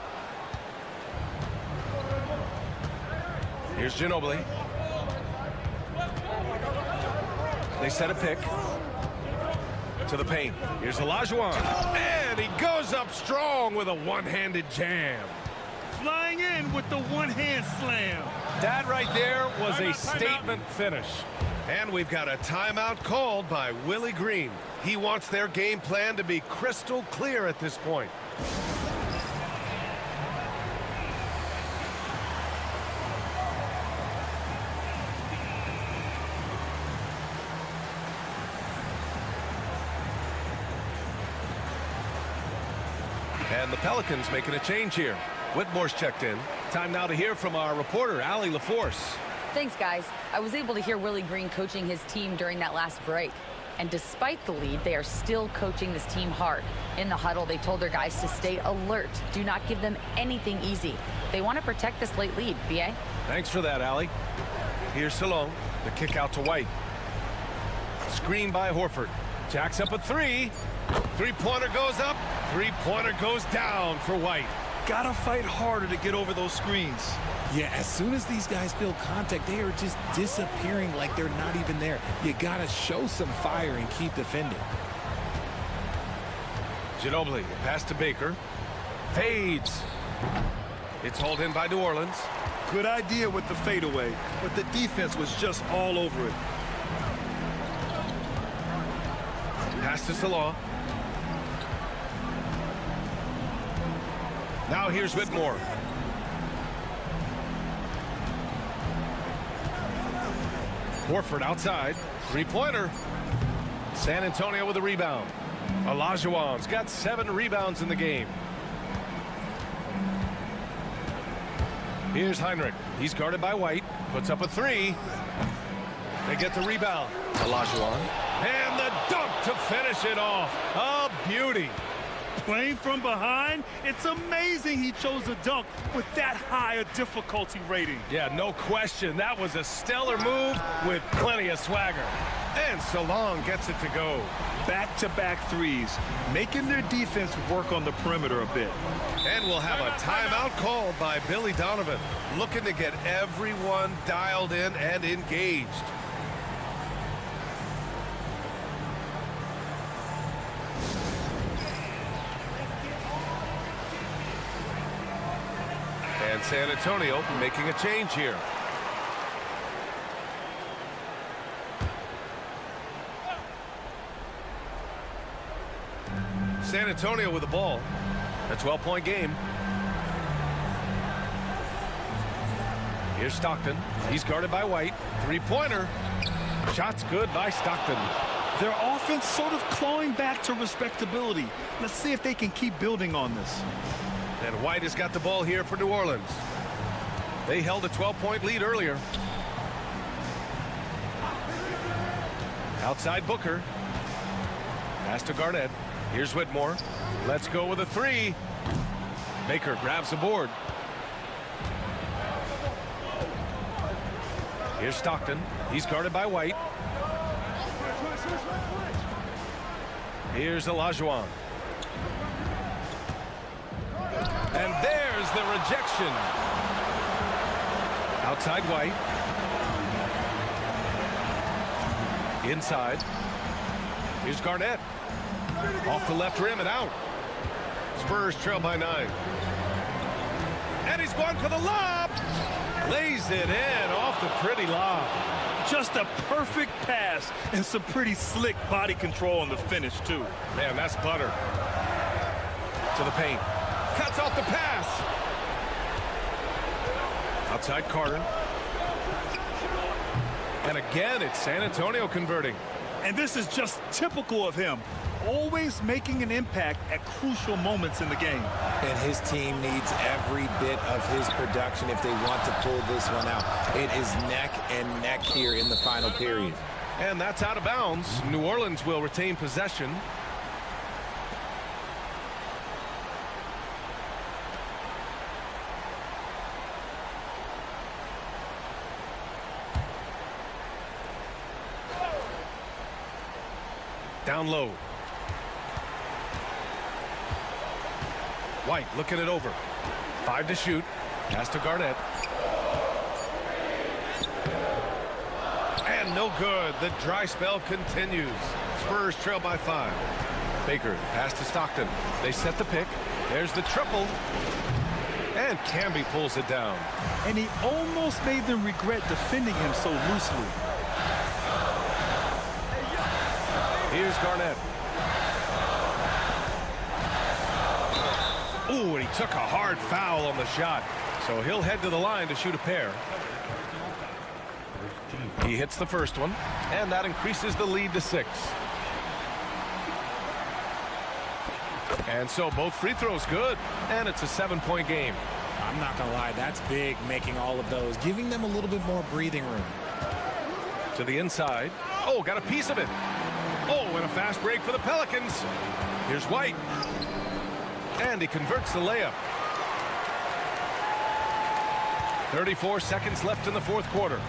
Here's Ginobili. They set a pick. To the paint. Here's Olajuwon. And he goes up strong with a one-handed jam. Flying in with the one-hand slam. That right there was a statement finish. And we've got a timeout called by Willie Green. He wants their game plan to be crystal clear at this point. And the Pelicans making a change here. Whitmore's checked in. Time now to hear from our reporter, Allie LaForce. Thanks, guys. I was able to hear Willie Green coaching his team during that last break. And despite the lead, they are still coaching this team hard. In the huddle, they told their guys to stay alert. Do not give them anything easy. They want to protect this late lead. B.A.? Thanks for that, Allie. Here's Salon. The kick out to White. Screen by Horford. Jacks up a three. Three-pointer goes up. Three-pointer goes down for White. Gotta fight harder to get over those screens. Yeah, as soon as these guys feel contact, they are just disappearing like they're not even there. You gotta show some fire and keep defending. Ginobili, pass to Baker. Fades. It's hauled in by New Orleans. Good idea with the fadeaway, but the defense was just all over it. Pass to Salon. Now here's Whitmore. Horford outside. Three-pointer. San Antonio with a rebound. Olajuwon's got 7 rebounds in the game. Here's Heinrich. He's guarded by White. Puts up a three. They get the rebound. Olajuwon. And the dunk to finish it off. A beauty. Playing from behind, it's amazing he chose a dunk with that high a difficulty rating. Yeah, no question. That was a stellar move with plenty of swagger. And Salon gets it to go. Back-to-back threes, making their defense work on the perimeter a bit. And we'll have a timeout called by Billy Donovan, looking to get everyone dialed in and engaged. And San Antonio making a change here. San Antonio with the ball. A 12-point game. Here's Stockton. He's guarded by White. Three-pointer. Shot's good by Stockton. Their offense sort of clawing back to respectability. Let's see if they can keep building on this. And White has got the ball here for New Orleans. They held a 12-point lead earlier. Outside Booker. Pass to Garnett. Here's Whitmore. Let's go with a three. Baker grabs the board. Here's Stockton. He's guarded by White. Here's Olajuwon. And there's the rejection. Outside White. Inside. Here's Garnett. Off the left rim and out. Spurs trail by 9. And he's going for the lob. Lays it in off the pretty lob. Just a perfect pass and some pretty slick body control on the finish, too. Man, that's butter. To the paint. Cuts off the pass. Outside Carter. And again, it's San Antonio converting. And this is just typical of him. Always making an impact at crucial moments in the game. And his team needs every bit of his production if they want to pull this one out. It is neck and neck here in the final period. And that's out of bounds. New Orleans will retain possession. Down low. White looking it over. 5 to shoot. Pass to Garnett. And no good. The dry spell continues. Spurs trail by 5. Baker, pass to Stockton. They set the pick. There's the triple. And Camby pulls it down. And he almost made them regret defending him so loosely. Here's Garnett. Ooh, and he took a hard foul on the shot. So he'll head to the line to shoot a pair. He hits the first one, and that increases the lead to 6. And so both free throws good, and it's a 7-point game. I'm not going to lie, that's big, making all of those, giving them a little bit more breathing room. To the inside. Oh, got a piece of it. Oh, and a fast break for the Pelicans. Here's White. And he converts the layup. 34 seconds left in the fourth quarter.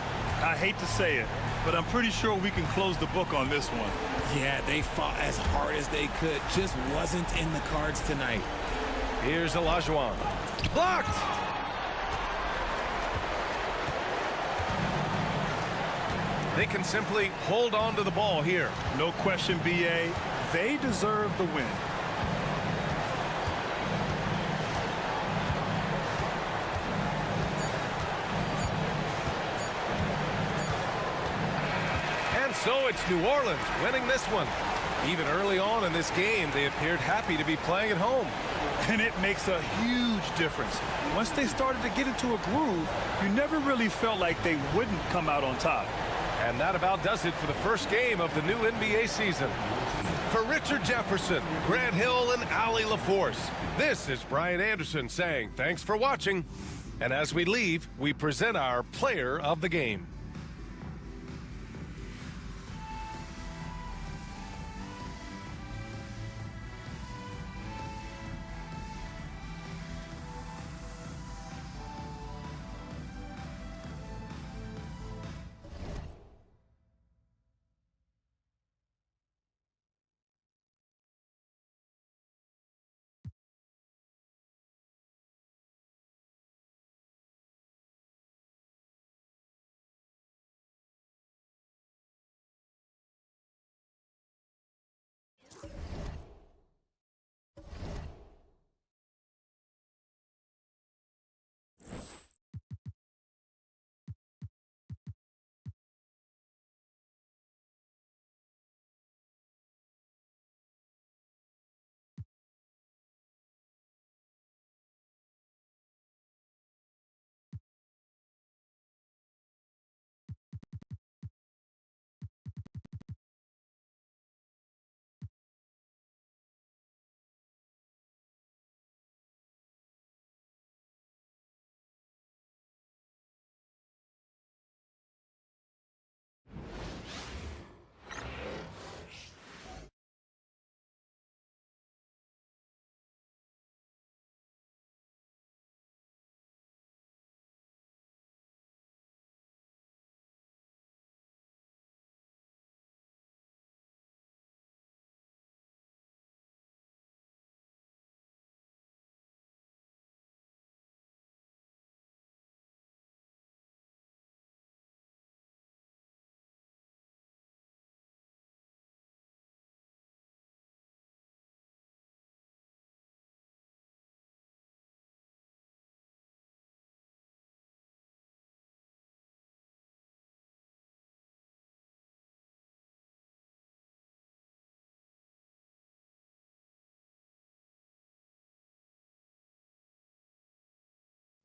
I hate to say it, but I'm pretty sure we can close the book on this one. Yeah, they fought as hard as they could. Just wasn't in the cards tonight. Here's Olajuwon. Blocked! They can simply hold on to the ball here. No question, B.A. They deserve the win. And so it's New Orleans winning this one. Even early on in this game, they appeared happy to be playing at home. And it makes a huge difference. Once they started to get into a groove, you never really felt like they wouldn't come out on top. And that about does it for the first game of the new NBA season. For Richard Jefferson, Grant Hill, and Allie LaForce, this is Brian Anderson saying thanks for watching. And as we leave, we present our player of the game.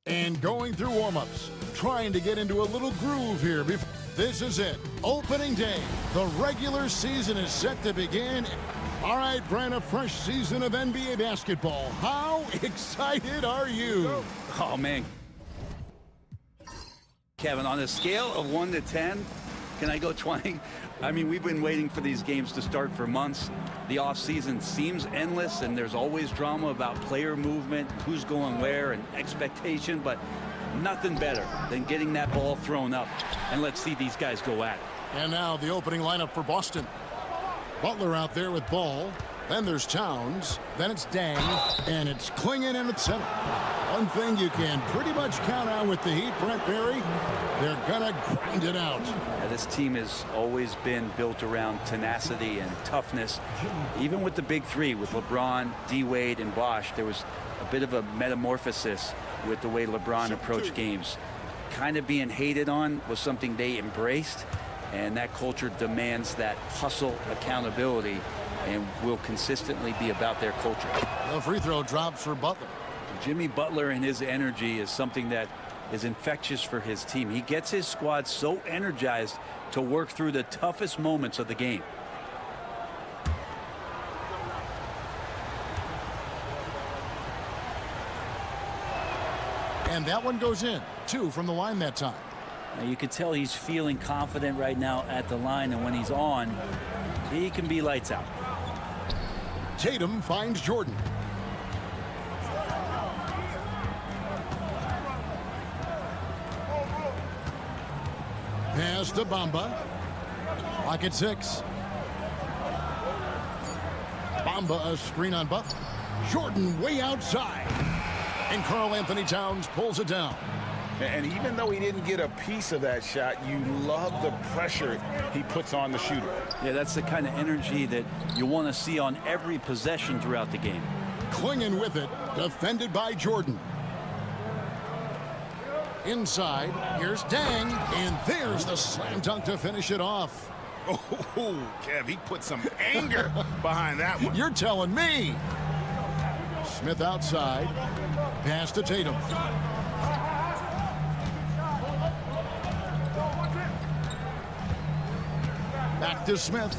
And going through warm-ups, trying to get into a little groove here. This is it, opening day. The regular season is set to begin. All right, Brent, a fresh season of NBA basketball. How excited are you? Oh, man. Kevin, on a scale of 1 to 10, can I go 20? I mean, we've been waiting for these games to start for months. The offseason seems endless, and there's always drama about player movement, who's going where, and expectation, but nothing better than getting that ball thrown up. And let's see these guys go at it. And now the opening lineup for Boston. Butler out there with ball. Then there's Towns. Then it's Dang. And it's Klingon in at center. One thing you can pretty much count on with the Heat, Brent Berry, they're going to grind it out. Yeah, this team has always been built around tenacity and toughness. Even with the big three, with LeBron, D-Wade, and Bosh, there was a bit of a metamorphosis with the way LeBron approached games. Kind of being hated on was something they embraced, and that culture demands that hustle accountability and will consistently be about their culture. The free throw drops for Butler. Jimmy Butler and his energy is something that is infectious for his team. He gets his squad so energized to work through the toughest moments of the game. And that one goes in. 2 from the line that time. Now you could tell he's feeling confident right now at the line, and when he's on, he can be lights out. Tatum finds Jordan. Pass to Bamba. Clock at 6. Bamba a screen on Butler. Jordan way outside. And Karl Anthony Towns pulls it down. And even though he didn't get a piece of that shot, you love the pressure he puts on the shooter. Yeah, that's the kind of energy that you want to see on every possession throughout the game. Klingon with it, defended by Jordan. Inside, here's Dang, and there's the slam dunk to finish it off. Oh, Kev, he put some anger behind that one. You're telling me. Smith outside, pass to Tatum. Back to Smith.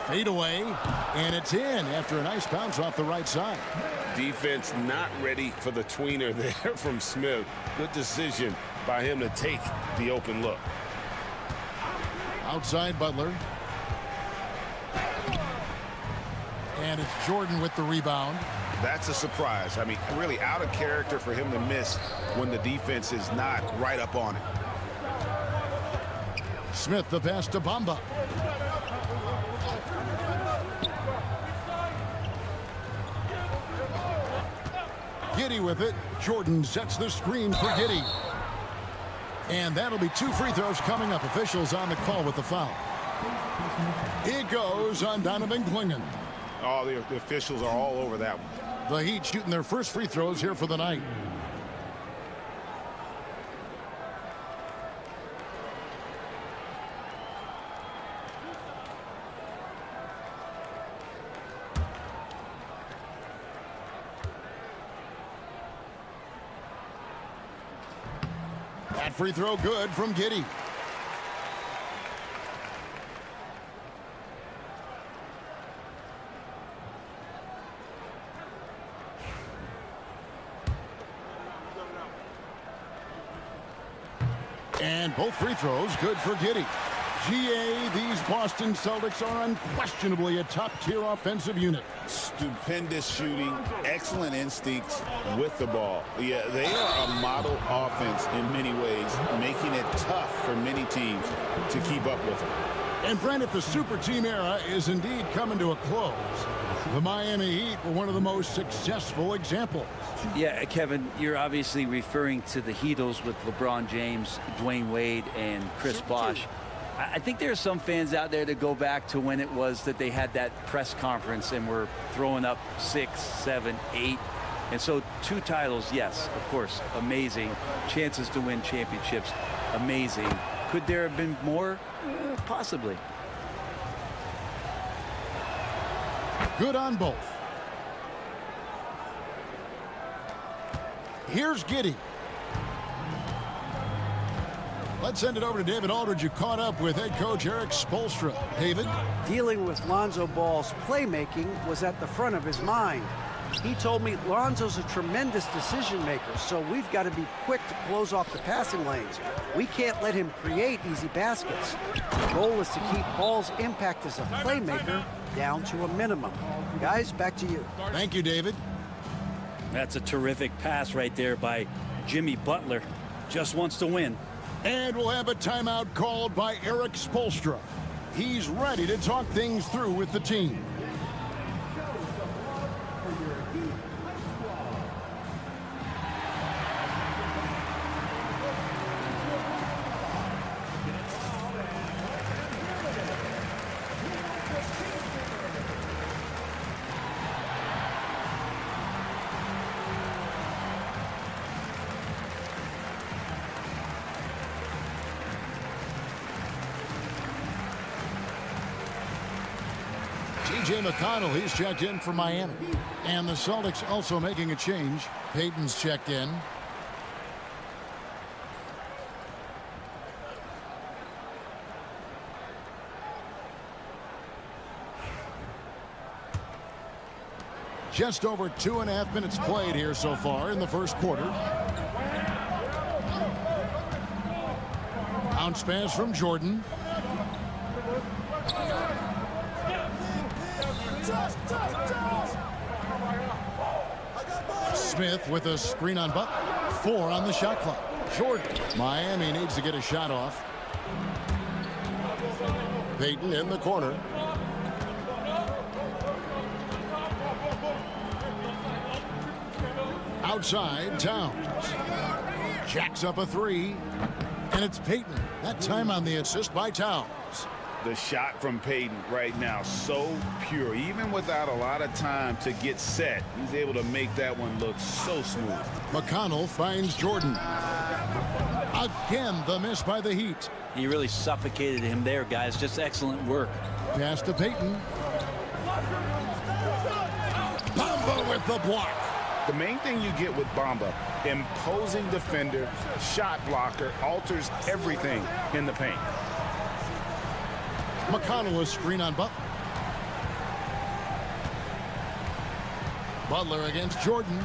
Fade away, and it's in after a nice bounce off the right side. Defense not ready for the tweener there from Smith. Good decision by him to take the open look. Outside Butler. And it's Jordan with the rebound. That's a surprise. I mean, really out of character for him to miss when the defense is not right up on it. Smith the pass to Bamba. Giddey with it. Jordan sets the screen for Giddey. And that'll be 2 free throws coming up. Officials on the call with the foul. It goes on Donovan Klingon. Oh, the officials are all over that one. The Heat shooting their first free throws here for the night. That free throw good from Giddey. And both free throws good for Giddey. GA, these Boston Celtics are unquestionably a top-tier offensive unit. Stupendous shooting, excellent instincts with the ball. Yeah, they are a model offense in many ways, making it tough for many teams to keep up with them. And Brent, if the super team era is indeed coming to a close, the Miami Heat were one of the most successful examples. Yeah, Kevin, you're obviously referring to the Heatles with LeBron James, Dwayne Wade, and Chris Bosh. I think there are some fans out there that go back to when it was that they had that press conference and were throwing up 6, 7, 8. And so 2 titles, yes, of course, amazing. Chances to win championships, amazing. Could there have been more? Possibly. Good on both. Here's Giddey. Let's send it over to David Aldridge, who caught up with head coach Eric Spoelstra. David? Dealing with Lonzo Ball's playmaking was at the front of his mind. He told me Lonzo's a tremendous decision maker, so we've got to be quick to close off the passing lanes. We can't let him create easy baskets. The goal is to keep Ball's impact as a playmaker down to a minimum. Guys, back to you. Thank you, David. That's a terrific pass right there by Jimmy Butler. Just wants to win. And we'll have a timeout called by Eric Spoelstra. He's ready to talk things through with the team. T.J. McConnell, he's checked in for Miami. And the Celtics also making a change. Payton's checked in. Just over 2.5 minutes played here so far in the first quarter. Bounce pass from Jordan. Smith with a screen on Butler. 4 on the shot clock. Jordan. Miami needs to get a shot off. Payton in the corner. Outside, Towns. Jacks up a 3. And it's Payton. That time on the assist by Towns. The shot from Payton right now, so pure. Even without a lot of time to get set, he's able to make that one look so smooth. McConnell finds Jordan. Again, the miss by the Heat. He really suffocated him there, guys. Just excellent work. Pass to Payton. Bamba with the block. The main thing you get with Bamba, imposing defender, shot blocker, alters everything in the paint. McConnell is screen on Butler. Butler against Jordan.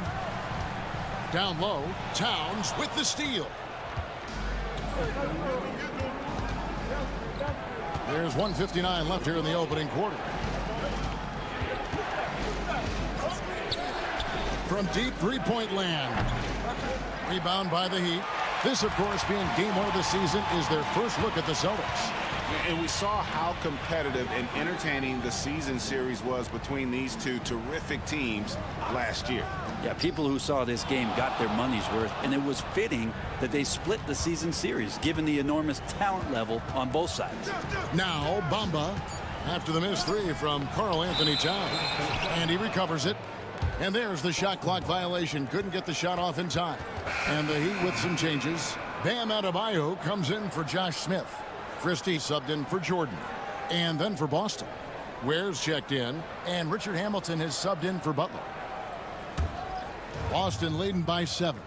Down low, Towns with the steal. There's 1:59 left here in the opening quarter. From deep three-point land. Rebound by the Heat. This, of course, being game one of the season, is their first look at the Celtics. And we saw how competitive and entertaining the season series was between these two terrific teams last year. Yeah, people who saw this game got their money's worth, and it was fitting that they split the season series, given the enormous talent level on both sides. Now, Bamba, after the missed 3 from Karl Anthony Towns, and he recovers it. And there's the shot clock violation. Couldn't get the shot off in time. And the Heat with some changes. Bam Adebayo comes in for Josh Smith. Christie subbed in for Jordan. And then for Boston, Ware's checked in. And Richard Hamilton has subbed in for Butler. Boston leading by 7.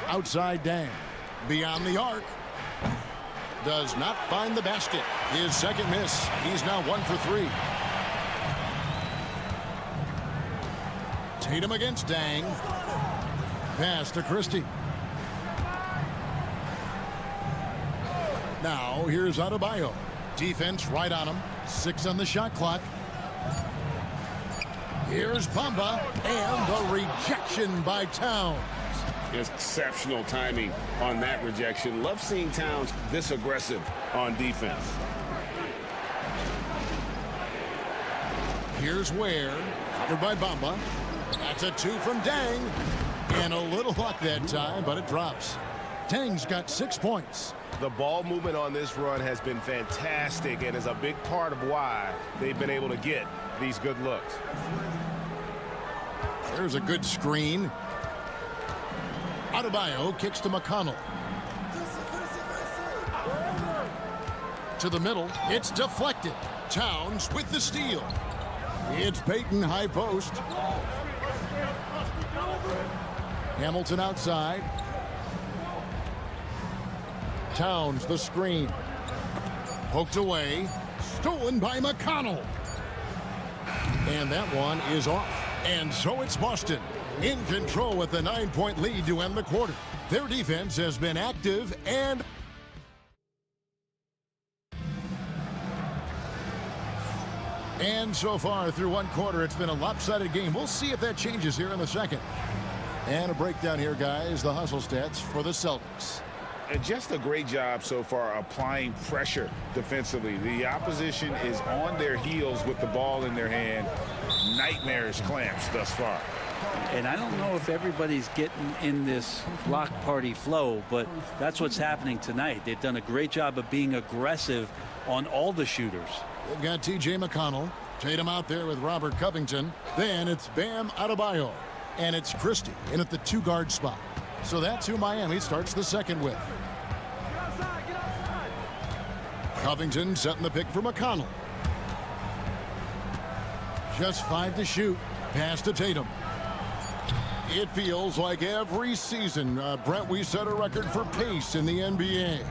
Outside Dang. Beyond the arc. Does not find the basket. His second miss. He's now 1 for 3. Tatum against Dang. Pass to Christie. Now here's Adebayo. Defense right on him. 6 on the shot clock. Here's Bamba. And the rejection by Towns. Exceptional timing on that rejection. Love seeing Towns this aggressive on defense. Here's Ware. Covered by Bamba. That's a 2 from Dang. And a little luck that time, but it drops. Dang's got 6 points. The ball movement on this run has been fantastic and is a big part of why they've been able to get these good looks. There's a good screen. Adebayo kicks to McConnell. To the middle. It's deflected. Towns with the steal. It's Payton high post. Hamilton outside. Towns the screen. Poked away. Stolen by McConnell. And that one is off. And so it's Boston in control with a 9-point lead to end the quarter. Their defense has been active and so far through one quarter, it's been a lopsided game. We'll see if that changes here in the second. And a breakdown here, guys. The hustle stats for the Celtics. And just a great job so far applying pressure defensively. The opposition is on their heels with the ball in their hand. Nightmarish clamps thus far. And I don't know if everybody's getting in this block party flow, but that's what's happening tonight. They've done a great job of being aggressive on all the shooters. They've got T.J. McConnell. Tatum out there with Robert Covington. Then it's Bam Adebayo. And it's Christie in at the 2-guard spot. So that's who Miami starts the second with. Covington setting the pick for McConnell. Just 5 to shoot. Pass to Tatum. It feels like every season, Brent, we set a record for pace in the NBA.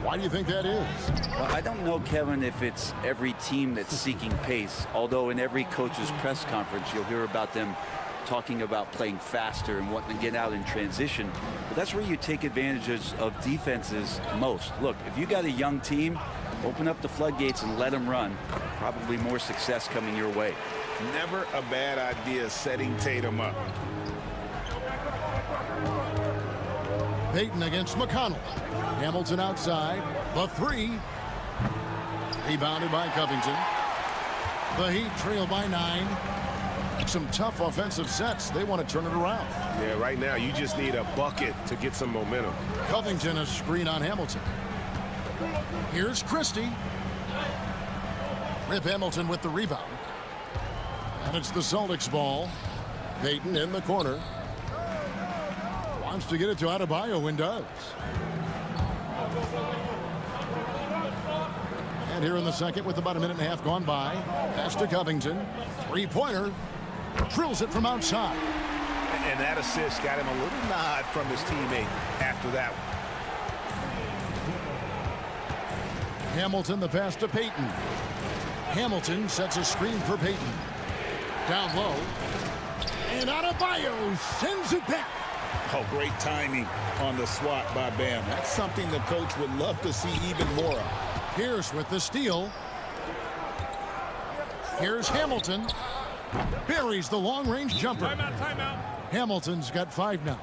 Why do you think that is? Well, I don't know, Kevin, if it's every team that's seeking pace, although in every coach's press conference you'll hear about them talking about playing faster and wanting to get out in transition. But that's where you take advantage of defenses most. Look, if you got a young team, open up the floodgates and let them run. Probably more success coming your way. Never a bad idea setting Tatum up. Payton against McConnell. Hamilton outside. The 3. Rebounded by Covington. The Heat trail by 9. Some tough offensive sets. They want to turn it around. Yeah, right now you just need a bucket to get some momentum. Covington a screen on Hamilton. Here's Christie. Rip Hamilton with the rebound. And it's the Celtics ball. Payton in the corner. Wants to get it to Adebayo and does. And here in the second with about a minute and a half gone by. Pass to Covington. 3-pointer. Drills it from outside. And that assist got him a little nod from his teammate after that one. Hamilton the pass to Payton. Hamilton sets a screen for Payton. Down low. And Adebayo sends it back. Oh, great timing on the swat by Bam. That's something the coach would love to see even more of. Pierce with the steal. Here's Hamilton. Buries the long-range jumper. Timeout. Hamilton's got 5 now.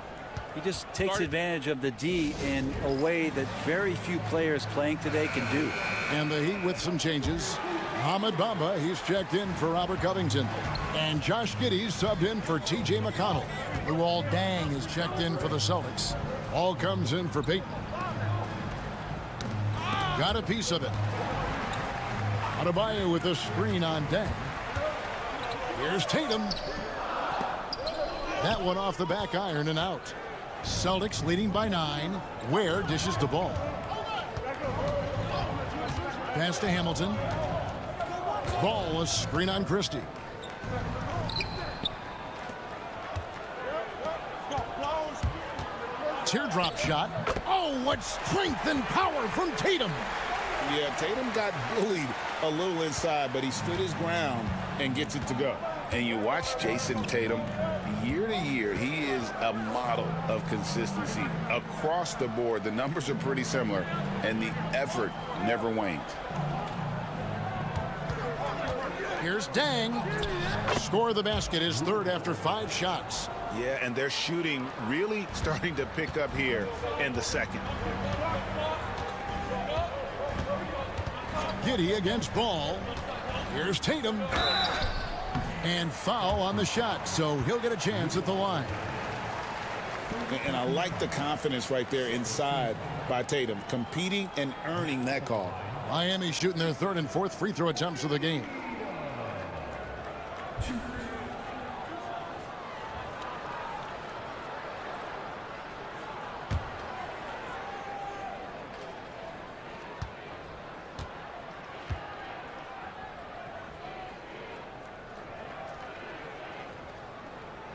He just takes advantage of the D in a way that very few players playing today can do. And the Heat with some changes. Ahmed Bamba, he's checked in for Robert Covington. And Josh Giddey's subbed in for T.J. McConnell. Luol Deng is checked in for the Celtics. All comes in for Payton. Got a piece of it. Adebayo with a screen on Deng. Here's Tatum. That one off the back iron and out. Celtics leading by 9. Ware dishes the ball. Pass to Hamilton. Ball, a screen on Christie. Teardrop shot. Oh, what strength and power from Tatum. Yeah, Tatum got bullied a little inside, but he stood his ground and gets it to go. And you watch Jason Tatum, year to year, he is a model of consistency. Across the board, the numbers are pretty similar, and the effort never wanes. Here's Deng. Score the basket is 3rd after 5 shots. Yeah, and their shooting really starting to pick up here in the second. Giddey against Ball. Here's Tatum. And foul on the shot, so he'll get a chance at the line. And I like the confidence right there inside by Tatum, competing and earning that call. Miami shooting their 3rd and 4th free throw attempts of the game.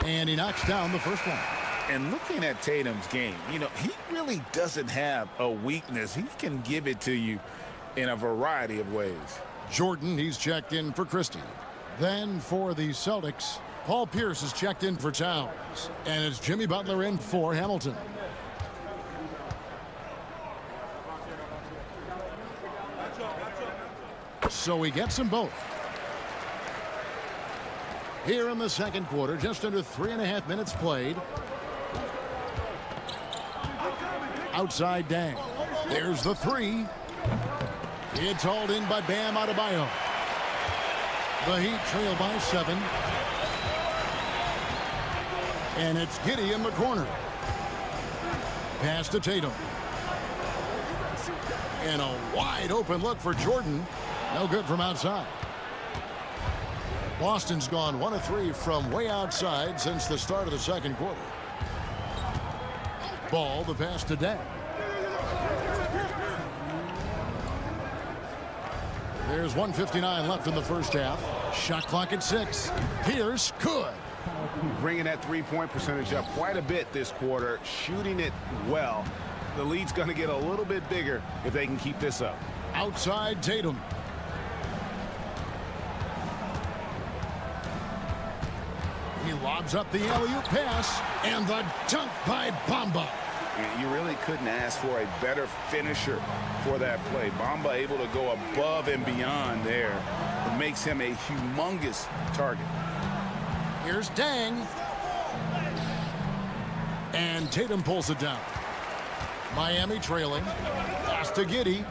And he knocks down the first one. And looking at Tatum's game, you know, he really doesn't have a weakness. He can give it to you in a variety of ways. Jordan, he's checked in for Christie. Then for the Celtics, Paul Pierce is checked in for Towns. And it's Jimmy Butler in for Hamilton. So he gets them both. Here in the second quarter, just under 3.5 minutes played. outside Dang. There's the three. It's hauled in by Bam Adebayo. The Heat trail by 7. And it's Giddey in the corner. Pass to Tatum. And a wide open look for Jordan. No good from outside. Boston's gone 1 of 3 from way outside since the start of the second quarter. Ball, the pass to Dang. There's 1:59 left in the first half. Shot clock at 6. Pierce could. Bringing that three-point percentage up quite a bit this quarter, shooting it well. The lead's going to get a little bit bigger if they can keep this up. Outside Tatum. He lobs up the alley-oop pass, and the dunk by Bamba. You really couldn't ask for a better finisher for that play. Bamba able to go above and beyond there. It makes him a humongous target. Here's Dang. And Tatum pulls it down. Miami trailing. Pass to Giddey.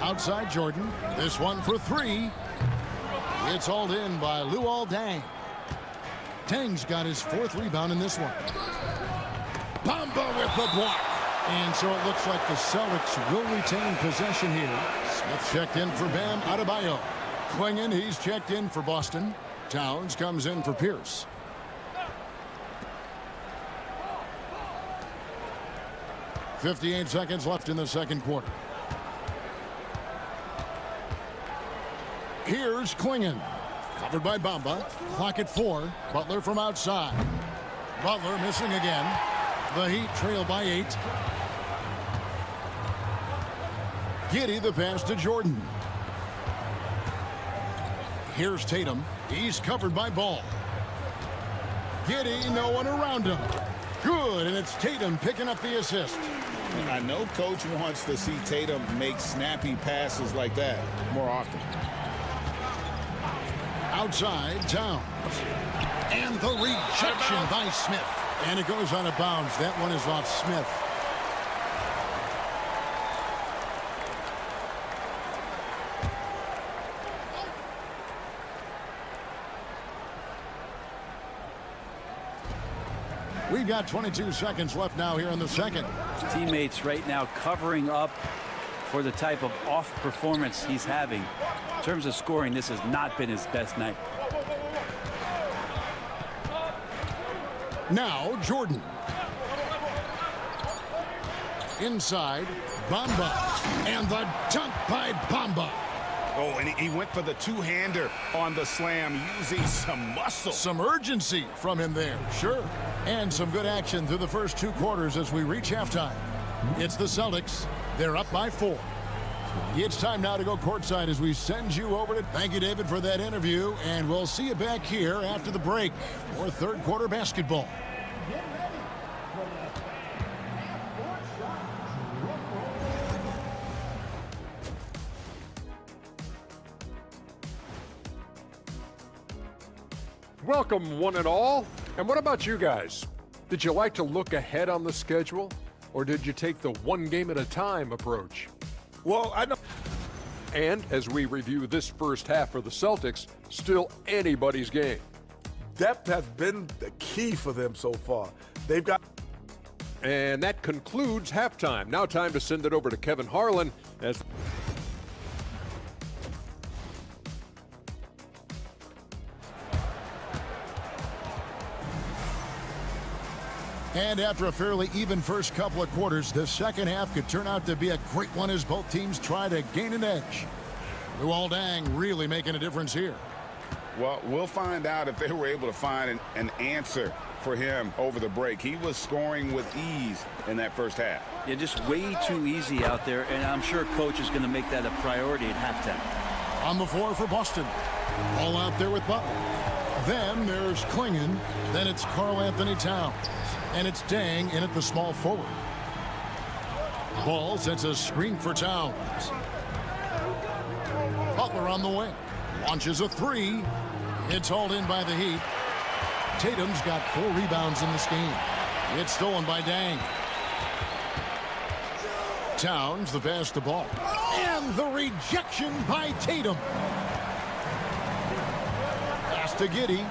Outside Jordan. This one for 3. It's hauled in by Luol Deng. Deng's got his 4th rebound in this one. Bamba with the block. And so it looks like the Celtics will retain possession here. Smith checked in for Bam Adebayo. Klingon, he's checked in for Boston. Towns comes in for Pierce. .58 seconds left in the second quarter. Here's Klingon. Covered by Bamba. Clock at 4. Butler from outside. Butler missing again. The Heat trail by 8. Giddey the pass to Jordan. Here's Tatum. He's covered by Ball. Giddey, no one around him. Good, and it's Tatum picking up the assist. I know Coach wants to see Tatum make snappy passes like that more often. Outside, Towns. And the rejection by Smith. And it goes out of bounds. That one is off Smith. We've got 22 seconds left now here in the second. Teammates right now covering up for the type of off performance he's having. In terms of scoring, this has not been his best night. Now Jordan. Inside, Bamba. And the dunk by Bamba. Oh, and he went for the two-hander on the slam, using some muscle. Some urgency from him there, sure. And some good action through the first 2 quarters as we reach halftime. It's the Celtics. They're up by 4. It's time now to go courtside as we send you over to... Thank you, David, for that interview. And we'll see you back here after the break for third quarter basketball. Welcome, one and all. And what about you guys? Did you like to look ahead on the schedule? Or did you take the one game at a time approach? Well, I know. And as we review this first half for the Celtics, still anybody's game. Depth has been the key for them so far. They've got... And that concludes halftime. Now time to send it over to Kevin Harlan as... And after a fairly even first couple of quarters, the second half could turn out to be a great one as both teams try to gain an edge. Luol Deng really making a difference here. Well, we'll find out if they were able to find an answer for him over the break. He was scoring with ease in that first half. Yeah, just way too easy out there, and I'm sure Coach is going to make that a priority at halftime. On the floor for Boston. All out there with Butler. Then there's Klingon. Then it's Karl Anthony Towns. And it's Deng in at the small forward. Ball sets a screen for Towns. Butler on the wing. Launches a 3. It's hauled in by the Heat. Tatum's got 4 rebounds in this game. It's stolen by Dang. Towns the pass the ball. And the rejection by Tatum. Pass to Giddey.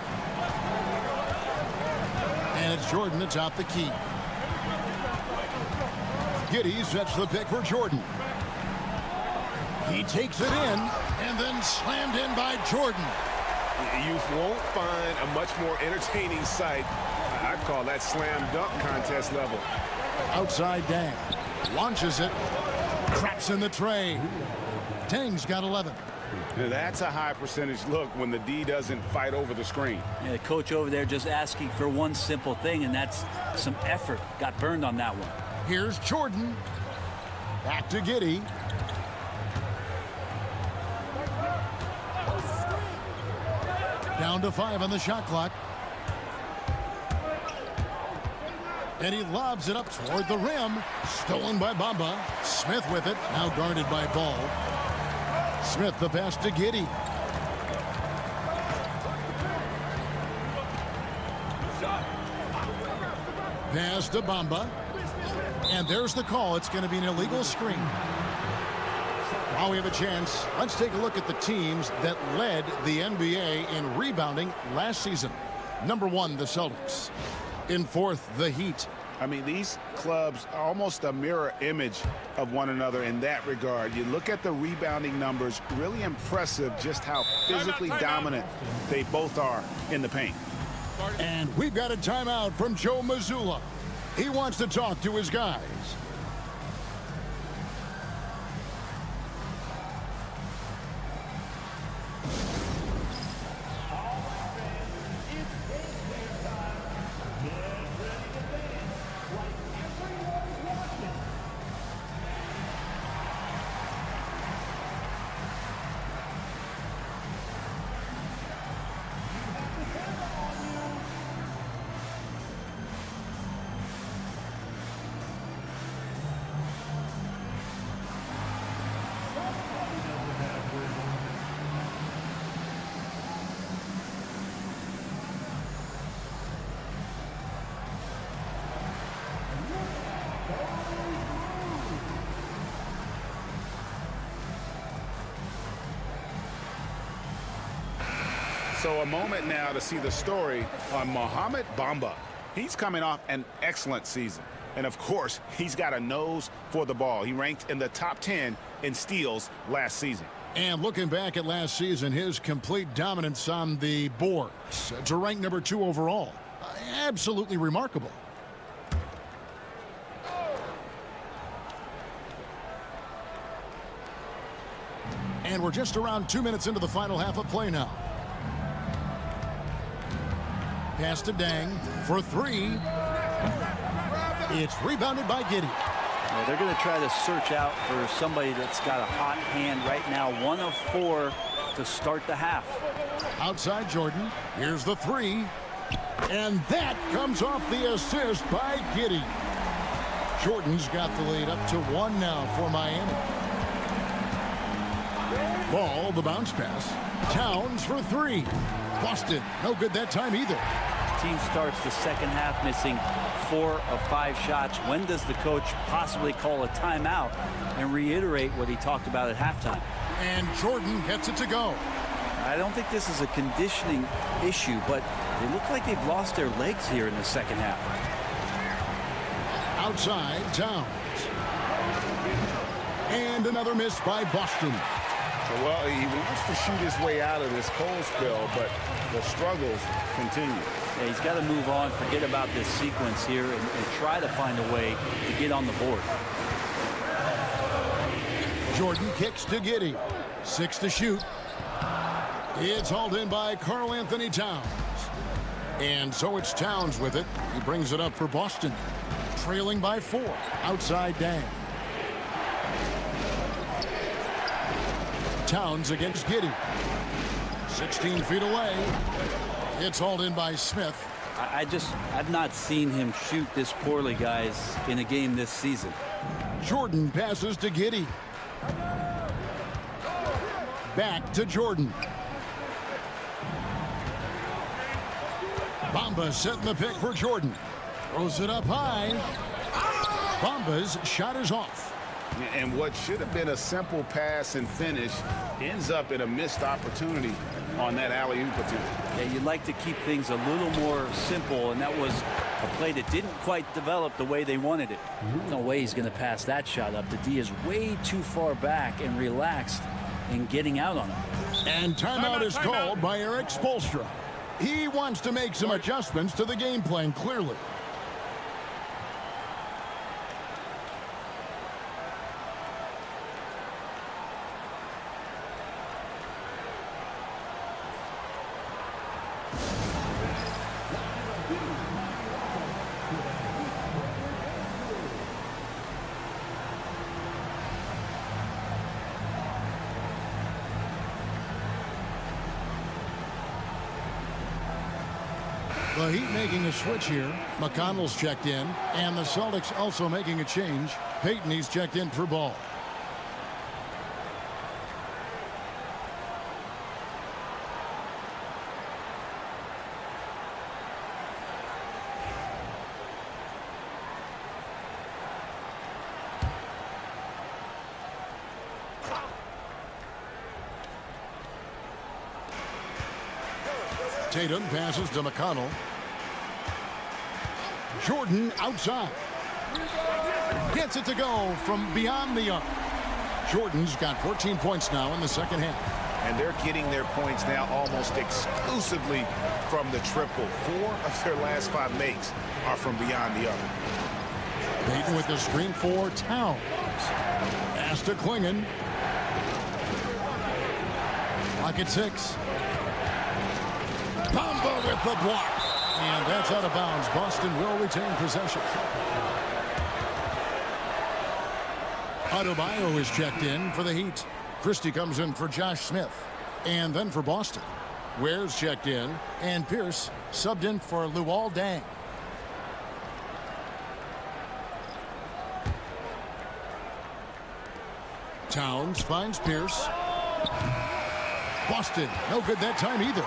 And it's Jordan to top the key. Giddey sets the pick for Jordan. He takes it in and then slammed in by Jordan. You won't find a much more entertaining sight. I'd call that slam dunk contest level. Outside Dang. Launches it. Craps in the tray. Dang's got 11. Now that's a high percentage look when the D doesn't fight over the screen. Yeah, the coach over there just asking for one simple thing, and that's some effort. Got burned on that one. Here's Jordan. Back to Giddey. Down to 5 on the shot clock. And he lobs it up toward the rim. Stolen by Bamba. Smith with it. Now guarded by Ball. Smith the pass to Giddey. Pass to Bamba. And there's the call. It's going to be an illegal screen. While we have a chance, let's take a look at the teams that led the NBA in rebounding last season. Number 1, the Celtics. In 4th, the Heat. I mean, these clubs are almost a mirror image of one another in that regard. You look at the rebounding numbers, really impressive just how physically dominant they both are in the paint. And we've got a timeout from Joe Mazzulla. He wants to talk to his guys. So a moment now to see the story on Mohamed Bamba. He's coming off an excellent season. And of course, he's got a nose for the ball. He ranked in the top 10 in steals last season. And looking back at last season, his complete dominance on the boards to rank number 2 overall. Absolutely remarkable. And we're just around 2 minutes into the final half of play now. Pass to Dang for 3. It's rebounded by Giddey. Yeah, they're going to try to search out for somebody that's got a hot hand right now. 1 of 4 to start the half. Outside Jordan. Here's the 3. And that comes off the assist by Giddey. Jordan's got the lead up to 1 now for Miami. Ball, the bounce pass. Towns for 3. Boston, no good that time either. Team starts the second half missing 4 of 5 shots. When does the coach possibly call a timeout and reiterate what he talked about at halftime? And Jordan gets it to go. I don't think this is a conditioning issue, but they look like they've lost their legs here in the second half. Outside, Towns. And another miss by Boston. Well, he wants to shoot his way out of this cold spell, but the struggles continue. Yeah, he's got to move on, forget about this sequence here, and try to find a way to get on the board. Jordan kicks to Giddey. 6 to shoot. It's hauled in by Karl Anthony Towns. And so it's Towns with it. He brings it up for Boston. Trailing by 4. Outside Dang. Towns against Giddey. 16 feet away. It's hauled in by Smith. I've not seen him shoot this poorly, guys, in a game this season. Jordan passes to Giddey. Back to Jordan. Bamba setting the pick for Jordan. Throws it up high. Bamba's shot is off. And what should have been a simple pass and finish ends up in a missed opportunity on that alley-oop attempt. Yeah, you'd like to keep things a little more simple, and that was a play that didn't quite develop the way they wanted it. No way he's going to pass that shot up. The D is way too far back and relaxed in getting out on him. And timeout is called by Eric Spoelstra. He wants to make some adjustments to the game plan, clearly. The Heat making a switch here. McConnell's checked in, and the Celtics also making a change. Payton, he's checked in for ball. Tatum passes to McConnell. Jordan outside. Gets it to go from beyond the arc. Jordan's got 14 points now in the second half. And they're getting their points now almost exclusively from the triple. 4 of their last 5 makes are from beyond the arc. Payton with the screen for Towns. Pass to Klingon. Lock at 6. Bamba with the block. And that's out of bounds. Boston will retain possession. Adebayo is checked in for the Heat. Christie comes in for Josh Smith. And then for Boston. Ware's checked in. And Pierce subbed in for Luol Deng. Towns finds Pierce. Boston, no good that time either.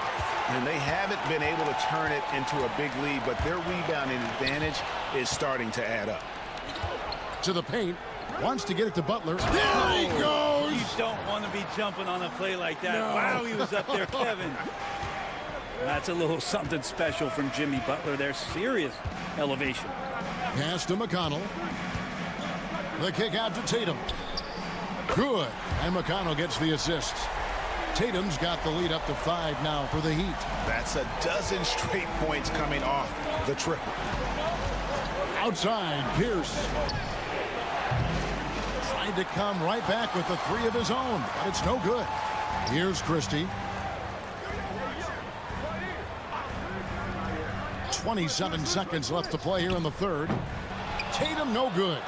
And they haven't been able to turn it into a big lead, but their rebounding advantage is starting to add up. To the paint. Wants to get it to Butler. There he goes! You don't want to be jumping on a play like that. No. Wow, he was up there, Kevin. That's a little something special from Jimmy Butler. There's serious elevation. Pass to McConnell. The kick out to Tatum. Good. And McConnell gets the assist. Tatum's got the lead up to 5 now for the Heat. That's a dozen straight points coming off the triple. Outside, Pierce. Tried to come right back with the 3 of his own, but it's no good. Here's Christie. 27 seconds left to play here in the third. Tatum no good.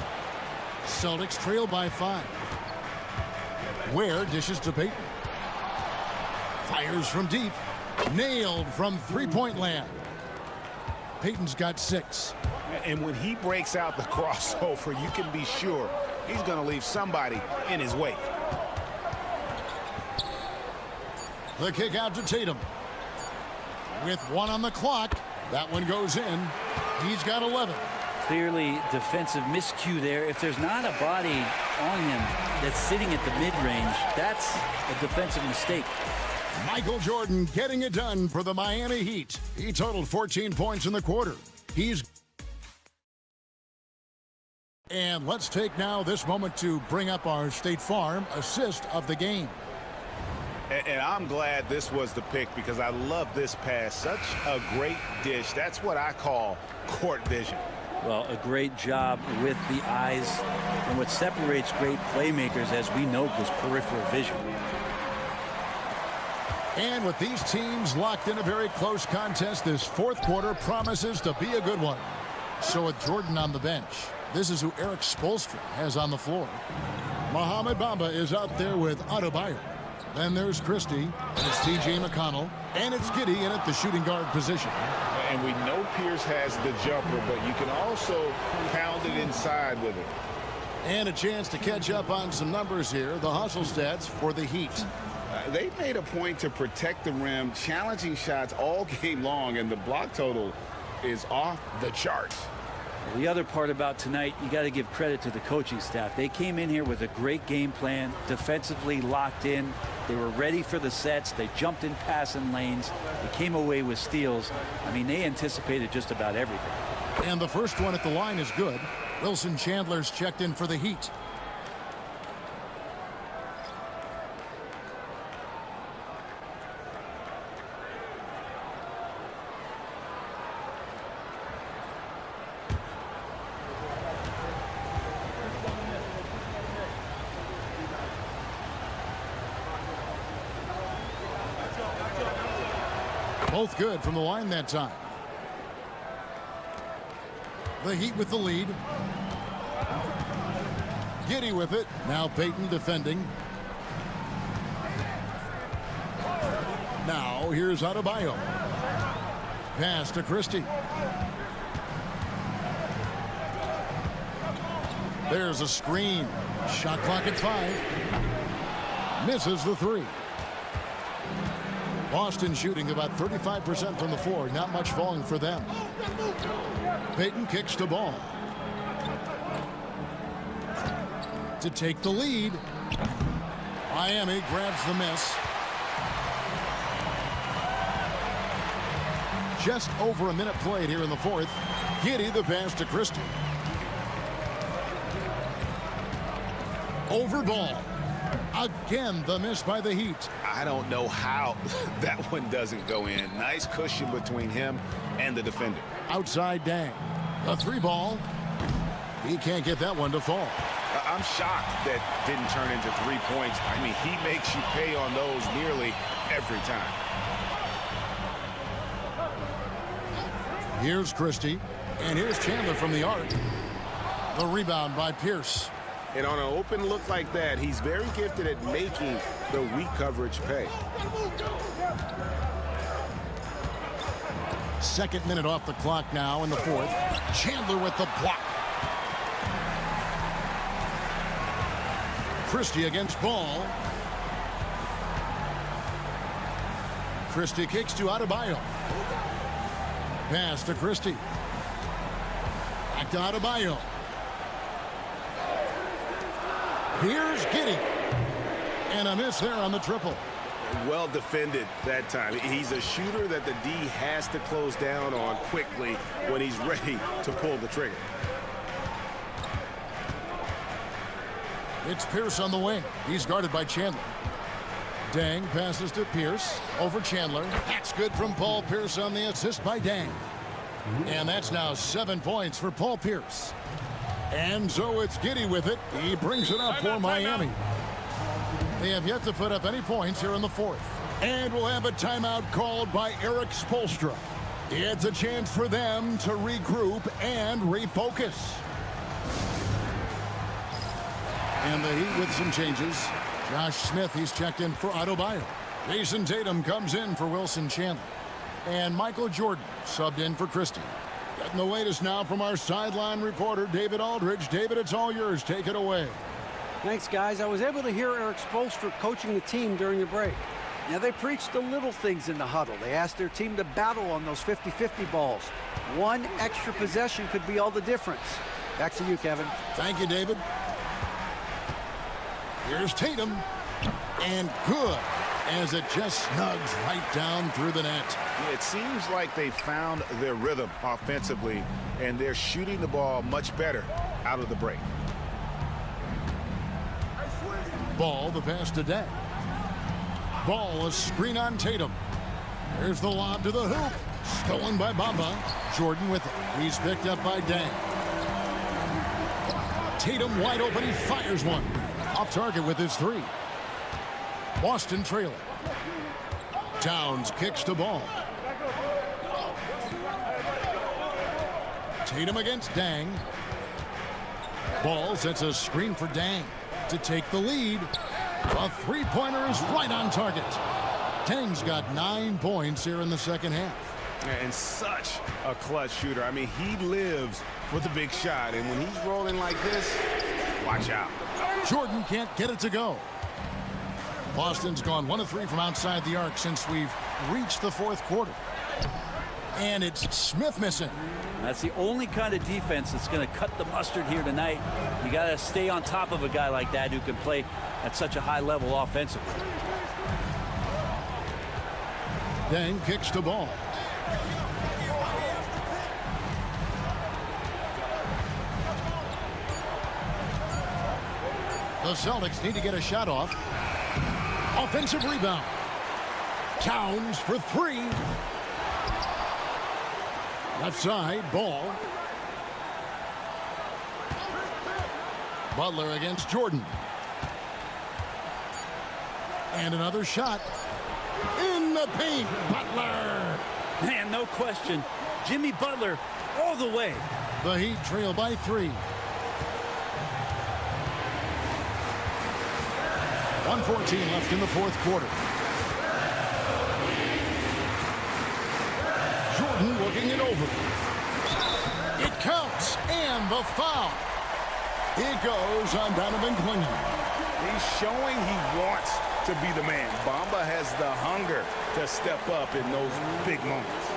Celtics trail by 5. Ware dishes to Payton. Fires from deep. Nailed from three-point land. Payton's got 6. And when he breaks out the crossover, you can be sure he's going to leave somebody in his wake. The kick out to Tatum. With 1 on the clock. That one goes in. He's got 11. Clearly defensive miscue there. If there's not a body on him that's sitting at the mid-range, that's a defensive mistake. Michael Jordan getting it done for the Miami Heat. He totaled 14 points in the quarter. And let's take now this moment to bring up our State Farm assist of the game. And I'm glad this was the pick because I love this pass. Such a great dish. That's what I call court vision. Well, a great job with the eyes. And what separates great playmakers, as we know, is peripheral vision. And with these teams locked in a very close contest, this fourth quarter promises to be a good one. So with Jordan on the bench, this is who Eric Spoelstra has on the floor. Mohamed Bamba is out there with Adebayo. Then there's Christie, it's T.J. McConnell, and it's Giddey in at the shooting guard position. And we know Pierce has the jumper, but you can also pound it inside with it. And a chance to catch up on some numbers here, the hustle stats for the Heat. They made a point to protect the rim, challenging shots all game long, and the block total is off the charts. The other part about tonight, you got to give credit to the coaching staff. They came in here with a great game plan, defensively locked in. They were ready for the sets. They jumped in passing lanes. They came away with steals. I mean, they anticipated just about everything. And the first one at the line is good. Wilson Chandler's checked in for the Heat. Both good from the line that time. The Heat with the lead. Giddy with it. Now Payton defending. Now here's Adebayo. Pass to Christie. There's a screen. Shot clock at 5. Misses the 3. Boston shooting about 35% from the floor. Not much falling for them. Payton kicks the ball. To take the lead. Miami grabs the miss. Just over a minute played here in the fourth. Giddy the pass to Christie. Over ball. Again, the miss by the Heat. I don't know how that one doesn't go in. Nice cushion between him and the defender. Outside Dang. A 3 ball. He can't get that one to fall. I'm shocked that didn't turn into 3 points. I mean, he makes you pay on those nearly every time. Here's Christie. And here's Chandler from the arc. The rebound by Pierce. And on an open look like that, he's very gifted at making the weak coverage pay. Second minute off the clock now in the fourth. Chandler with the block. Christie against Ball. Christie kicks to Adebayo. Pass to Christie. Back to Adebayo. Here's Giddy. And a miss there on the triple. Well defended that time. He's a shooter that the D has to close down on quickly when he's ready to pull the trigger. It's Pierce on the wing. He's guarded by Chandler. Dang passes to Pierce. Over Chandler. That's good from Paul Pierce on the assist by Dang. And that's now 7 points for Paul Pierce. And so it's Giddy with it. He brings it up for Miami. They have yet to put up any points here in the fourth. And we'll have a timeout called by Eric Spoelstra. It's a chance for them to regroup and refocus. And the Heat with some changes. Josh Smith, he's checked in for Adebayo. Jason Tatum comes in for Wilson Chandler. And Michael Jordan subbed in for Christie. Getting the latest now from our sideline reporter, David Aldridge. David, it's all yours. Take it away. Thanks, guys. I was able to hear Eric Spoelstra coaching the team during the break. Now, they preached the little things in the huddle. They asked their team to battle on those 50-50 balls. One extra possession could be all the difference. Back to you, Kevin. Thank you, David. Here's Tatum. And good, as it just snugs right down through the net. It seems like they found their rhythm offensively, and they're shooting the ball much better out of the break. Ball, the pass to Dang. Ball, a screen on Tatum. There's the lob to the hoop. Stolen by Bamba. Jordan with it. He's picked up by Dang. Tatum wide open. He fires one. Off target with his 3. Boston trailing. Towns kicks the ball. Tatum against Dang. Ball sets a screen for Dang to take the lead. A 3-pointer is right on target. Dang's got 9 points here in the second half. And such a clutch shooter. I mean, he lives for the big shot. And when he's rolling like this, watch out. Jordan can't get it to go. Boston's gone 1 of 3 from outside the arc since we've reached the fourth quarter. And it's Smith missing. That's the only kind of defense that's going to cut the mustard here tonight. You got to stay on top of a guy like that who can play at such a high level offensively. Dang kicks the ball. The Celtics need to get a shot off. Offensive rebound. Towns for three. Left side, ball. Butler against Jordan. And another shot. In the paint, Butler. Man, no question. Jimmy Butler all the way. The Heat trail by 3. 1:14 left in the fourth quarter. Jordan looking it over. It counts, and the foul. It goes on Donovan Clingan. He's showing he wants to be the man. Bamba has the hunger to step up in those big moments.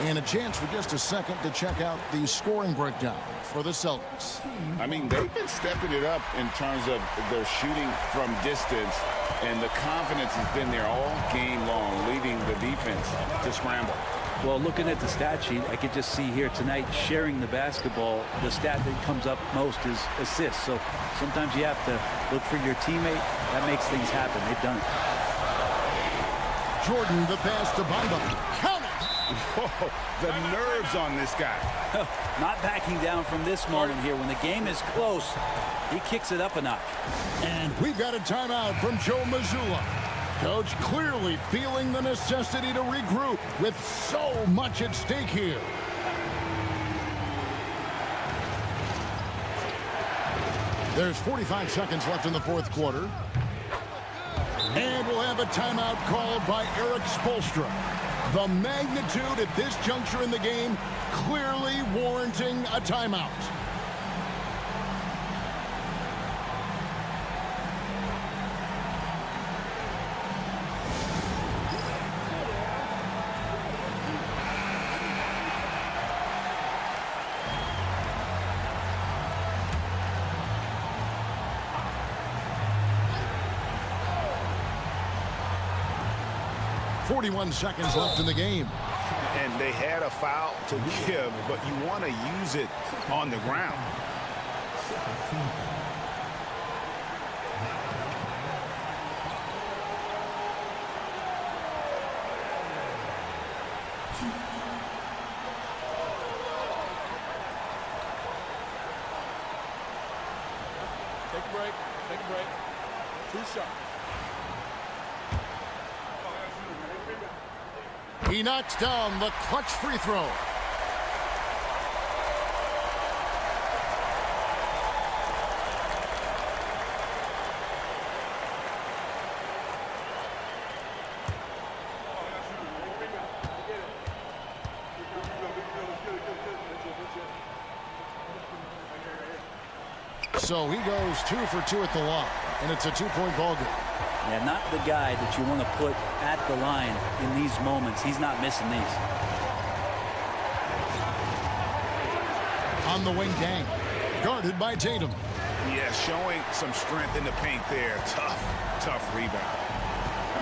And a chance for just a second to check out the scoring breakdown for the Celtics. I mean, they've been stepping it up in terms of their shooting from distance, and the confidence has been there all game long, leading the defense to scramble. Well, looking at the stat sheet, I could just see here tonight sharing the basketball. The stat that comes up most is assists. So sometimes you have to look for your teammate. That makes things happen. They've done it. Jordan, the pass to Bamba. Count it! Whoa, the nerves on this guy. Not backing down from this moment here. When the game is close, he kicks it up a notch. And we've got a timeout from Joe Mazzulla. Coach clearly feeling the necessity to regroup with so much at stake here. There's 45 seconds left in the fourth quarter. And we'll have a timeout called by Eric Spoelstra. The magnitude at this juncture in the game clearly warranting a timeout. .41 seconds left in the game. And they had a foul to give, but you want to use it on the ground. Take a break. Take a break. 2 shots. He knocks down the clutch free throw. So he goes 2 for 2 at the line, and it's a 2-point ball game. Yeah, not the guy that you want to put at the line in these moments. He's not missing these. On the wing, Dang. Guarded by Tatum. Yeah, showing some strength in the paint there. Tough rebound.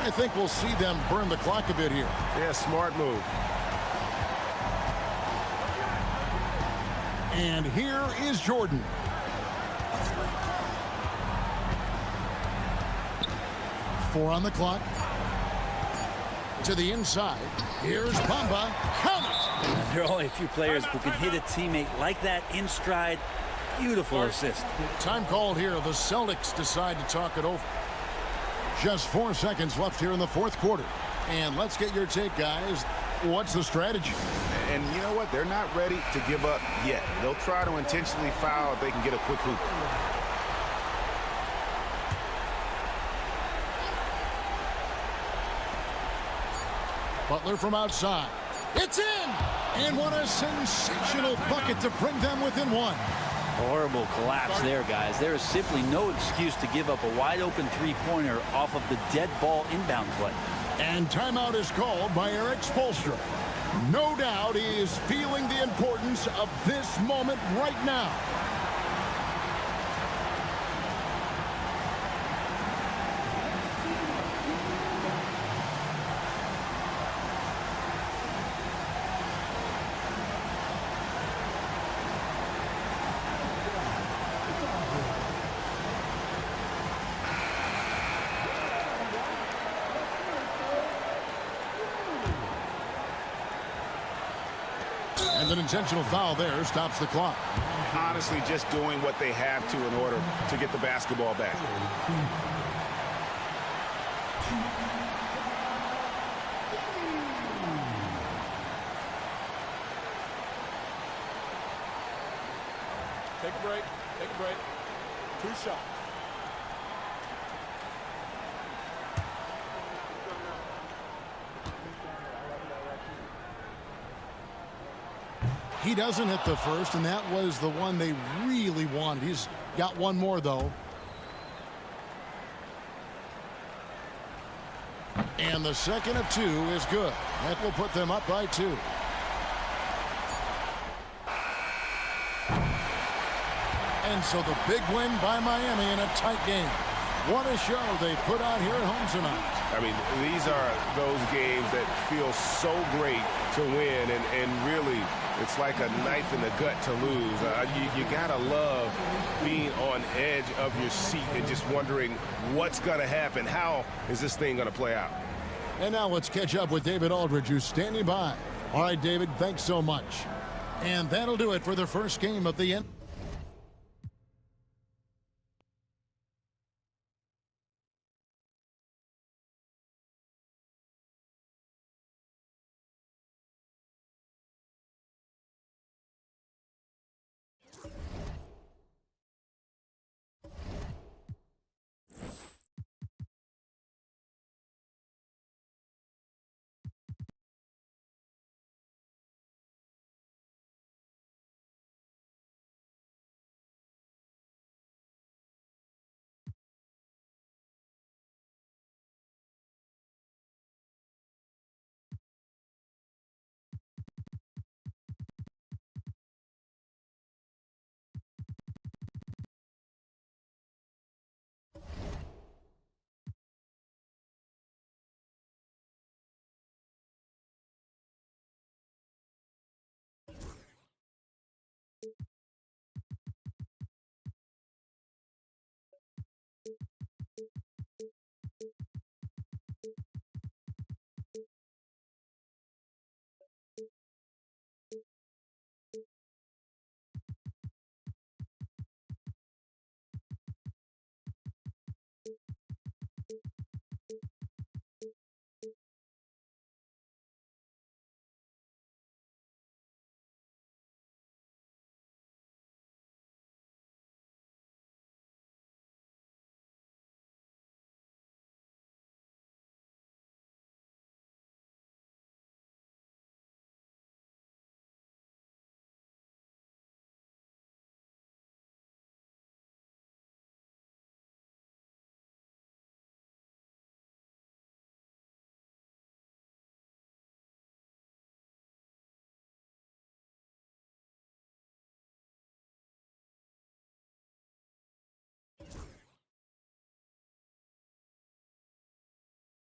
I think we'll see them burn the clock a bit here. Yeah, smart move. And here is Jordan. Four on the clock. To the inside. Here's Bamba. Count it! There are only a few players who can hit a teammate like that in stride. Beautiful assist. Time called here. The Celtics decide to talk it over. Just 4 seconds left here in the fourth quarter. And let's get your take, guys. What's the strategy? And you know what? They're not ready to give up yet. They'll try to intentionally foul if they can get a quick hoop. Butler from outside. It's in! And what a sensational bucket to bring them within 1. Horrible collapse there, guys. There is simply no excuse to give up a wide-open three-pointer off of the dead ball inbound play. And timeout is called by Eric Spoelstra. No doubt he is feeling the importance of this moment right now. And an intentional foul there stops the clock. Honestly, just doing what they have to in order to get the basketball back. Take a break. Take a break. 2 shots. He doesn't hit the first, and that was the one they really wanted. He's got one more, though. And the second of 2 is good. That will put them up by 2. And so the big win by Miami in a tight game. What a show they put on here at home tonight. I mean, these are those games that feel so great to win, and really, it's like a knife in the gut to lose. You gotta love being on edge of your seat and just wondering what's gonna happen. How is this thing gonna play out? And now let's catch up with David Aldridge, who's standing by. All right, David, thanks so much. And that'll do it for the first game of the end.